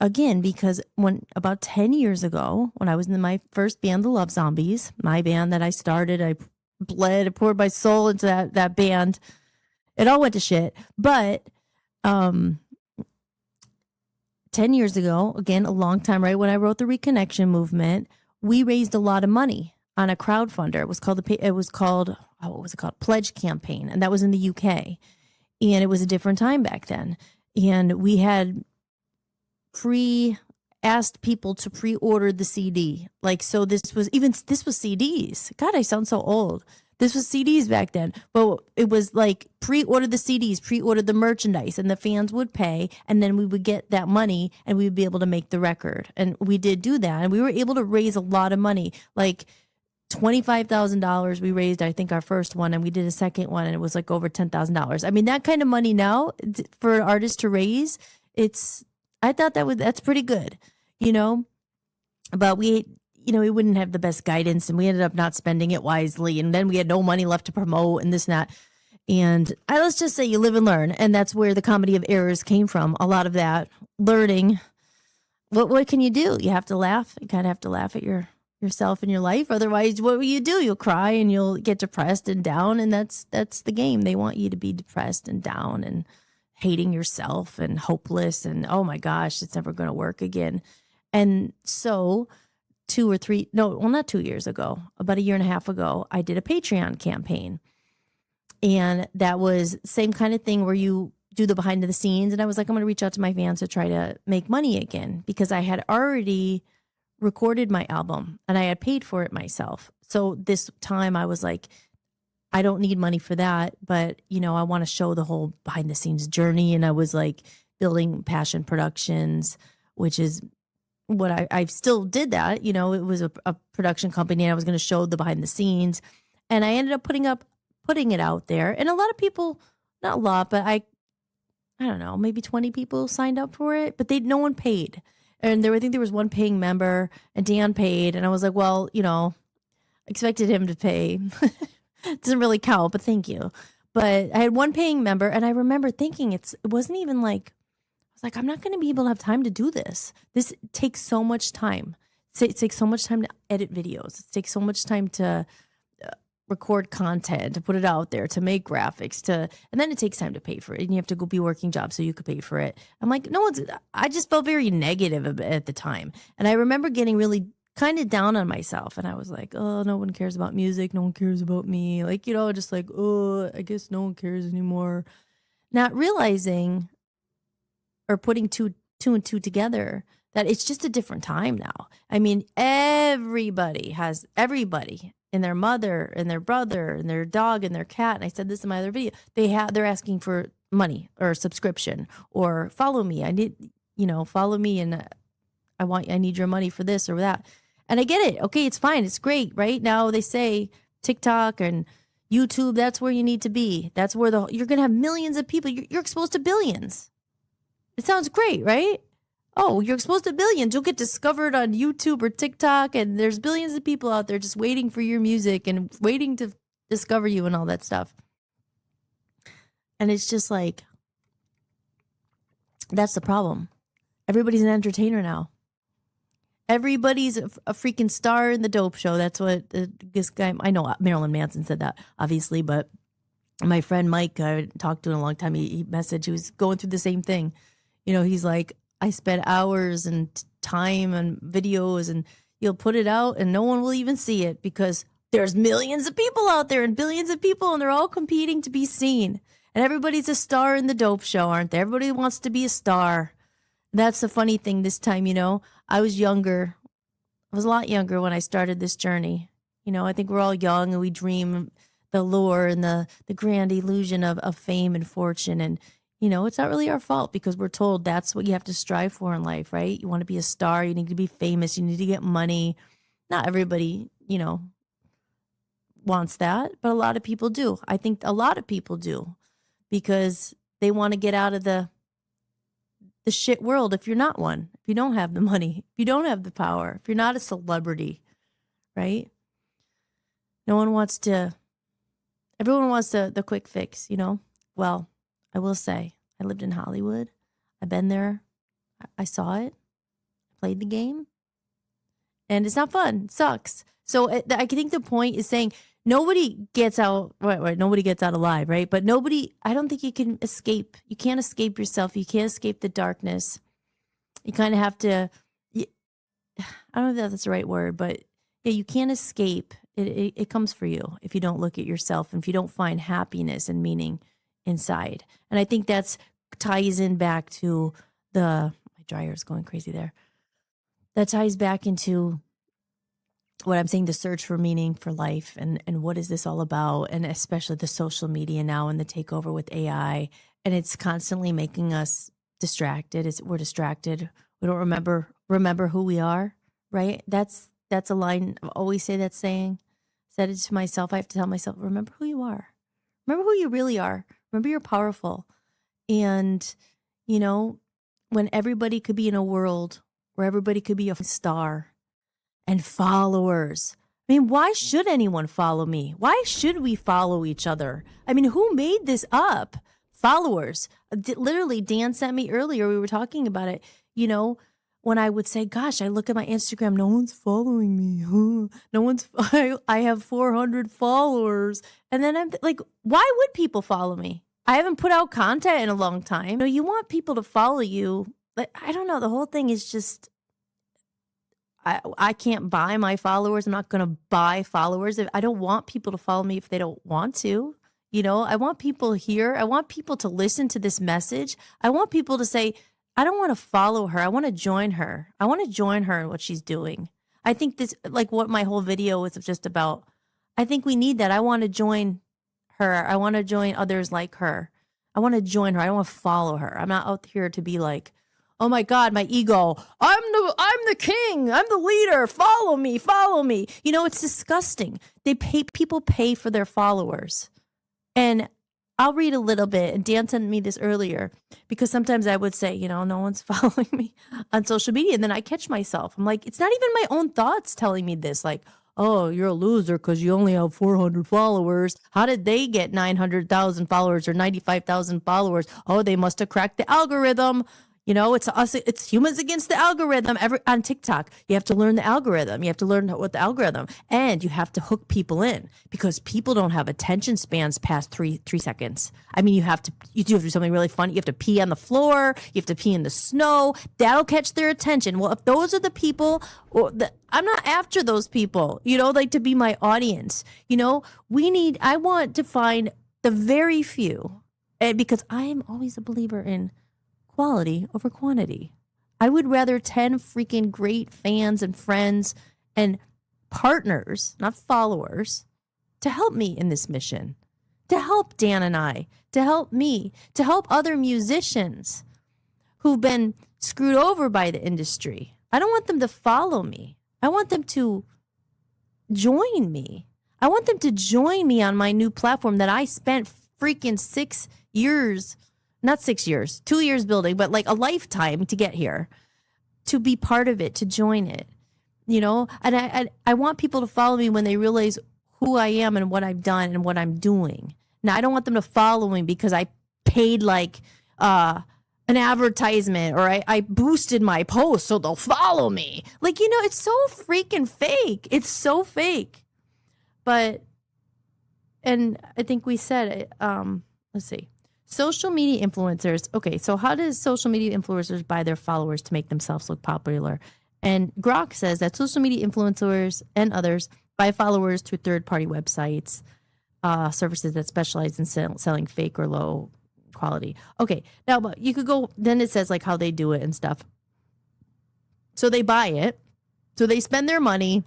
again, because when about 10 years ago, when I was in my first band, the Love Zombies, my band that I started, I poured my soul into that band. It all went to shit. But 10 years ago, again, a long time, right when I wrote the Reconnection Movement, we raised a lot of money on a crowdfunder. It was called what was it called? Pledge Campaign, and that was in the UK. And it was a different time back then. And we had asked people to pre-order the CD. Like, so this was CDs. God, I sound so old. This was CDs back then. But it was like pre-order the CDs, pre-order the merchandise, and the fans would pay, and then we would get that money and we would be able to make the record. And we did do that. And we were able to raise a lot of money. Like $25,000 we raised, I think, our first one, and we did a second one, and it was like over $10,000. I mean, that kind of money now for an artist to raise, I thought that's pretty good, but we wouldn't have the best guidance, and we ended up not spending it wisely. And then we had no money left to promote and this and that. And let's just say you live and learn. And that's where the comedy of errors came from. A lot of that learning. What can you do? You have to laugh. You kind of have to laugh at yourself in your life. Otherwise, what will you do? You'll cry and you'll get depressed and down. And that's the game. They want you to be depressed and down and hating yourself and hopeless. And oh my gosh, it's never going to work again. And so not 2 years ago, about a year and a half ago, I did a Patreon campaign. And that was same kind of thing where you do the behind the scenes. And I was like, I'm going to reach out to my fans to try to make money again, because I had already recorded my album and I had paid for it myself. So this time I was like, I don't need money for that, but I want to show the whole behind the scenes journey. And I was like building Passion Productions, which is what I still did that. It was a production company, and I was going to show the behind the scenes. And I ended up putting it out there. And a lot of people, not a lot, but I don't know, maybe 20 people signed up for it, but no one paid. And I think there was one paying member, and Dan paid. And I was like, well, expected him to pay. It doesn't really count, but thank you. But I had one paying member, and I remember thinking it wasn't even like, I was like, I'm not going to be able to have time to do this. This takes so much time. It takes so much time to edit videos. It takes so much time to record content, to put it out there, to make graphics, and then it takes time to pay for it. And you have to go be working jobs so you could pay for it. I'm like, I just felt very negative at the time. And I remember getting really kind of down on myself. And I was like, oh, no one cares about music. No one cares about me. Like, just like, oh, I guess no one cares anymore. Not realizing or putting two and two together that it's just a different time now. I mean, everybody and their mother and their brother and their dog and their cat. And I said this in my other video. They're asking for money or subscription or follow me. I need, follow me, and I need your money for this or that. And I get it. Okay, it's fine. It's great. Right now they say TikTok and YouTube, that's where you need to be. That's where you're going to have millions of people. You're exposed to billions. It sounds great, right? Oh, you're exposed to billions. You'll get discovered on YouTube or TikTok, and there's billions of people out there just waiting for your music and waiting to discover you and all that stuff. And it's just like, that's the problem. Everybody's an entertainer now. Everybody's a freaking star in the dope show. That's what this guy, I know Marilyn Manson said that, obviously, but my friend Mike, I talked to in a long time, he messaged, he was going through the same thing. He's like, I spent hours and time and videos, and you'll put it out and no one will even see it because there's millions of people out there and billions of people, and they're all competing to be seen. And everybody's a star in the dope show, aren't they? Everybody wants to be a star. That's the funny thing this time, I was younger. I was a lot younger when I started this journey. I think we're all young and we dream the lure and the grand illusion of fame and fortune. And, it's not really our fault because we're told that's what you have to strive for in life, right? You want to be a star. You need to be famous. You need to get money. Not everybody, wants that, but a lot of people do. I think a lot of people do because they want to get out of the shit world if you're not one, if you don't have the money, if you don't have the power, if you're not a celebrity, right? No one wants to, everyone wants the quick fix, you know? Well, I will say, I lived in Hollywood. I've been there. I saw it, played the game, and it's not fun. It sucks. So I think the point is saying nobody gets out, right, nobody gets out alive, right? But nobody, I don't think you can escape. You can't escape yourself. You can't escape the darkness. You kind of have to, I don't know if that's the right word, but yeah, you can't escape. It comes for you if you don't look at yourself and if you don't find happiness and meaning inside. And I think that's ties in back to my dryer is going crazy there. That ties back into what I'm saying, the search for meaning for life and what is this all about? And especially the social media now and the takeover with AI. And it's constantly making us distracted. We're distracted. We don't remember who we are, right? That's a line I always say that saying. Said it to myself. I have to tell myself, remember who you are. Remember who you really are. Remember you're powerful. And, you know, when everybody could be in a world where everybody could be a star and followers. I mean, why should anyone follow me? Why should we follow each other? I mean, who made this up? Followers. Literally, Dan sent me earlier, we were talking about it, you know, when I would say, gosh, I look at my Instagram, no one's following me. I have 400 followers. And then I'm like, why would people follow me? I haven't put out content in a long time. You know, you want people to follow you. But I don't know. The whole thing is just, I can't buy my followers. I'm not going to buy followers. I don't want people to follow me if they don't want to. You know, I want people here. I want people to listen to this message. I want people to say, I don't want to follow her. I want to join her. I want to join her in what she's doing. I think this, like what my whole video was just about. I think we need that. I want to join her. I want to join others like her. I want to join her. I don't want to follow her. I'm not out here to be like, oh my God, my ego. I'm the king. I'm the leader. Follow me. Follow me. You know, it's disgusting. People pay for their followers. And I'll read a little bit. And Dan sent me this earlier because sometimes I would say, you know, no one's following me on social media. And then I catch myself. I'm like, it's not even my own thoughts telling me this. Like, oh, you're a loser because you only have 400 followers. How did they get 900,000 followers or 95,000 followers? Oh, they must have cracked the algorithm. You know, it's us, it's humans against the algorithm. On TikTok, you have to learn the algorithm. You have to learn what the algorithm, and you have to hook people in because people don't have attention spans past three seconds. I mean, you do have to do something really fun. You have to pee on the floor. You have to pee in the snow. That'll catch their attention. Well, if those are the people, I'm not after those people, you know, like to be my audience. You know, I want to find the very few, and because I am always a believer in quality over quantity. I would rather 10 freaking great fans and friends and partners, not followers, to help me in this mission, to help Dan and I, to help me, to help other musicians who've been screwed over by the industry. I don't want them to follow me. I want them to join me. I want them to join me on my new platform that I spent freaking 6 years, not 6 years, 2 years building, but like a lifetime to get here, to be part of it, to join it, you know? And I want people to follow me when they realize who I am and what I've done and what I'm doing. Now, I don't want them to follow me because I paid like an advertisement or I boosted my post so they'll follow me. Like, you know, it's so freaking fake. It's so fake. But, and I think we said it, let's see. Social media influencers. Okay, so how does social media influencers buy their followers to make themselves look popular? And Grok says that social media influencers and others buy followers through third-party websites, services that specialize in selling fake or low quality. Okay, now but you could go, then it says like how they do it and stuff. So they buy it. So they spend their money.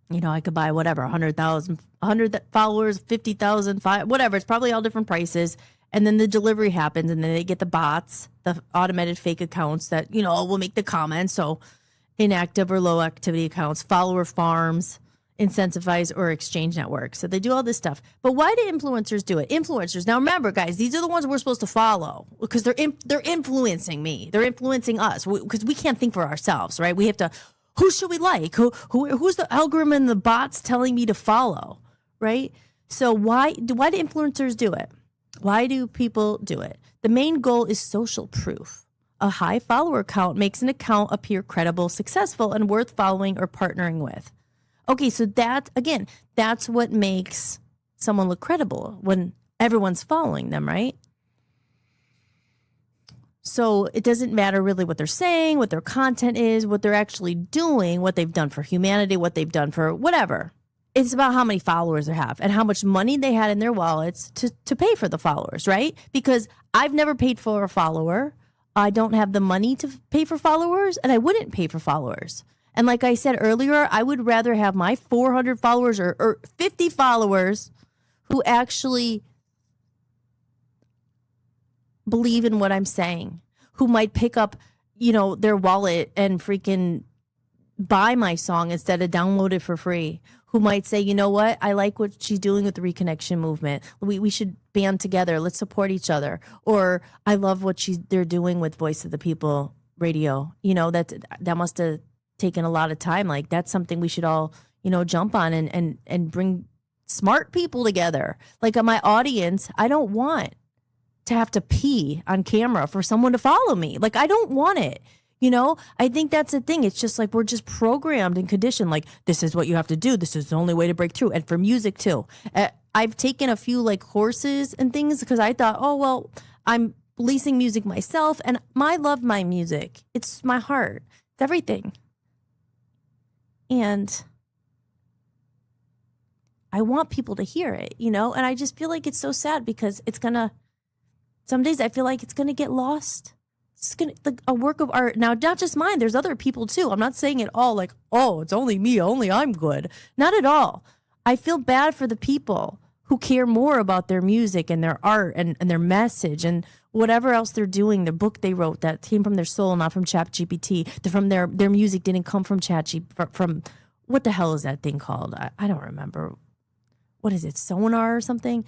You know, I could buy whatever, 100,000, 100 followers, 50,000, whatever. It's probably all different prices. And then the delivery happens and then they get the bots, the automated fake accounts that, you know, will make the comments. So inactive or low activity accounts, follower farms, incentivize or exchange networks. So they do all this stuff. But why do influencers do it? Influencers. Now, remember, guys, these are the ones we're supposed to follow because they're influencing me. They're influencing us because we can't think for ourselves, right? We have to, who should we like? Who's the algorithm and the bots telling me to follow? right? So why do influencers do it? Why do people do it? The main goal is social proof. A high follower count makes an account appear credible, successful, and worth following or partnering with. Okay, so that's what makes someone look credible when everyone's following them, right? So it doesn't matter really what they're saying, what their content is, what they're actually doing, what they've done for humanity, what they've done for whatever. It's about how many followers they have and how much money they had in their wallets to pay for the followers, right? Because I've never paid for a follower. I don't have the money to pay for followers, and I wouldn't pay for followers. And like I said earlier, I would rather have my 400 followers or 50 followers who actually believe in what I'm saying, who might pick up, their wallet and freaking buy my song instead of download it for free, who might say, you know what, I like what she's doing with the Reconnection Movement. We should band together. Let's support each other. Or I love what they're doing with Voice of the People radio. That must have taken a lot of time. Like, that's something we should all, jump on and bring smart people together. Like, my audience, I don't want to have to pee on camera for someone to follow me. Like, I don't want it. I think that's the thing. It's just like we're just programmed and conditioned. Like, this is what you have to do. This is the only way to break through. And for music too. I've taken a few like courses and things because I thought, oh, well, I'm releasing music myself and I love my music. It's my heart. It's everything. And I want people to hear it, and I just feel like it's so sad because some days I feel like it's going to get lost. It's like a work of art. Now, not just mine. There's other people too. I'm not saying it all like, oh, it's only me. Only I'm good. Not at all. I feel bad for the people who care more about their music and their art and their message and whatever else they're doing, the book they wrote that came from their soul, not from ChatGPT. From their music didn't come from ChatGPT. From what the hell is that thing called? I don't remember. What is it? Sonar or something?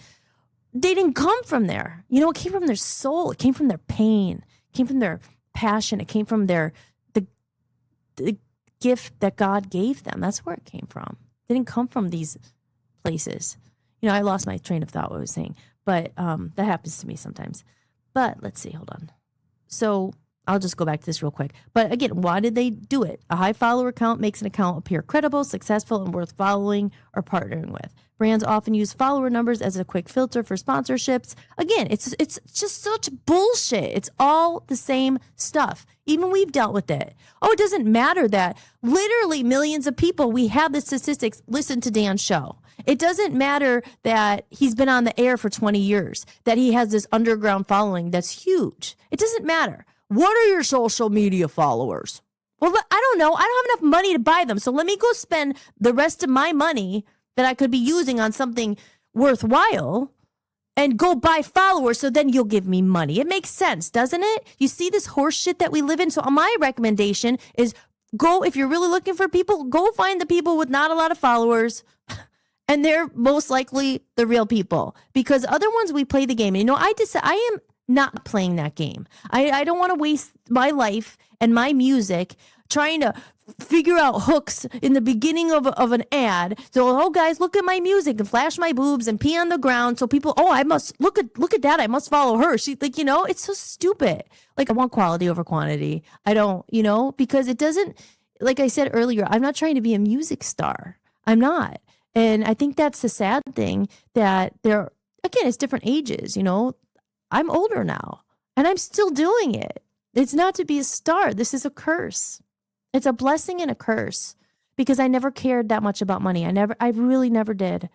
They didn't come from there. It came from their soul. It came from their pain. It came from their passion. It came from the gift that God gave them. That's where it came from. It didn't come from these places. I lost my train of thought, what I was saying. But that happens to me sometimes. But let's see. Hold on. So I'll just go back to this real quick. But again, why did they do it? A high follower count makes an account appear credible, successful, and worth following or partnering with. Brands often use follower numbers as a quick filter for sponsorships. Again, it's just such bullshit. It's all the same stuff. Even we've dealt with it. Oh, it doesn't matter that literally millions of people, we have the statistics, listen to Dan's show. It doesn't matter that he's been on the air for 20 years, that he has this underground following that's huge. It doesn't matter. What are your social media followers? Well, I don't know. I don't have enough money to buy them. So let me go spend the rest of my money that I could be using on something worthwhile and go buy followers. So then you'll give me money. It makes sense, doesn't it? You see this horse shit that we live in. So my recommendation is go, if you're really looking for people, go find the people with not a lot of followers. And they're most likely the real people, because other ones, we play the game. And, I am not playing that game. I don't want to waste my life and my music trying to figure out hooks in the beginning of an ad. So, oh, guys, look at my music and flash my boobs and pee on the ground. So people, I must look at that. I must follow her. She it's so stupid. Like, I want quality over quantity. I don't, because it doesn't, like I said earlier, I'm not trying to be a music star. I'm not. And I think that's the sad thing, that it's different ages, I'm older now and I'm still doing it. It's not to be a star. This is a curse. It's a blessing and a curse, because I never cared that much about money. I really never did.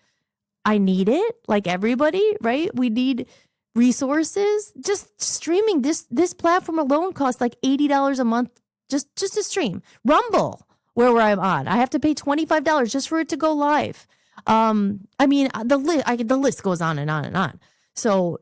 I need it like everybody, right? We need resources. Just streaming this platform alone costs like $80 a month just to stream. Rumble, where I'm on, I have to pay $25 just for it to go live. The list goes on and on and on. So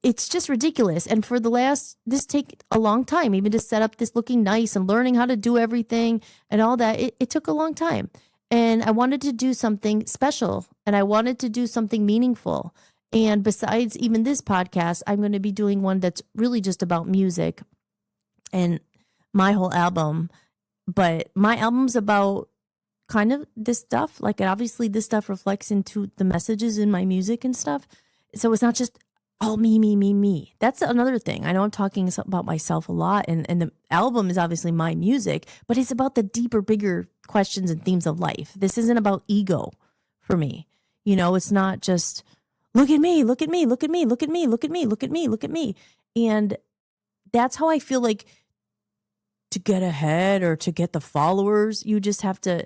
it's just ridiculous. And for this take a long time, even to set up this looking nice and learning how to do everything and all that. It took a long time. And I wanted to do something special, and I wanted to do something meaningful. And besides even this podcast, I'm going to be doing one that's really just about music and my whole album. But my album's about kind of this stuff. Like, obviously this stuff reflects into the messages in my music and stuff. So it's not just all me. That's another thing. I know I'm talking about myself a lot, and the album is obviously my music, but it's about the deeper, bigger questions and themes of life. This isn't about ego for me. You know, it's not just look at me. And that's how I feel like to get ahead or to get the followers, you just have to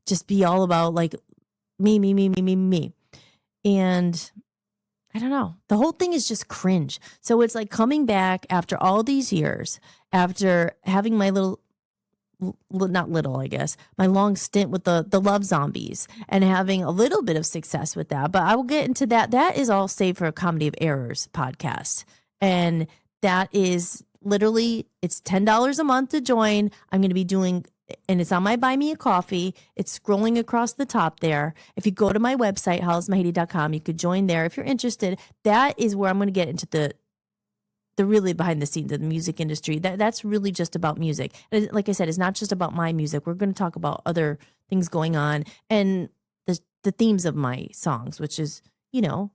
just be all about like me. And I don't know. The whole thing is just cringe. So it's like coming back after all these years, after having my my long stint with the Love Zombies and having a little bit of success with that. But I will get into that. That is all saved for a Comedy of Errors podcast. And that is literally, it's $10 a month to join. I'm going to be doing, and it's on my Buy Me a Coffee. It's scrolling across the top there. If you go to my website, hollismahady.com, you could join there if you're interested. That is where I'm going to get into the really behind the scenes of the music industry. That's really just about music. And like I said, it's not just about my music. We're going to talk about other things going on and the themes of my songs, which is, you know,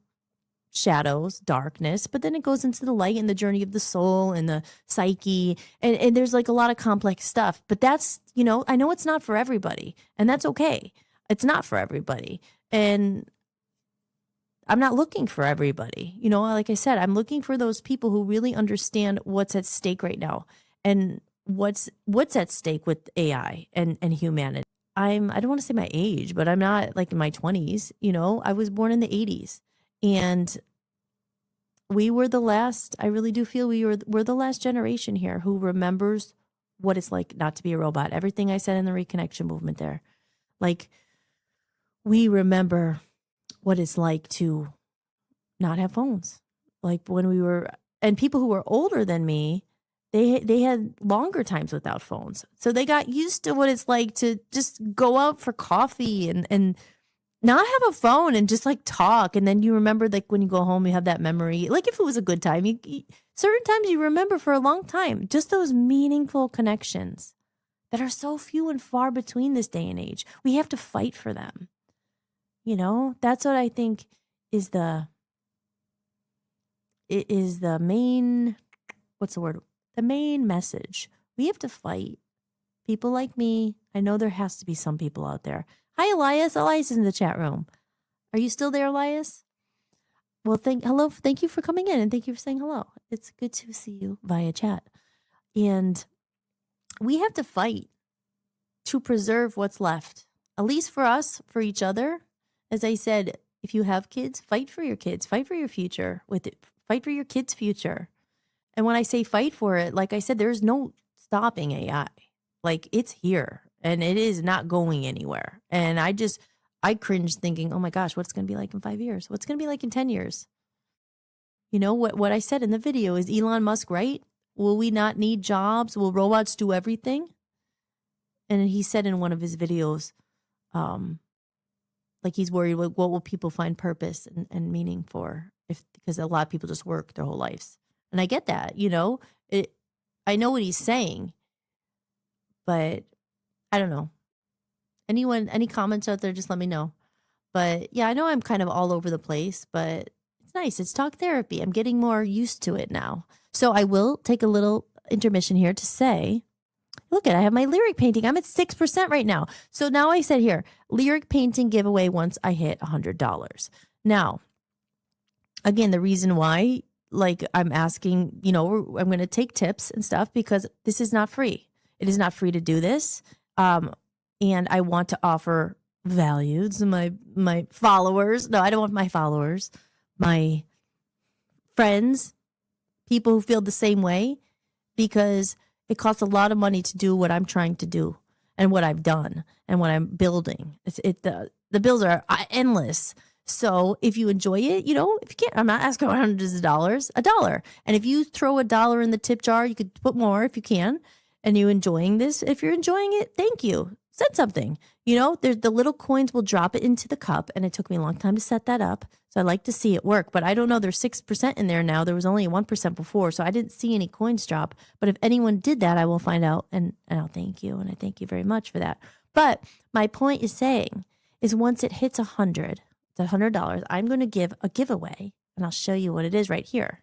shadows, darkness, but then it goes into the light and the journey of the soul and the psyche. And there's like a lot of complex stuff, but that's, you know, I know it's not for everybody, and that's okay. It's not for everybody. And I'm not looking for everybody. You know, like I said, I'm looking for those people who really understand what's at stake right now and what's at stake with AI and humanity. I don't want to say my age, but I'm not like in my 20s. You know, I was born in the 80s. And we were the last, I really do feel we're the last generation here who remembers what it's like not to be a robot. Everything I said in the Reconnection Movement there. Like, we remember what it's like to not have phones. Like when we were, and people who were older than me, they had longer times without phones. So they got used to what it's like to just go out for coffee and not have a phone and just like talk. And then you remember, like when you go home, you have that memory. Like if it was a good time, certain times you remember for a long time, just those meaningful connections that are so few and far between this day and age. We have to fight for them. You know, that's what I think is the main, what's the word? The main message. We have to fight. People like me. I know there has to be some people out there. Hi, Elias. Elias is in the chat room. Are you still there, Elias? Well, thank you for coming in, and thank you for saying hello. It's good to see you via chat. And we have to fight to preserve what's left, at least for us, for each other. As I said, if you have kids, fight for your kids, fight for your future with it, fight for your kids' future. And when I say fight for it, like I said, there's no stopping AI. Like, it's here and it is not going anywhere. And I cringe thinking, oh my gosh, what's going to be like in 5 years? What's going to be like in 10 years? You know, what I said in the video, is Elon Musk right? Will we not need jobs? Will robots do everything? And he said in one of his videos, like he's worried, what will people find purpose and meaning for, because a lot of people just work their whole lives. And I get that, you know, I know what he's saying, but I don't know. Any comments out there, just let me know. But yeah, I know I'm kind of all over the place, but it's nice. It's talk therapy. I'm getting more used to it now. So I will take a little intermission here to say, look I have my lyric painting. I'm at 6% right now. So now I said here, lyric painting giveaway once I hit $100. Now, again, the reason why, like I'm asking, you know, I'm going to take tips and stuff because this is not free. It is not free to do this. And I want to offer value to my followers. No, I don't want my followers, my friends, people who feel the same way, because it costs a lot of money to do what I'm trying to do and what I've done and what I'm building. The bills are endless. So if you enjoy it, you know, if you can't, I'm not asking hundreds of dollars, $1. And if you throw $1 in the tip jar, you could put more if you can. And you enjoying this, if you're enjoying it, thank you. Send something. You know, the little coins will drop it into the cup. And it took me a long time to set that up. So I like to see it work. But I don't know, there's 6% in there now. There was only 1% before. So I didn't see any coins drop. But if anyone did that, I will find out. And I'll thank you. And I thank you very much for that. But my point is saying is once it hits 100, it's $100, I'm going to give a giveaway, and I'll show you what it is right here.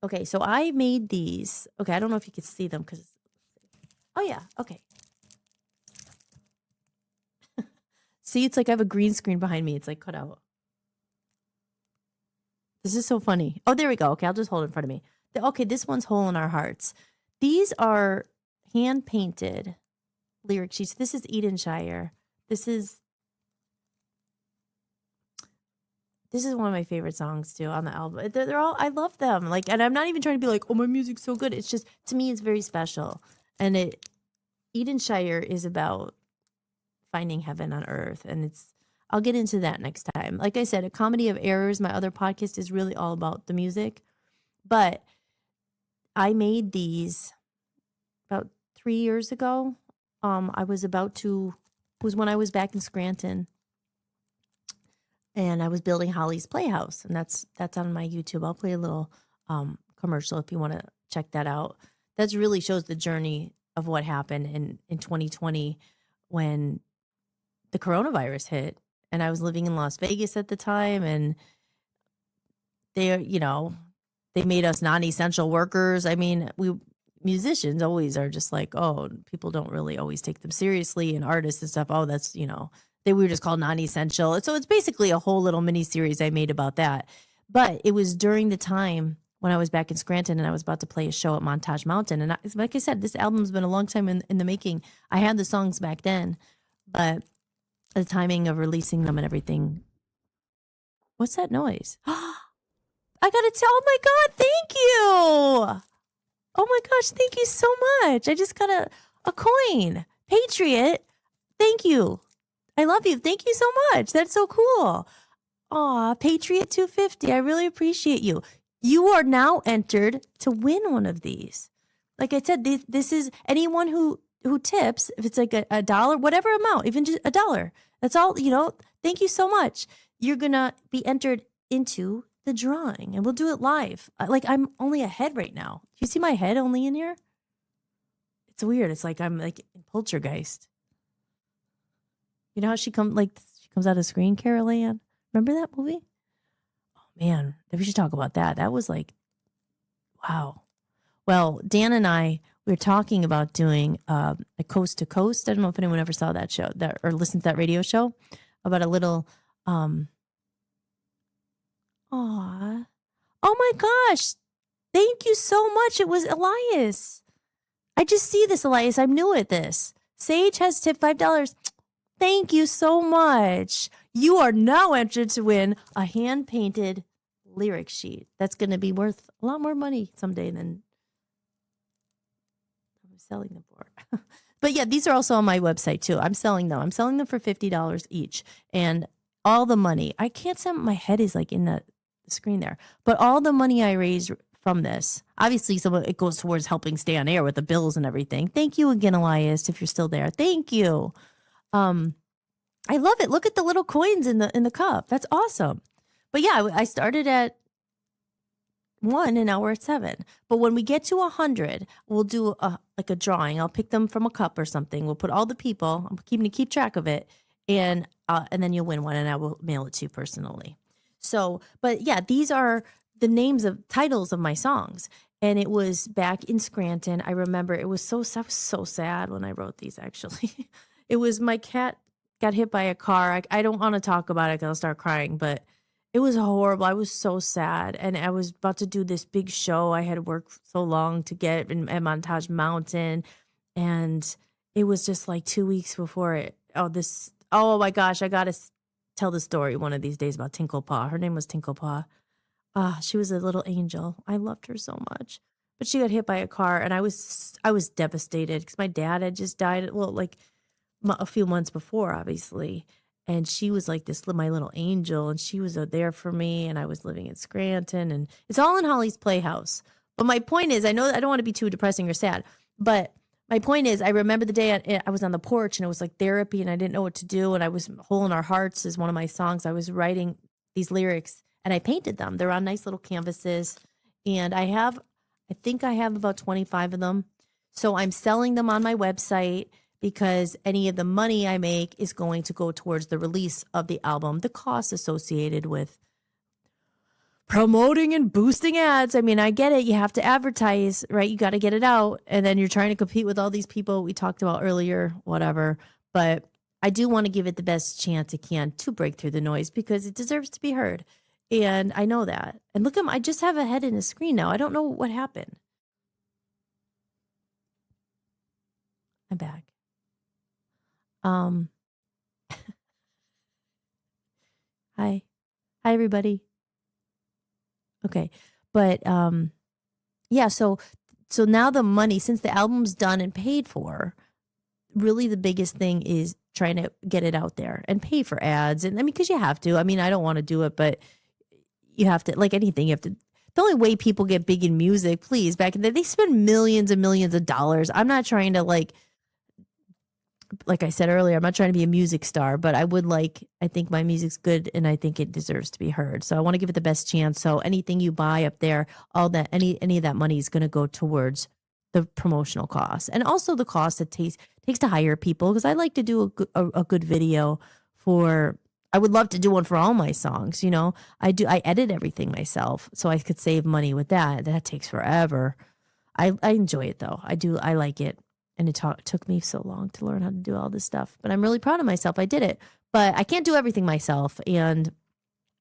Okay, so I made these. Okay, I don't know if you can see them because, oh yeah, okay. See, it's like I have a green screen behind me. It's like cut out. This is so funny. Oh, there we go. Okay, I'll just hold it in front of me. Okay, this one's Hole in Our Hearts. These are hand-painted lyric sheets. This is Edenshire. This is one of my favorite songs too on the album. They're all, I love them. Like, and I'm not even trying to be like, oh, my music's so good. It's just, to me, it's very special. And Edenshire is about finding heaven on earth. And I'll get into that next time. Like I said, A Comedy of Errors, my other podcast, is really all about the music. But I made these about 3 years ago. It was when I was back in Scranton. And I was building Holly's Playhouse, and that's on my YouTube. I'll play a little commercial if you want to check that out. That really shows the journey of what happened in 2020 when the coronavirus hit, and I was living in Las Vegas at the time, and they made us non-essential workers. I mean, musicians always are just like, oh, people don't really always take them seriously, and artists and stuff. Oh, that's we were just called non-essential. So it's basically a whole little mini series I made about that. But it was during the time when I was back in Scranton and I was about to play a show at Montage Mountain. And like I said, this album's been a long time in the making. I had the songs back then, but the timing of releasing them and everything. What's that noise? I gotta tell, oh my God, thank you. Oh my gosh, thank you so much. I just got a coin. Patriot, thank you. I love you. Thank you so much. That's so cool. Aw, Patriot 250. I really appreciate you. You are now entered to win one of these. Like I said, this is anyone who tips, if it's like a dollar, whatever amount, even just $1. That's all, thank you so much. You're going to be entered into the drawing, and we'll do it live. Like, I'm only a head right now. Do you see my head only in here? It's weird. It's like I'm like in Poltergeist. You know how she comes out of the screen, Carol Ann? Remember that movie? Oh, man. We should talk about that. That was like, wow. Well, Dan and I, we were talking about doing a Coast to Coast. I don't know if anyone ever saw that show or listened to that radio show about a little, oh my gosh. Thank you so much. It was Elias. I just see this, Elias. I'm new at this. Sage has tipped $5. Thank you so much. You are now entered to win a hand-painted lyric sheet. That's going to be worth a lot more money someday than I'm selling them for. But yeah, these are also on my website too. I'm selling them. I'm selling them for $50 each. And all the money, I can't say my head is like in the screen there, but all the money I raise from this, obviously some of it goes towards helping stay on air with the bills and everything. Thank you again, Elias, if you're still there. Thank you. I love it. Look at the little coins in the cup. That's awesome. But yeah, I started at 1 and now we're at 7. But when we get to 100, we'll do a drawing. I'll pick them from a cup or something. We'll put all the people. I'm keep track of it, and then you'll win one, and I will mail it to you personally. So, but yeah, these are the titles of my songs. And it was back in Scranton. I remember I was so sad when I wrote these, actually. It was my cat got hit by a car. I don't want to talk about it because I'll start crying, but it was horrible. I was so sad. And I was about to do this big show I had worked so long to get at Montage Mountain. And it was just like 2 weeks before it. Oh my gosh, I got to tell the story one of these days about Tinklepaw. Her name was Tinklepaw. She was a little angel. I loved her so much. But she got hit by a car, and I was devastated because my dad had just died. Well, like a few months before, obviously. And she was like my little angel, and she was there for me, and I was living in Scranton, and it's all in Holly's Playhouse. But my point is, I know I don't want to be too depressing or sad, but my point is, I remember the day I was on the porch, and it was like therapy, and I didn't know what to do, and I was Hole in Our Hearts is one of my songs. I was writing these lyrics, and I painted them. They're on nice little canvases, and I think I have about 25 of them. So I'm selling them on my website. because any of the money I make is going to go towards the release of the album, the costs associated with promoting and boosting ads. I mean, I get it. You have to advertise, right? You got to get it out. And then you're trying to compete with all these people we talked about earlier, whatever. But I do want to give it the best chance it can to break through the noise because it deserves to be heard. And I know that. And look, I just have a head in the screen now. I don't know what happened. I'm back. Hi. Hi, everybody. Okay. But yeah, so now the money, since the album's done and paid for, really the biggest thing is trying to get it out there and pay for ads. And I mean, because you have to. I mean, I don't want to do it, but you have to, like anything, you have to. The only way people get big in music, please, back in the day, they spend millions and millions of dollars. I'm not trying to like I said earlier, I'm not trying to be a music star, but I think my music's good and I think it deserves to be heard. So I want to give it the best chance. So anything you buy up there, all that, any of that money is going to go towards the promotional costs and also the cost it takes to hire people. Because I like to do a good video I would love to do one for all my songs. You know, I edit everything myself so I could save money with that. That takes forever. I enjoy it though. I like it. And it took me so long to learn how to do all this stuff. But I'm really proud of myself. I did it. But I can't do everything myself. And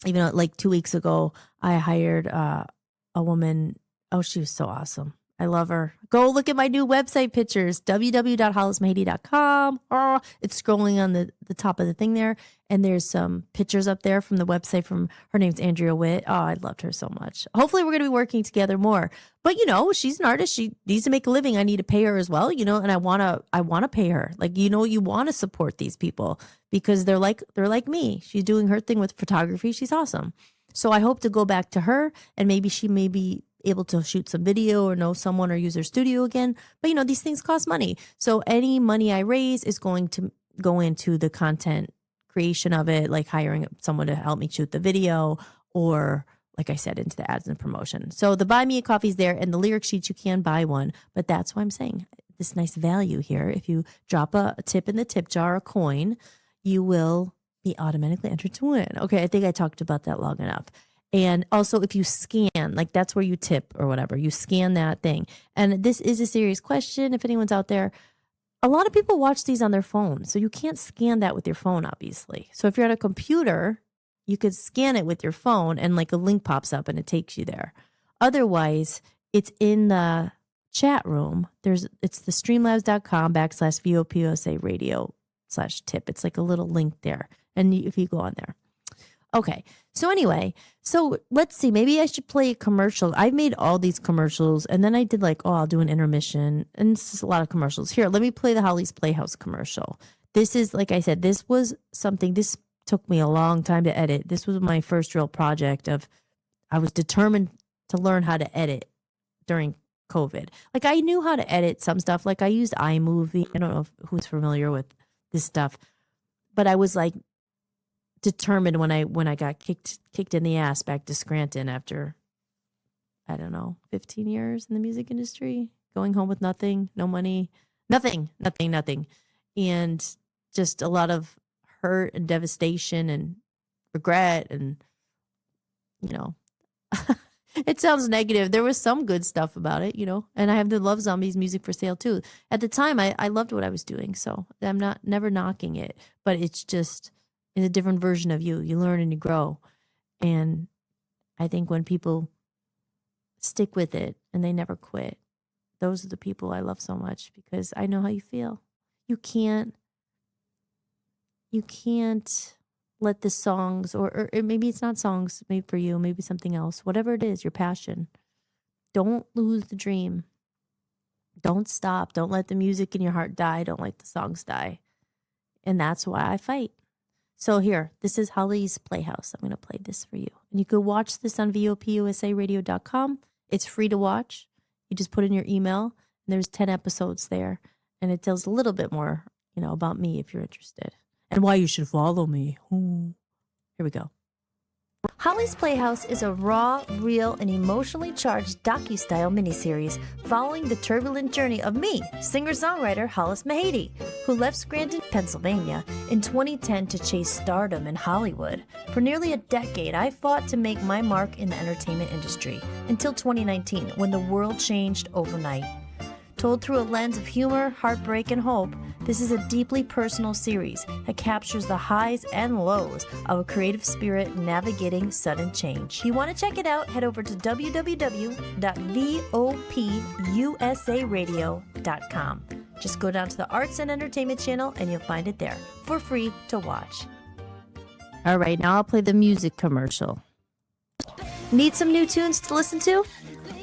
even like 2 weeks ago, I hired a woman. Oh, she was so awesome. I love her. Go look at my new website pictures, www.hollismahady.com. Oh, it's scrolling on the top of the thing there. And there's some pictures up there from the website from her name's Andrea Witt. Oh, I loved her so much. Hopefully we're going to be working together more. But, you know, she's an artist. She needs to make a living. I need to pay her as well, you know, and I want to pay her. Like, you know, you want to support these people because they're like me. She's doing her thing with photography. She's awesome. So I hope to go back to her and maybe she may be able to shoot some video or know someone or use their studio again. But, you know, these things cost money. So any money I raise is going to go into the content creation of it, like hiring someone to help me shoot the video or, like I said, into the ads and promotion. So the buy me a coffee's there and the lyric sheets, you can buy one. But that's why I'm saying this nice value here. If you drop a tip in the tip jar, a coin, you will be automatically entered to win. Okay, I think I talked about that long enough. And also if you scan, like that's where you tip or whatever, you scan that thing. And this is a serious question. If anyone's out there, a lot of people watch these on their phone. So you can't scan that with your phone, obviously. So if you're on a computer, you could scan it with your phone and like a link pops up and it takes you there. Otherwise, it's in the chat room. It's the streamlabs.com/VOPUSA radio/tip. It's like a little link there. And if you go on there. Okay. So anyway, so let's see. Maybe I should play a commercial. I've made all these commercials and then I did like, I'll do an intermission. And this is a lot of commercials. Here, let me play the Hollis Playhouse commercial. This is, like I said, this took me a long time to edit. This was my first real project I was determined to learn how to edit during COVID. Like I knew how to edit some stuff. Like I used iMovie. I don't know who's familiar with this stuff, but I was like, determined when I got kicked in the ass back to Scranton after, I don't know, 15 years in the music industry, going home with nothing, no money, nothing. And just a lot of hurt and devastation and regret. And, you know, it sounds negative. There was some good stuff about it, you know, and I have the Love Zombies music for sale too. At the time, I loved what I was doing. So I'm never knocking it, but it's a different version of you. You learn and you grow. And I think when people stick with it and they never quit, those are the people I love so much because I know how you feel. You can't let the songs or maybe it's not songs made for you, maybe something else, whatever it is, your passion. Don't lose the dream. Don't stop. Don't let the music in your heart die. Don't let the songs die. And that's why I fight. So here, this is Hollis Playhouse. I'm going to play this for you. And you can watch this on VOPUSAradio.com. It's free to watch. You just put in your email, and there's 10 episodes there. And it tells a little bit more, you know, about me if you're interested. And why you should follow me. Ooh. Here we go. Holly's Playhouse is a raw, real, and emotionally charged docu-style miniseries following the turbulent journey of me, singer-songwriter Hollis Mahady, who left Scranton, Pennsylvania in 2010 to chase stardom in Hollywood. For nearly a decade, I fought to make my mark in the entertainment industry until 2019, when the world changed overnight. Told through a lens of humor, heartbreak, and hope, this is a deeply personal series that captures the highs and lows of a creative spirit navigating sudden change. If you want to check it out, head over to www.vopusaradio.com. Just go down to the Arts and Entertainment channel and you'll find it there for free to watch. All right, now I'll play the music commercial. Need some new tunes to listen to?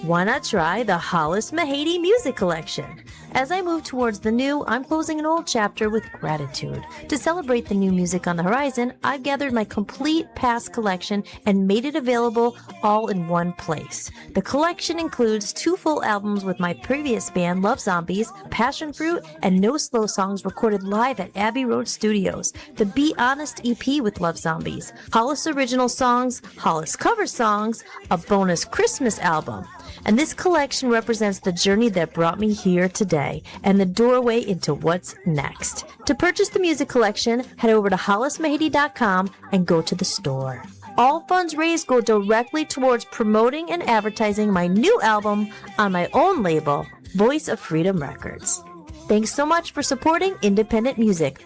Why not try the Hollis Mahady Music Collection? As I move towards the new, I'm closing an old chapter with gratitude. To celebrate the new music on the horizon, I've gathered my complete past collection and made it available all in one place. The collection includes 2 full albums with my previous band, Love Zombies, Passion Fruit, and No Slow songs recorded live at Abbey Road Studios, the Be Honest EP with Love Zombies, Hollis original songs, Hollis cover songs, a bonus Christmas album. And this collection represents the journey that brought me here today and the doorway into what's next. To purchase the music collection, head over to hollismahady.com and go to the store. All funds raised go directly towards promoting and advertising my new album on my own label, Voice of Freedom Records. Thanks so much for supporting independent music.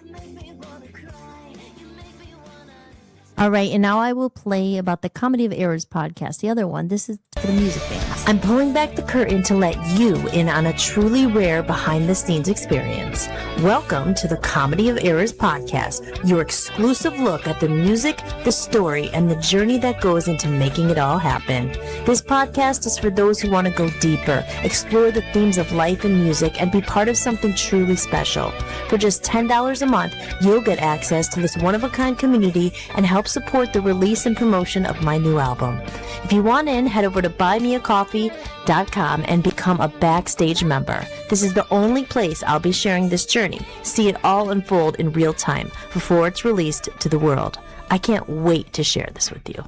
All right, and now I will play about the Comedy of Errors podcast. The other one, this is for the music fans. I'm pulling back the curtain to let you in on a truly rare behind-the-scenes experience. Welcome to the Comedy of Errors podcast, your exclusive look at the music, the story, and the journey that goes into making it all happen. This podcast is for those who want to go deeper, explore the themes of life and music, and be part of something truly special. For just $10 a month, you'll get access to this one-of-a-kind community and help support the release and promotion of my new album. If you want in, head over to buymeacoffee.com and become a backstage member. This is the only place I'll be sharing this journey. See it all unfold in real time before it's released to the world. I can't wait to share this with you.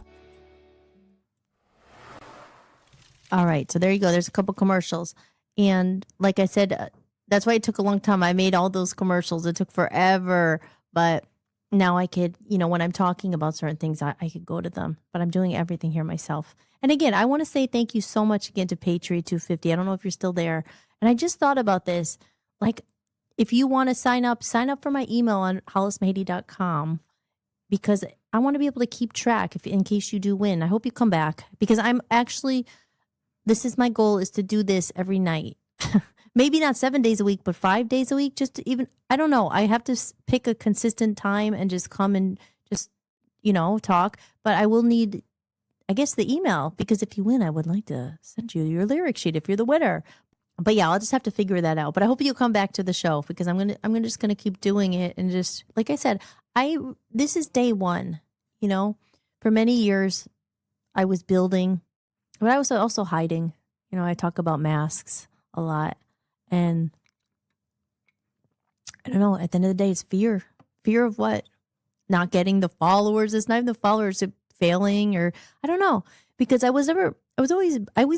All right, so there you go. There's a couple commercials. And like I said, that's why it took a long time. I made all those commercials. It took forever, but now I could, when I'm talking about certain things, I could go to them, but I'm doing everything here myself. And again, I want to say thank you so much again to Patriot 250. I don't know if you're still there. And I just thought about this. Like, if you want to sign up for my email on hollismahady.com, because I want to be able to keep track in case you do win. I hope you come back, because this is my goal, is to do this every night. Maybe not 7 days a week, but 5 days a week, just to I don't know. I have to pick a consistent time and just come and just, talk. But I will need, I guess, the email, because if you win, I would like to send you your lyric sheet if you're the winner. But yeah, I'll just have to figure that out. But I hope you'll come back to the show, because I'm just gonna keep doing it. And just, like I said, this is day one, for many years I was building, but I was also hiding. I talk about masks a lot. And I don't know, at the end of the day, it's fear. Fear of what? Not getting the followers. It's not even the followers, failing, or I don't know. Because I always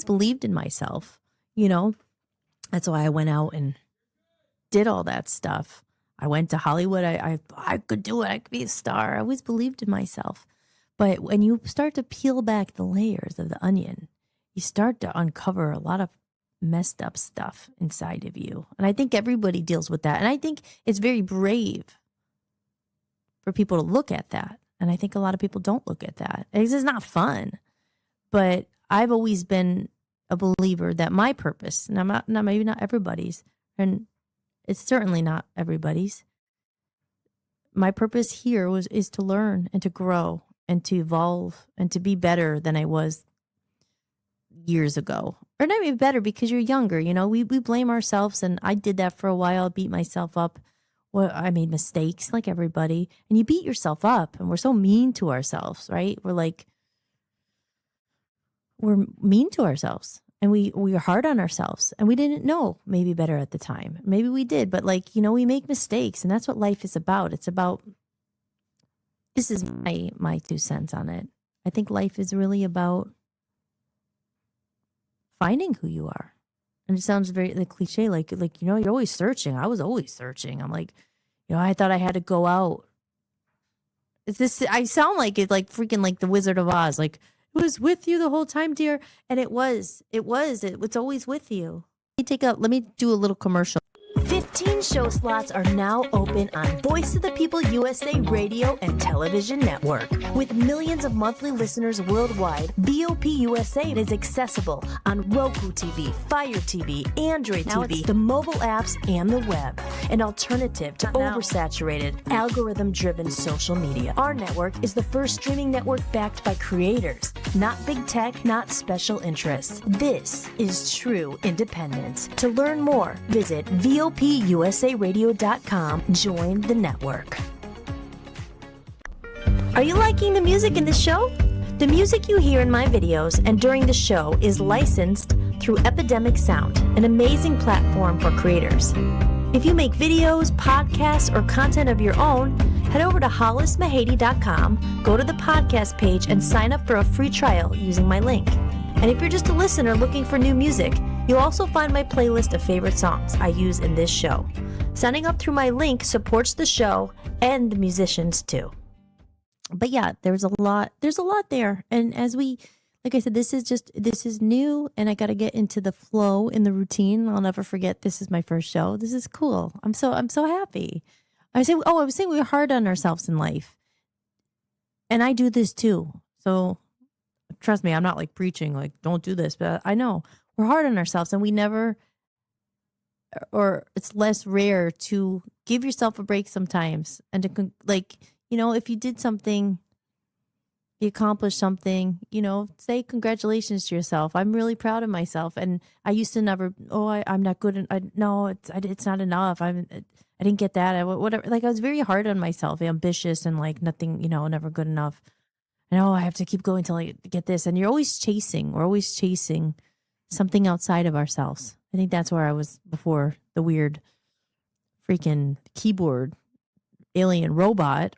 believed in myself, That's why I went out and did all that stuff. I went to Hollywood. I could do it. I could be a star. I always believed in myself. But when you start to peel back the layers of the onion, you start to uncover a lot of messed up stuff inside of you. And I think everybody deals with that. And I think it's very brave for people to look at that. And I think a lot of people don't look at that. It's not fun. But I've always been a believer that my purpose, and maybe not everybody's, and it's certainly not everybody's, my purpose here is to learn and to grow and to evolve and to be better than I was years ago. Or not even better, because you're younger, we blame ourselves, and I did that for a while. Beat myself up. Well, I made mistakes like everybody, and you beat yourself up, and we're so mean to ourselves, right? We're mean to ourselves, and we're hard on ourselves, and we didn't know maybe better at the time. Maybe we did, but we make mistakes, and that's what life is about. It's about, this is my 2 cents on it. I think life is really about finding who you are. And it sounds very like cliche, like you're always searching. I was always searching. I'm like, I thought I had to go out. Is this? I sound like it, like freaking like the Wizard of Oz. Like it was with you the whole time, dear, and it was. It's always with you. Let me do a little commercial. 15 show slots are now open on Voice of the People USA radio and television network. With millions of monthly listeners worldwide, VOP USA is accessible on Roku TV, Fire TV, Android Now TV, it's- the mobile apps, and the web. An alternative to Now. oversaturated, algorithm-driven social media. Our network is the first streaming network backed by creators, not big tech, not special interests. This is true independence. To learn more, visit VOPUSARadio.com. Join the network. Are you liking the music in the show? The music you hear in my videos and during the show is licensed through Epidemic Sound, an amazing platform for creators. If you make videos, podcasts, or content of your own, head over to HollisMahady.com, go to the podcast page, and sign up for a free trial using my link. And if you're just a listener looking for new music, you'll also find my playlist of favorite songs I use in this show. Signing up through my link supports the show and the musicians too. But yeah, there's a lot there. And like I said, this is new, and I got to get into the flow in the routine. I'll never forget. This is my first show. This is cool. I'm so happy. I was saying we're hard on ourselves in life. And I do this too. So trust me, I'm not like preaching, like don't do this, but I know we're hard on ourselves, and we never, or it's less rare to give yourself a break sometimes, and to if you did something, you accomplished something, say congratulations to yourself. I'm really proud of myself. And I used to never, I'm not good. It's not enough. I didn't get that. Whatever. Like I was very hard on myself, ambitious, and like nothing, never good enough. I have to keep going till I get this. And we're always chasing something outside of ourselves. I think that's where I was before the weird freaking keyboard alien robot.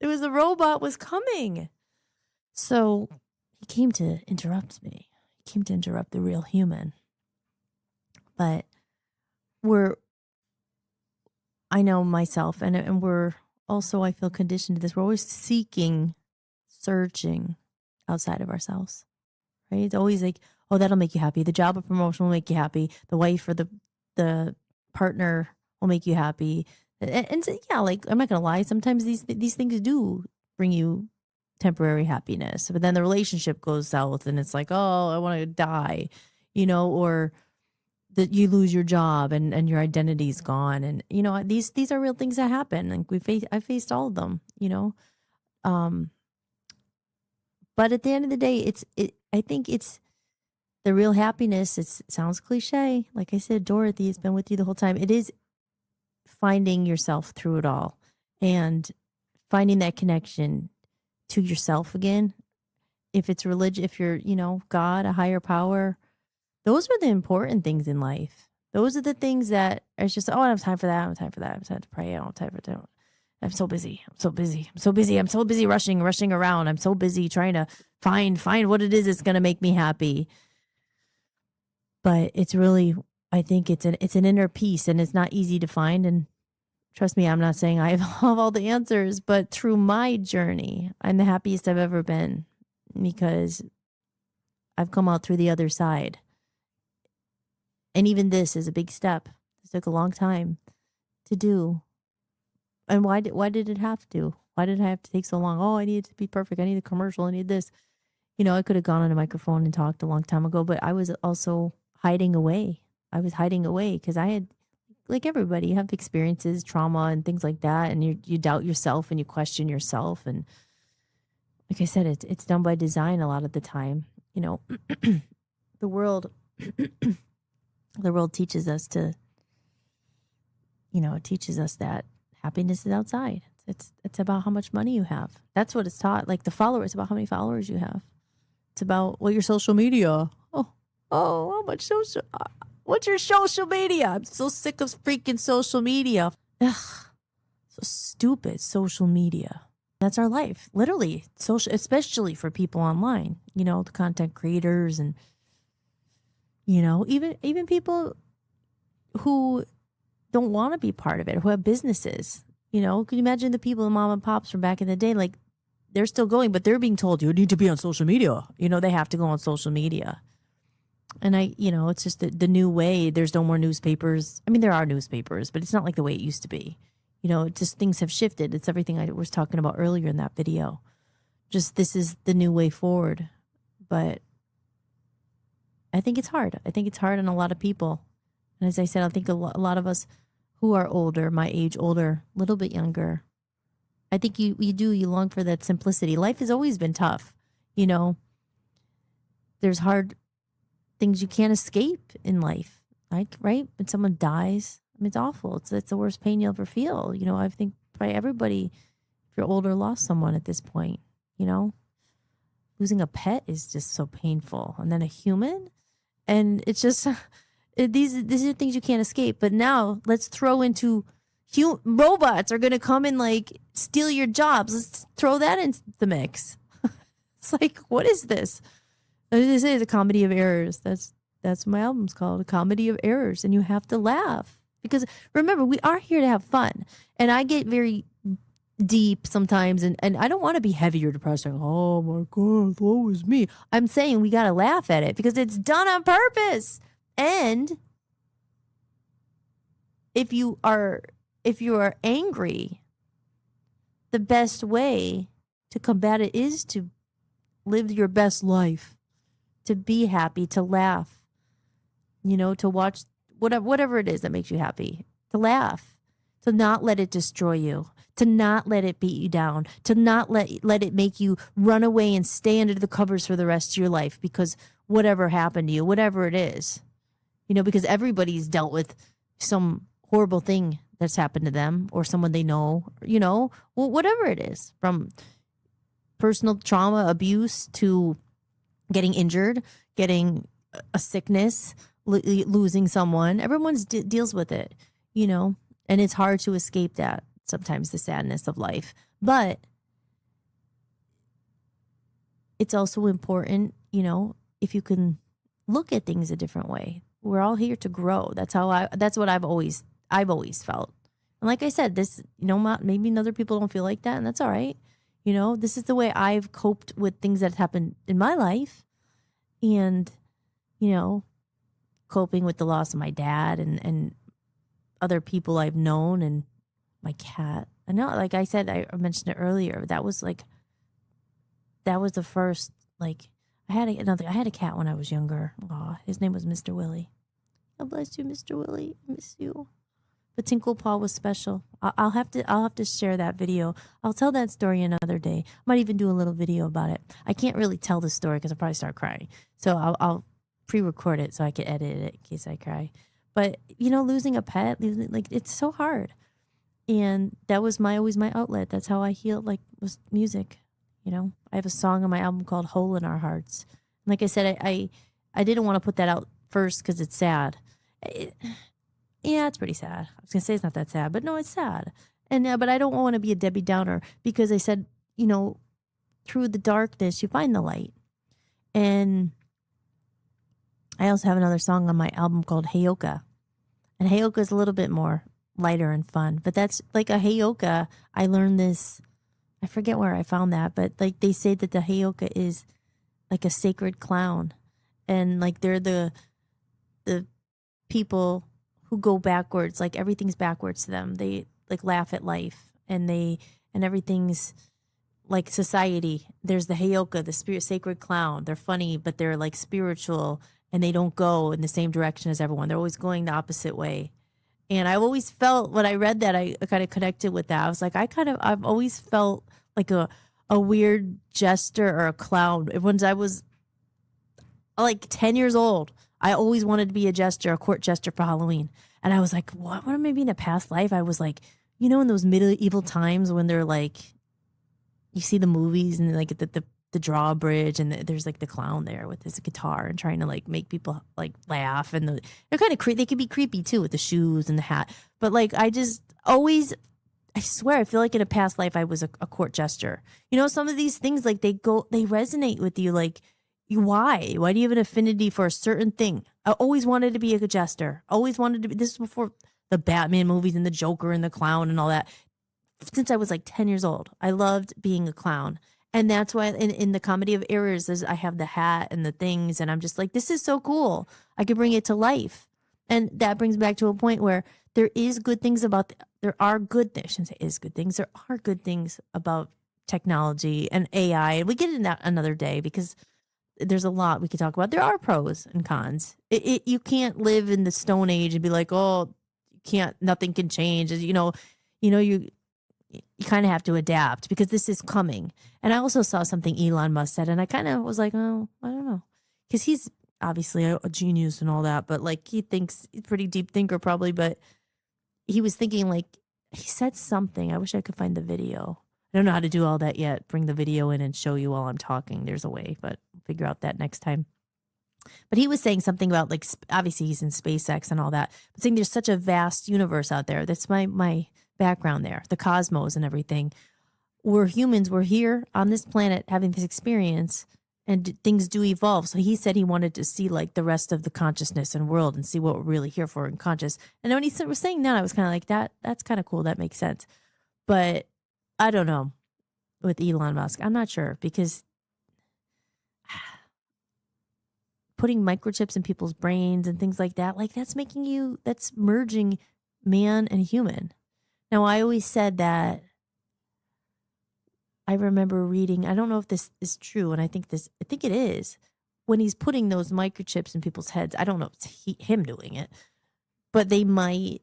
It was the robot was coming. So he came to interrupt me. He came to interrupt the real human. But I know myself, and we're also, I feel conditioned to this. We're always searching outside of ourselves, right? It's always like, oh, that'll make you happy. The job or promotion will make you happy. The wife or the partner will make you happy. And so, yeah, like I'm not gonna lie. Sometimes these things do bring you temporary happiness, but then the relationship goes south, and it's like, oh, I want to die, or that you lose your job and your identity's gone, and these are real things that happen. Like I faced all of them, But at the end of the day, I think it's the real happiness. It sounds cliche, like I said, Dorothy has been with you the whole time. It is finding yourself through it all, and finding that connection to yourself again. If it's religion, if you're, God, a higher power, those are the important things in life. Those are the things that it's just, I don't have time for that. I don't have time for that. I have time to pray. I don't have time for that. I'm so busy. I'm so busy rushing around. I'm so busy trying to find what it is that's going to make me happy. But it's really, I think it's an inner peace, and it's not easy to find. And trust me, I'm not saying I have all the answers, but through my journey, I'm the happiest I've ever been, because I've come out through the other side. And even this is a big step. This took a long time to do. And why did it have to? Why did it have to take so long? Oh, I needed to be perfect. I need a commercial. I need this. I could have gone on a microphone and talked a long time ago, but I was also hiding away. I was hiding away because I had, like everybody, you have experiences, trauma, and things like that, and you doubt yourself and you question yourself. And like I said, it's done by design a lot of the time. The world, the world teaches us to, it teaches us that happiness is outside. It's about how much money you have. That's what it's taught. Like the followers, about how many followers you have. It's about your social media. Oh, how much social? What's your social media? I'm so sick of freaking social media. Ugh, so stupid social media. That's our life, literally. Social, especially for people online, you know, the content creators and, you know, even people who don't want to be part of it, who have businesses. You know, can you imagine the people, the mom and pops from back in the day, like they're still going, but they're being told you need to be on social media. You know, they have to go on social media. And you know, it's just the new way. There's no more newspapers. I mean, there are newspapers, but it's not like the way it used to be. You know, it just things have shifted. It's everything I was talking about earlier in that video. Just this is the new way forward. But I think it's hard. I think it's hard on a lot of people. And as I said, I think a lot of us who are older, my age, older, a little bit younger, I think you long for that simplicity. Life has always been tough. You know, there's hard things you can't escape in life. Like, right? When someone dies, I mean, it's awful. It's the worst pain you'll ever feel. You know, I think probably everybody, if you're older, lost someone at this point. You know, losing a pet is just so painful. And then a human. And it's just, these are things you can't escape. But now let's throw into robots are going to come and like steal your jobs. Let's throw that into the mix. It's like, what is this? This is a comedy of errors. That's what my album's called, a comedy of errors. And you have to laugh. Because remember, we are here to have fun. And I get very deep sometimes. And I don't want to be heavy or depressed. Like, oh my God, woe is me. I'm saying we got to laugh at it because it's done on purpose. And if you are angry, the best way to combat it is to live your best life, to be happy, to laugh, you know, to watch whatever it is that makes you happy, to laugh, to not let it destroy you, to not let it beat you down, to not let it make you run away and stay under the covers for the rest of your life because whatever happened to you, whatever it is, you know, because everybody's dealt with some horrible thing that's happened to them or someone they know, you know, whatever it is, from personal trauma, abuse to getting injured, getting a sickness, losing someone. Everyone deals with it, you know, and it's hard to escape that sometimes, the sadness of life. But it's also important, you know, if you can look at things a different way. We're all here to grow. That's what I've always felt. And like I said, this, you know, maybe other people don't feel like that, and that's all right. You know, this is the way I've coped with things that happened in my life. And, you know, coping with the loss of my dad and other people I've known and my cat. I know, like I said, I mentioned it earlier. That was the first, like, I had a cat when I was younger. Oh, his name was Mr. Willie. God bless you, Mr. Willie. I miss you. But Tinkle Paw was special. I'll have to share that video. I'll tell that story another day. I might even do a little video about it. I can't really tell the story because I'll probably start crying. So I'll pre-record it so I can edit it in case I cry. But, you know, losing a pet, like, it's so hard. And that was always my outlet. That's how I healed, like, was music. You know, I have a song on my album called Hole in Our Hearts. And like I said, I didn't want to put that out first because it's sad. Yeah, it's pretty sad. I was going to say it's not that sad, but no, it's sad. And but I don't want to be a Debbie Downer because I said, you know, through the darkness, you find the light. And I also have another song on my album called Heyoka. And Heyoka is a little bit more lighter and fun. But that's like a Heyoka. I learned this, I forget where I found that, but like they say that the Heyoka is like a sacred clown. And like they're the people who go backwards, like everything's backwards to them. They like laugh at life and everything's like society. There's the Heyoka, the spirit sacred clown. They're funny, but they're like spiritual and they don't go in the same direction as everyone. They're always going the opposite way. And I've always felt when I read that, I kind of connected with that. I was like, I've always felt like a weird jester or a clown. Once I was like 10 years old, I always wanted to be a jester, a court jester for Halloween. And I was like, what? Maybe in a past life, I was like, you know, in those medieval times when they're like, you see the movies and like the drawbridge and there's like the clown there with his guitar and trying to like make people like laugh. And they're kind of creepy. They can be creepy too with the shoes and the hat. But like, I just always I swear, I feel like in a past life I was a court jester. You know, some of these things, like they resonate with you. Like, why? Why do you have an affinity for a certain thing? I always wanted to be a jester. Always wanted to be. This is before the Batman movies and the Joker and the clown and all that. Since I was like 10 years old, I loved being a clown. And that's why in the Comedy of Errors, I have the hat and the things. And I'm just like, this is so cool. I could bring it to life. And that brings me back to a point where there is good things about, there are good things. I shouldn't say is good things. There are good things about technology and AI. And we get into that another day because there's a lot we could talk about. There are pros and cons. You can't live in the Stone Age and be like, oh, you can't, nothing can change. You kind of have to adapt because this is coming. And I also saw something Elon Musk said, and I kind of was like, oh, I don't know. Because he's obviously a genius and all that, but like he thinks he's a pretty deep thinker probably, but he was thinking like, he said something. I wish I could find the video. I don't know how to do all that yet. Bring the video in and show you while I'm talking. There's a way, but I'll figure out that next time. But he was saying something about like, obviously he's in SpaceX and all that, but saying there's such a vast universe out there. That's my background there, the cosmos and everything. We're humans, we're here on this planet having this experience, and things do evolve. So he said he wanted to see like the rest of the consciousness and world and see what we're really here for in conscious. And when he was saying that, I was kind of like, that's kind of cool. That makes sense. But I don't know with Elon Musk. I'm not sure because putting microchips in people's brains and things like that, that's merging man and human. Now, I always said that, I remember reading, I don't know if this is true, and I think it is, when he's putting those microchips in people's heads, I don't know if it's him doing it, but they might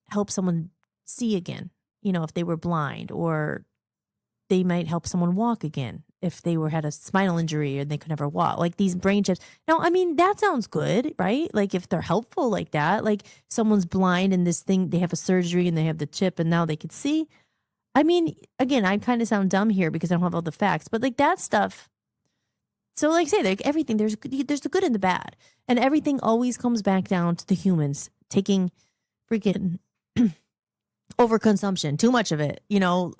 help someone see again, if they were blind, or they might help someone walk again if they had a spinal injury and they could never walk, like these brain chips. Now, I mean, that sounds good, right? Like if they're helpful like that, like someone's blind and this thing, they have a surgery and they have the chip and now they could see. I mean, again, I kind of sound dumb here because I don't have all the facts, but like that stuff. So like say, like everything, there's the good and the bad, and everything always comes back down to the humans taking freaking overconsumption, too much of it. Now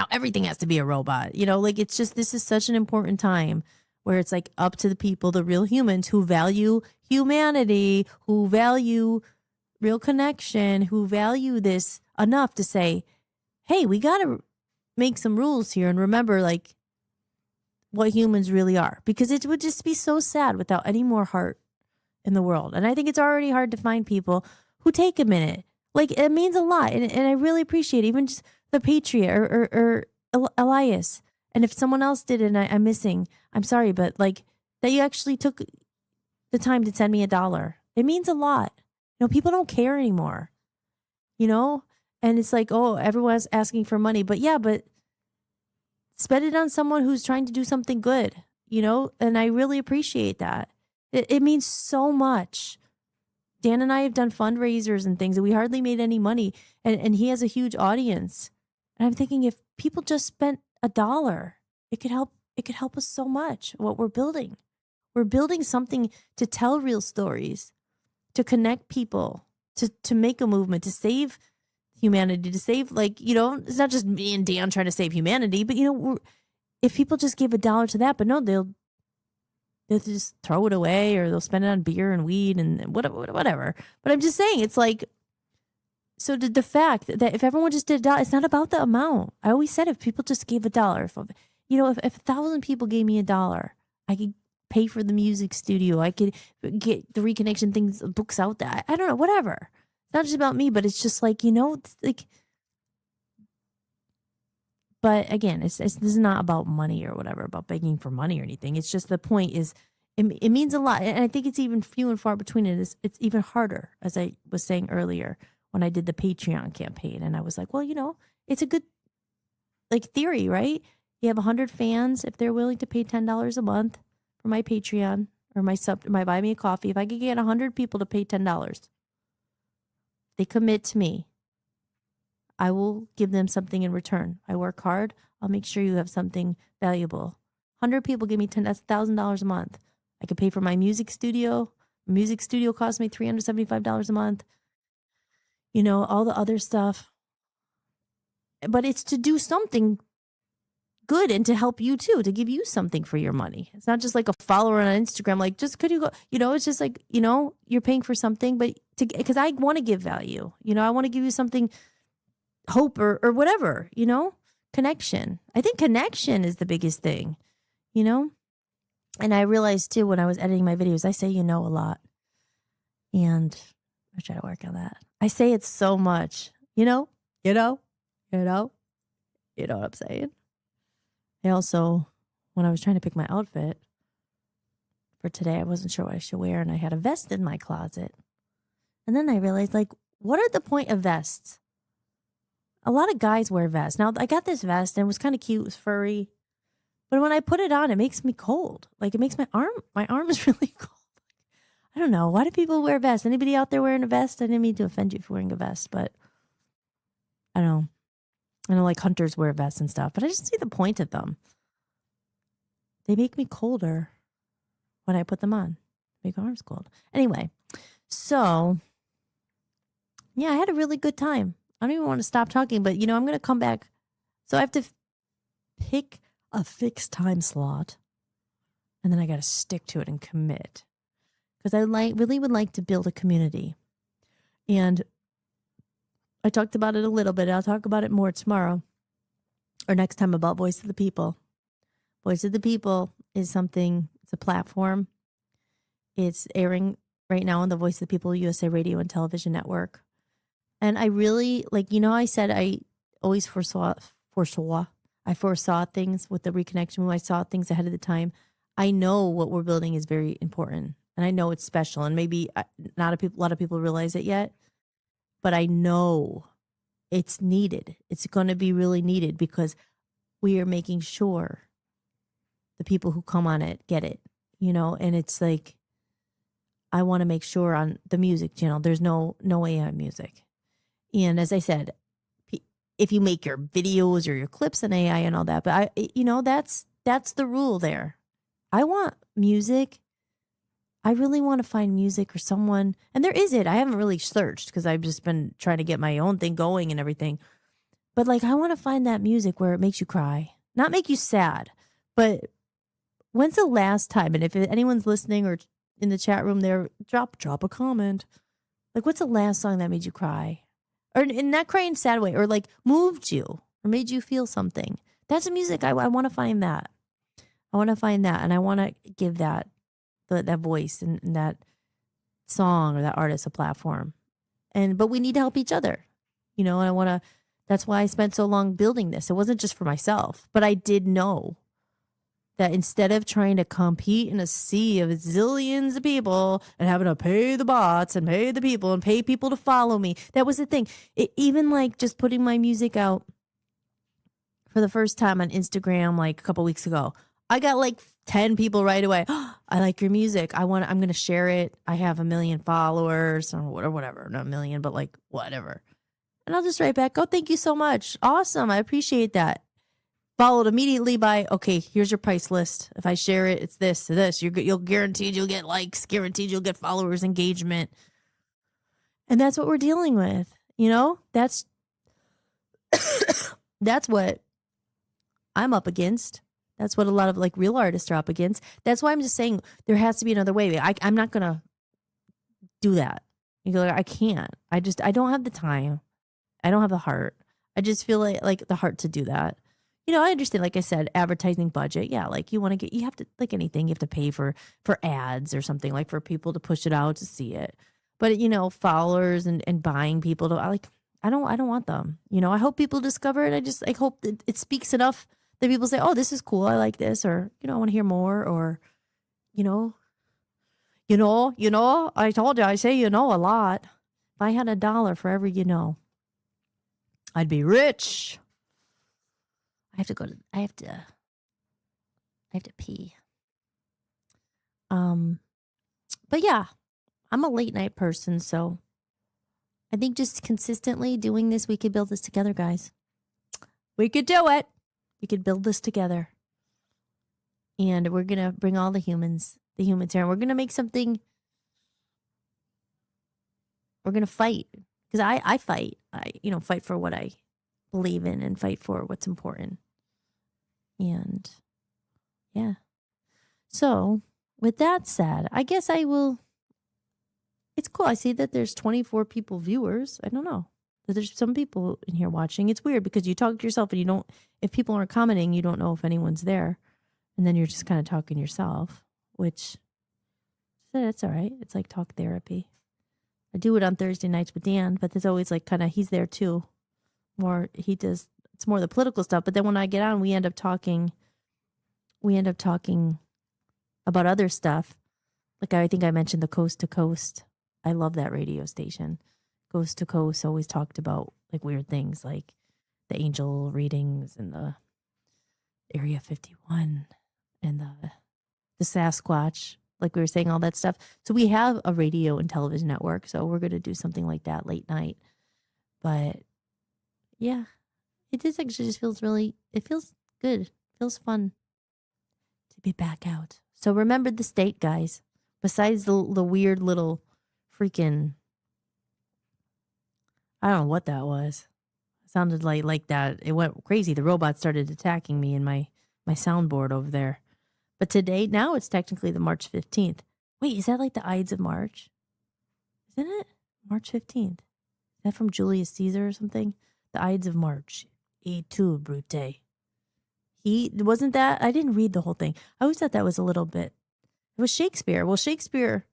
everything has to be a robot. Like it's just, this is such an important time where it's like up to the people, the real humans who value humanity, who value real connection, who value this enough to say, hey, we got to make some rules here and remember like what humans really are, because it would just be so sad without any more heart in the world. And I think it's already hard to find people who take a minute. Like it means a lot. And I really appreciate it. Even just the Patriot or Elias. And if someone else did it and I'm missing, I'm sorry, but like that you actually took the time to send me $1. It means a lot. People don't care anymore, And it's like, oh, everyone's asking for money. But yeah, but spend it on someone who's trying to do something good, And I really appreciate that. It means so much. Dan and I have done fundraisers and things, and we hardly made any money. And he has a huge audience. And I'm thinking if people just spent $1, it could help us so much, what we're building. We're building something to tell real stories, to connect people, to make a movement, to save humanity, to save, it's not just me and Dan trying to save humanity, but if people just gave $1 to that, but no, they'll just throw it away, or they'll spend it on beer and weed and whatever. But I'm just saying, it's like, so the fact that if everyone just did $1, it's not about the amount. I always said if people just gave $1, if 1,000 people gave me $1, I could pay for the music studio. I could get the Reconnection things, books out there. I don't know, whatever. It's not just about me, but it's just like, it's like, but again, this is not about money or whatever, about begging for money or anything. It's just the point is, it means a lot. And I think it's even few and far between it. It's even harder, as I was saying earlier, when I did the Patreon campaign. And I was like, well, it's a good theory, right? You have 100 fans. If they're willing to pay $10 a month for my Patreon or my Buy Me a Coffee, if I could get 100 people to pay $10, they commit to me, I will give them something in return. I work hard. I'll make sure you have something valuable. 100 people give me that's $1,000 a month. I could pay for my music studio. Music studio costs me $375 a month. All the other stuff. but it's to do something good and to help you too, to give you something for your money. It's not just like a follower on Instagram, like just could you go, it's just like, you're paying for something, but because I want to give value, I want to give you something, hope or whatever, connection. I think connection is the biggest thing, and I realized too, when I was editing my videos, I say, a lot, and I try to work on that. I say it so much, you know what I'm saying? I also, when I was trying to pick my outfit for today, I wasn't sure what I should wear, and I had a vest in my closet. And then I realized, like, what are the point of vests? A lot of guys wear vests. Now, I got this vest, and it was kind of cute. It was furry. But when I put it on, it makes me cold. Like, it makes my arm is really cold. I don't know. Why do people wear vests? Anybody out there wearing a vest? I didn't mean to offend you for wearing a vest, but I don't know. I know like hunters wear vests and stuff, but I just see the point of them. They make me colder when I put them on. Make my arms cold. Anyway, so yeah, I had a really good time. I don't even want to stop talking, but I'm going to come back. So I have to pick a fixed time slot, and then I got to stick to it and commit, because I really would like to build a community. And I talked about it a little bit. I'll talk about it more tomorrow or next time about Voice of the People. Voice of the People is something, it's a platform. It's airing right now on the Voice of the People U.S.A. radio and television network. And I really, I said I always foresaw things with the Reconnection Movement. I saw things ahead of the time. I know what we're building is very important, and I know it's special, and maybe not a lot of people realize it yet. But I know it's needed. It's going to be really needed, because we are making sure the people who come on it get it, and it's like, I want to make sure on the music channel, there's no AI music. And as I said, if you make your videos or your clips in AI and all that, but that's the rule there. I want music. I really want to find music or someone, and there is it. I haven't really searched because I've just been trying to get my own thing going and everything. But I want to find that music where it makes you cry, not make you sad. But when's the last time? And if anyone's listening or in the chat room there, drop a comment. What's the last song that made you cry, or in not cry in a sad way, or moved you or made you feel something? That's the music. I want to find that. I want to find that, and I want to give that voice and that song or that artist a platform. But we need to help each other, and that's why I spent so long building this. It wasn't just for myself, but I did know that instead of trying to compete in a sea of zillions of people and having to pay the bots and pay the people and pay people to follow me, that was the thing. Even just putting my music out for the first time on Instagram, a couple weeks ago, I got 10 people right away. Oh, I like your music. I'm going to share it. I have 1 million followers or whatever. Not 1 million, but whatever. And I'll just write back, oh, thank you so much. Awesome. I appreciate that. Followed immediately by, okay, here's your price list. If I share it, it's this. You'll guaranteed you'll get likes, guaranteed you'll get followers, engagement. And that's what we're dealing with. That's what I'm up against. That's what a lot of real artists are up against. That's why I'm just saying there has to be another way. I'm not going to do that. I can't. I don't have the time. I don't have the heart. I just feel like the heart to do that. I understand, like I said, advertising budget. Yeah, you have to, anything, you have to pay for ads or something, for people to push it out to see it. But, followers and buying people to, I don't want them. I hope people discover it. I hope that it speaks enough that people say, oh, this is cool. I like this. Or, I want to hear more. Or, I told you, I say, a lot. If I had $1 for every, I'd be rich. I have to pee. But yeah, I'm a late night person. So I think just consistently doing this, we could build this together, guys. We could do it. We could build this together. And we're going to bring all the humans here. And we're going to make something. We're going to fight. Because I fight. I fight for what I believe in and fight for what's important. And yeah. So with that said, I guess I will. It's cool. I see that there's 24 people viewers. I don't know. There's some people in here watching. It's weird because you talk to yourself and you don't, if people aren't commenting, you don't know if anyone's there. And then you're just kind of talking yourself, which that's all right. It's like talk therapy. I do it on Thursday nights with Dan, but there's always like kind of, he's there too. It's more the political stuff. But then when I get on, we end up talking about other stuff. Like I think I mentioned the Coast to Coast. I love that radio station. Coast to Coast always talked about like weird things like the angel readings and the Area 51 and the Sasquatch, like we were saying, all that stuff. So we have a radio and television network. So we're going to do something like that late night. But yeah, it just actually just feels it feels good. It feels fun to be back out. So remember the state, guys. Besides the weird little freaking, I don't know what that was. It sounded like that. It went crazy. The robot started attacking me in my soundboard over there. But today, now it's technically the March 15th. Wait, is that like the Ides of March? Isn't it? March 15th. Is that from Julius Caesar or something? The Ides of March. Et tu, Brute. Wasn't that? I didn't read the whole thing. I always thought that was a little bit. It was Shakespeare. Well, Shakespeare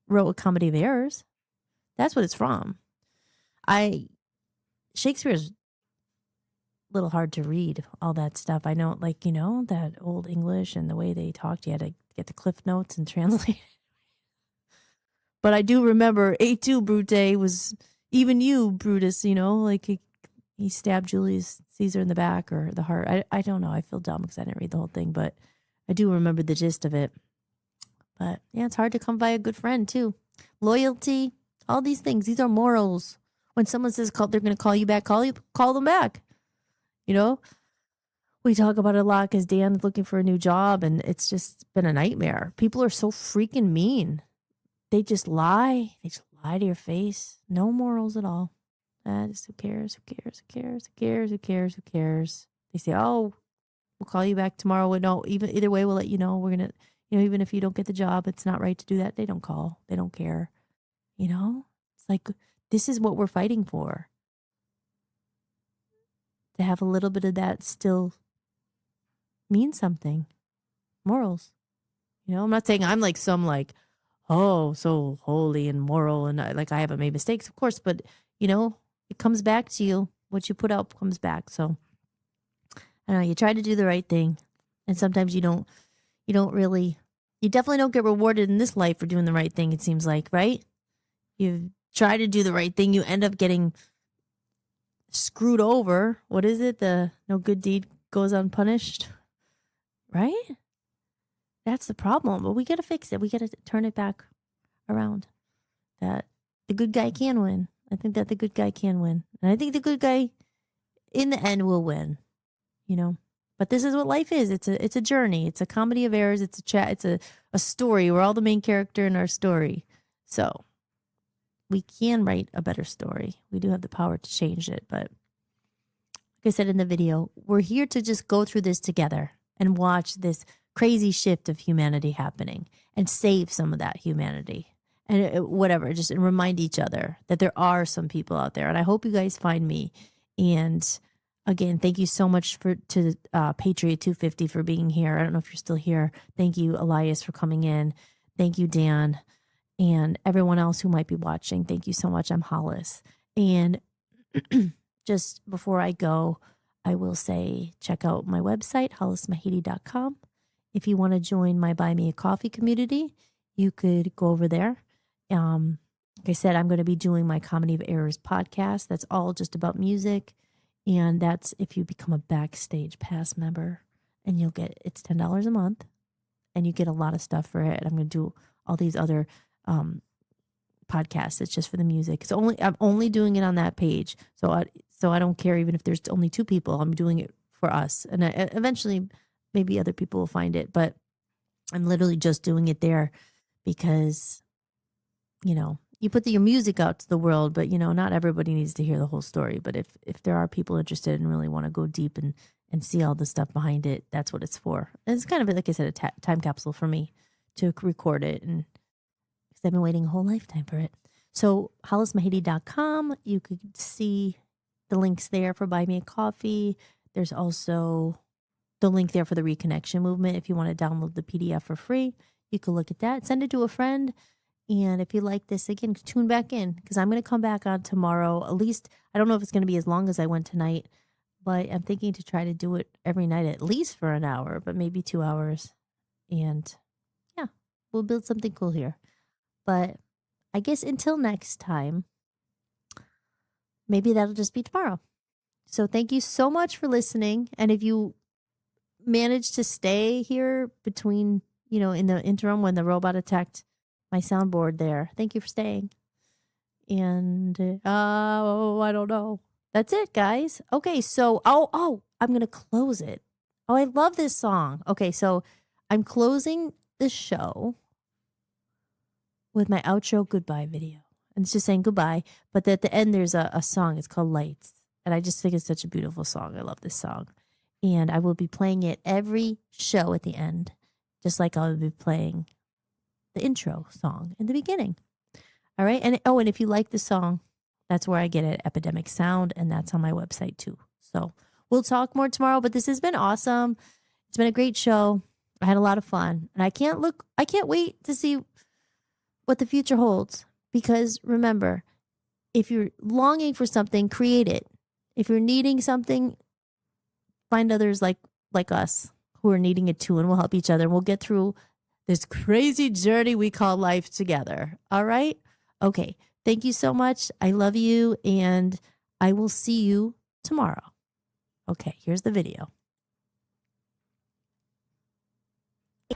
wrote A Comedy of Errors. That's what it's from. Shakespeare's a little hard to read, all that stuff. I know, like, that old English and the way they talked, you had to get the Cliff Notes and translate it. But I do remember Et tu, Brute was even you, Brutus, like he stabbed Julius Caesar in the back or the heart. I don't know. I feel dumb because I didn't read the whole thing, but I do remember the gist of it. But yeah, it's hard to come by a good friend too. Loyalty, all these things. These are morals. When someone says they're going to call you back, call them back. We talk about it a lot because Dan's looking for a new job and it's just been a nightmare. People are so freaking mean. They just lie. They just lie to your face. No morals at all. Just who cares? Who cares? Who cares? Who cares? Who cares? Who cares? They say, "Oh, we'll call you back tomorrow." Well, no, either way, we'll let you know. We're gonna, even if you don't get the job, it's not right to do that. They don't call. They don't care. It's like this is what we're fighting for. To have a little bit of that still means something. Morals. I'm not saying I'm like some like, oh, so holy and moral and like I haven't made mistakes, of course, but it comes back to you. What you put out comes back. So I don't know, you try to do the right thing. And sometimes you definitely don't get rewarded in this life for doing the right thing, it seems like, right? You try to do the right thing, you end up getting screwed over. What is it? The no good deed goes unpunished, right? That's the problem. But we got to fix it. We got to turn it back around. That the good guy can win. I think that the good guy can win. And I think the good guy in the end will win, But this is what life is. It's a journey. It's a comedy of errors. It's a chat. It's a story. We're all the main character in our story. So we can write a better story. We do have the power to change it. But like I said in the video, we're here to just go through this together and watch this crazy shift of humanity happening and save some of that humanity and whatever, just remind each other that there are some people out there. And I hope you guys find me. And again, thank you so much to Patriot 250 for being here. I don't know if you're still here. Thank you, Elias, for coming in. Thank you, Dan, and everyone else who might be watching. Thank you so much. I'm Hollis. And just before I go, I will say check out my website, hollismahady.com. If you want to join my Buy Me a Coffee community, you could go over there. Like I said, I'm going to be doing my Comedy of Errors podcast. That's all just about music. And that's if you become a Backstage Pass member. And it's $10 a month. And you get a lot of stuff for it. And I'm going to do all these other podcasts. It's just for the music. I'm only doing it on that page. So I don't care even if there's only 2 people. I'm doing it for us. And eventually maybe other people will find it. But I'm literally just doing it there because, you put your music out to the world, but not everybody needs to hear the whole story. But if there are people interested and really want to go deep and see all the stuff behind it, that's what it's for. And it's kind of, like I said, a time capsule for me to record it, and because I've been waiting a whole lifetime for it. So hollismahady.com, you could see the links there for Buy Me a Coffee. There's also the link there for the Reconnection Movement. If you want to download the PDF for free, you can look at that. Send it to a friend. And if you like this, again, tune back in, because I'm going to come back on tomorrow. At least, I don't know if it's going to be as long as I went tonight, but I'm thinking to try to do it every night, at least for an hour, but maybe 2 hours. And yeah, we'll build something cool here. But I guess until next time, maybe that'll just be tomorrow. So thank you so much for listening. And if you manage to stay here between, in the interim when the robot attacked my soundboard there, thank you for staying. And I don't know. That's it, guys. Okay, so I'm gonna close it. Oh, I love this song. Okay, so I'm closing the show with my outro goodbye video. And it's just saying goodbye, but at the end there's a song. It's called Lights. And I just think it's such a beautiful song. I love this song. And I will be playing it every show at the end, just like I'll be playing the intro song in the beginning. All right. And if you like the song, that's where I get it, Epidemic Sound, and that's on my website too. So we'll talk more tomorrow, but this has been awesome. It's been a great show. I had a lot of fun, and I can't wait to see what the future holds, because remember, if you're longing for something, create it. If you're needing something, find others like us who are needing it too, and we'll help each other. We'll get through this crazy journey we call life together. All right? Okay. Thank you so much. I love you, and I will see you tomorrow. Okay, here's the video.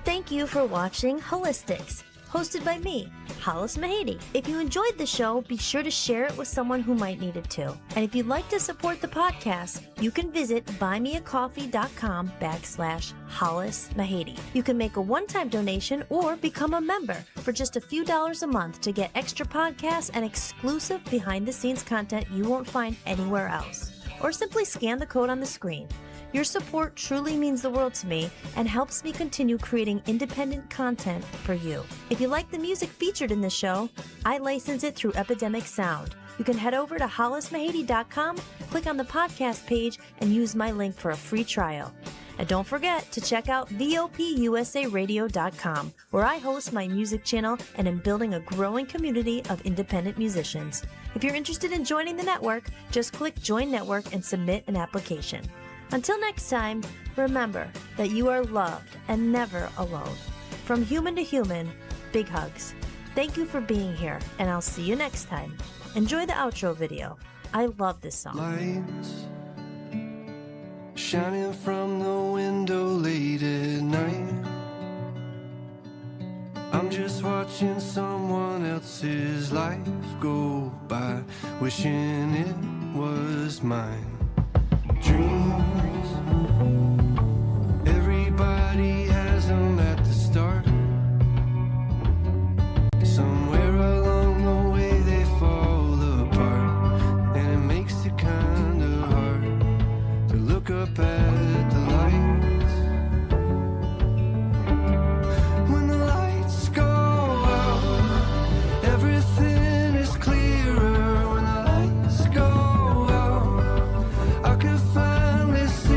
Thank you for watching Hollis-tics, hosted by me, Hollis Mahady. If you enjoyed the show, be sure to share it with someone who might need it too. And if you'd like to support the podcast, you can visit buymeacoffee.com/Hollis Mahady. You can make a one-time donation or become a member for just a few dollars a month to get extra podcasts and exclusive behind-the-scenes content you won't find anywhere else. Or simply scan the code on the screen. Your support truly means the world to me and helps me continue creating independent content for you. If you like the music featured in this show, I license it through Epidemic Sound. You can head over to hollismahady.com, click on the podcast page, and use my link for a free trial. And don't forget to check out VOPUSARadio.com, where I host my music channel and am building a growing community of independent musicians. If you're interested in joining the network, just click Join Network and submit an application. Until next time, remember that you are loved and never alone. From human to human, big hugs. Thank you for being here, and I'll see you next time. Enjoy the outro video. I love this song. Lights shining from the window late at night. I'm just watching someone else's life go by, wishing it was mine. Dreams, everybody has them at the start. Somewhere along the way they fall apart, and it makes it kind of hard to look up at the lights. When the lights go out, everything is clearer. When the lights go out, I could finally see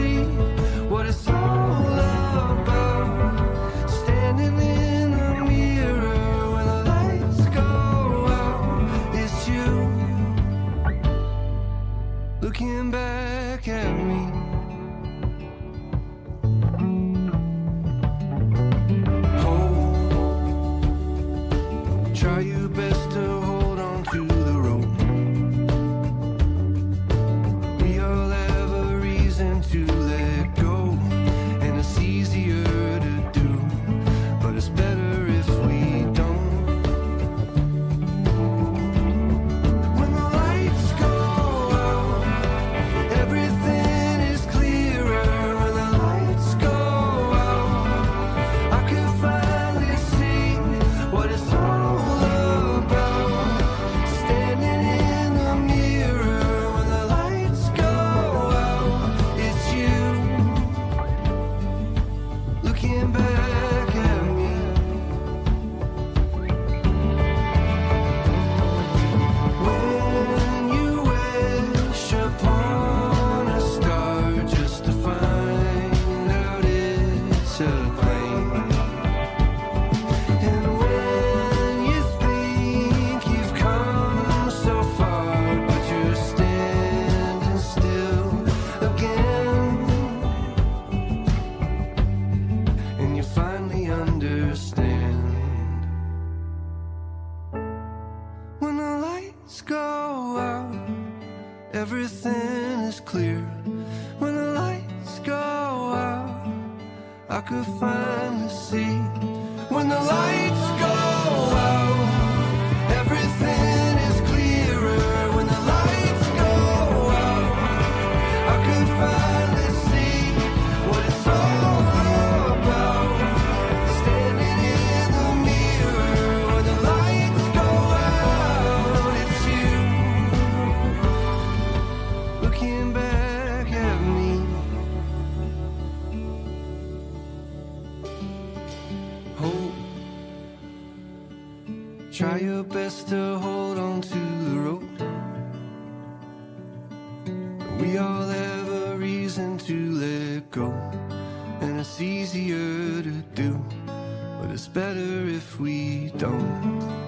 could finally see when the lights go out, everything is clearer. When the lights go out, I could finally see what it's all about. Standing in the mirror when the lights go out, it's you looking back at me. Hope, try your best to hold on to the rope. We all have a reason to let go, and it's easier to do, but it's better if we don't.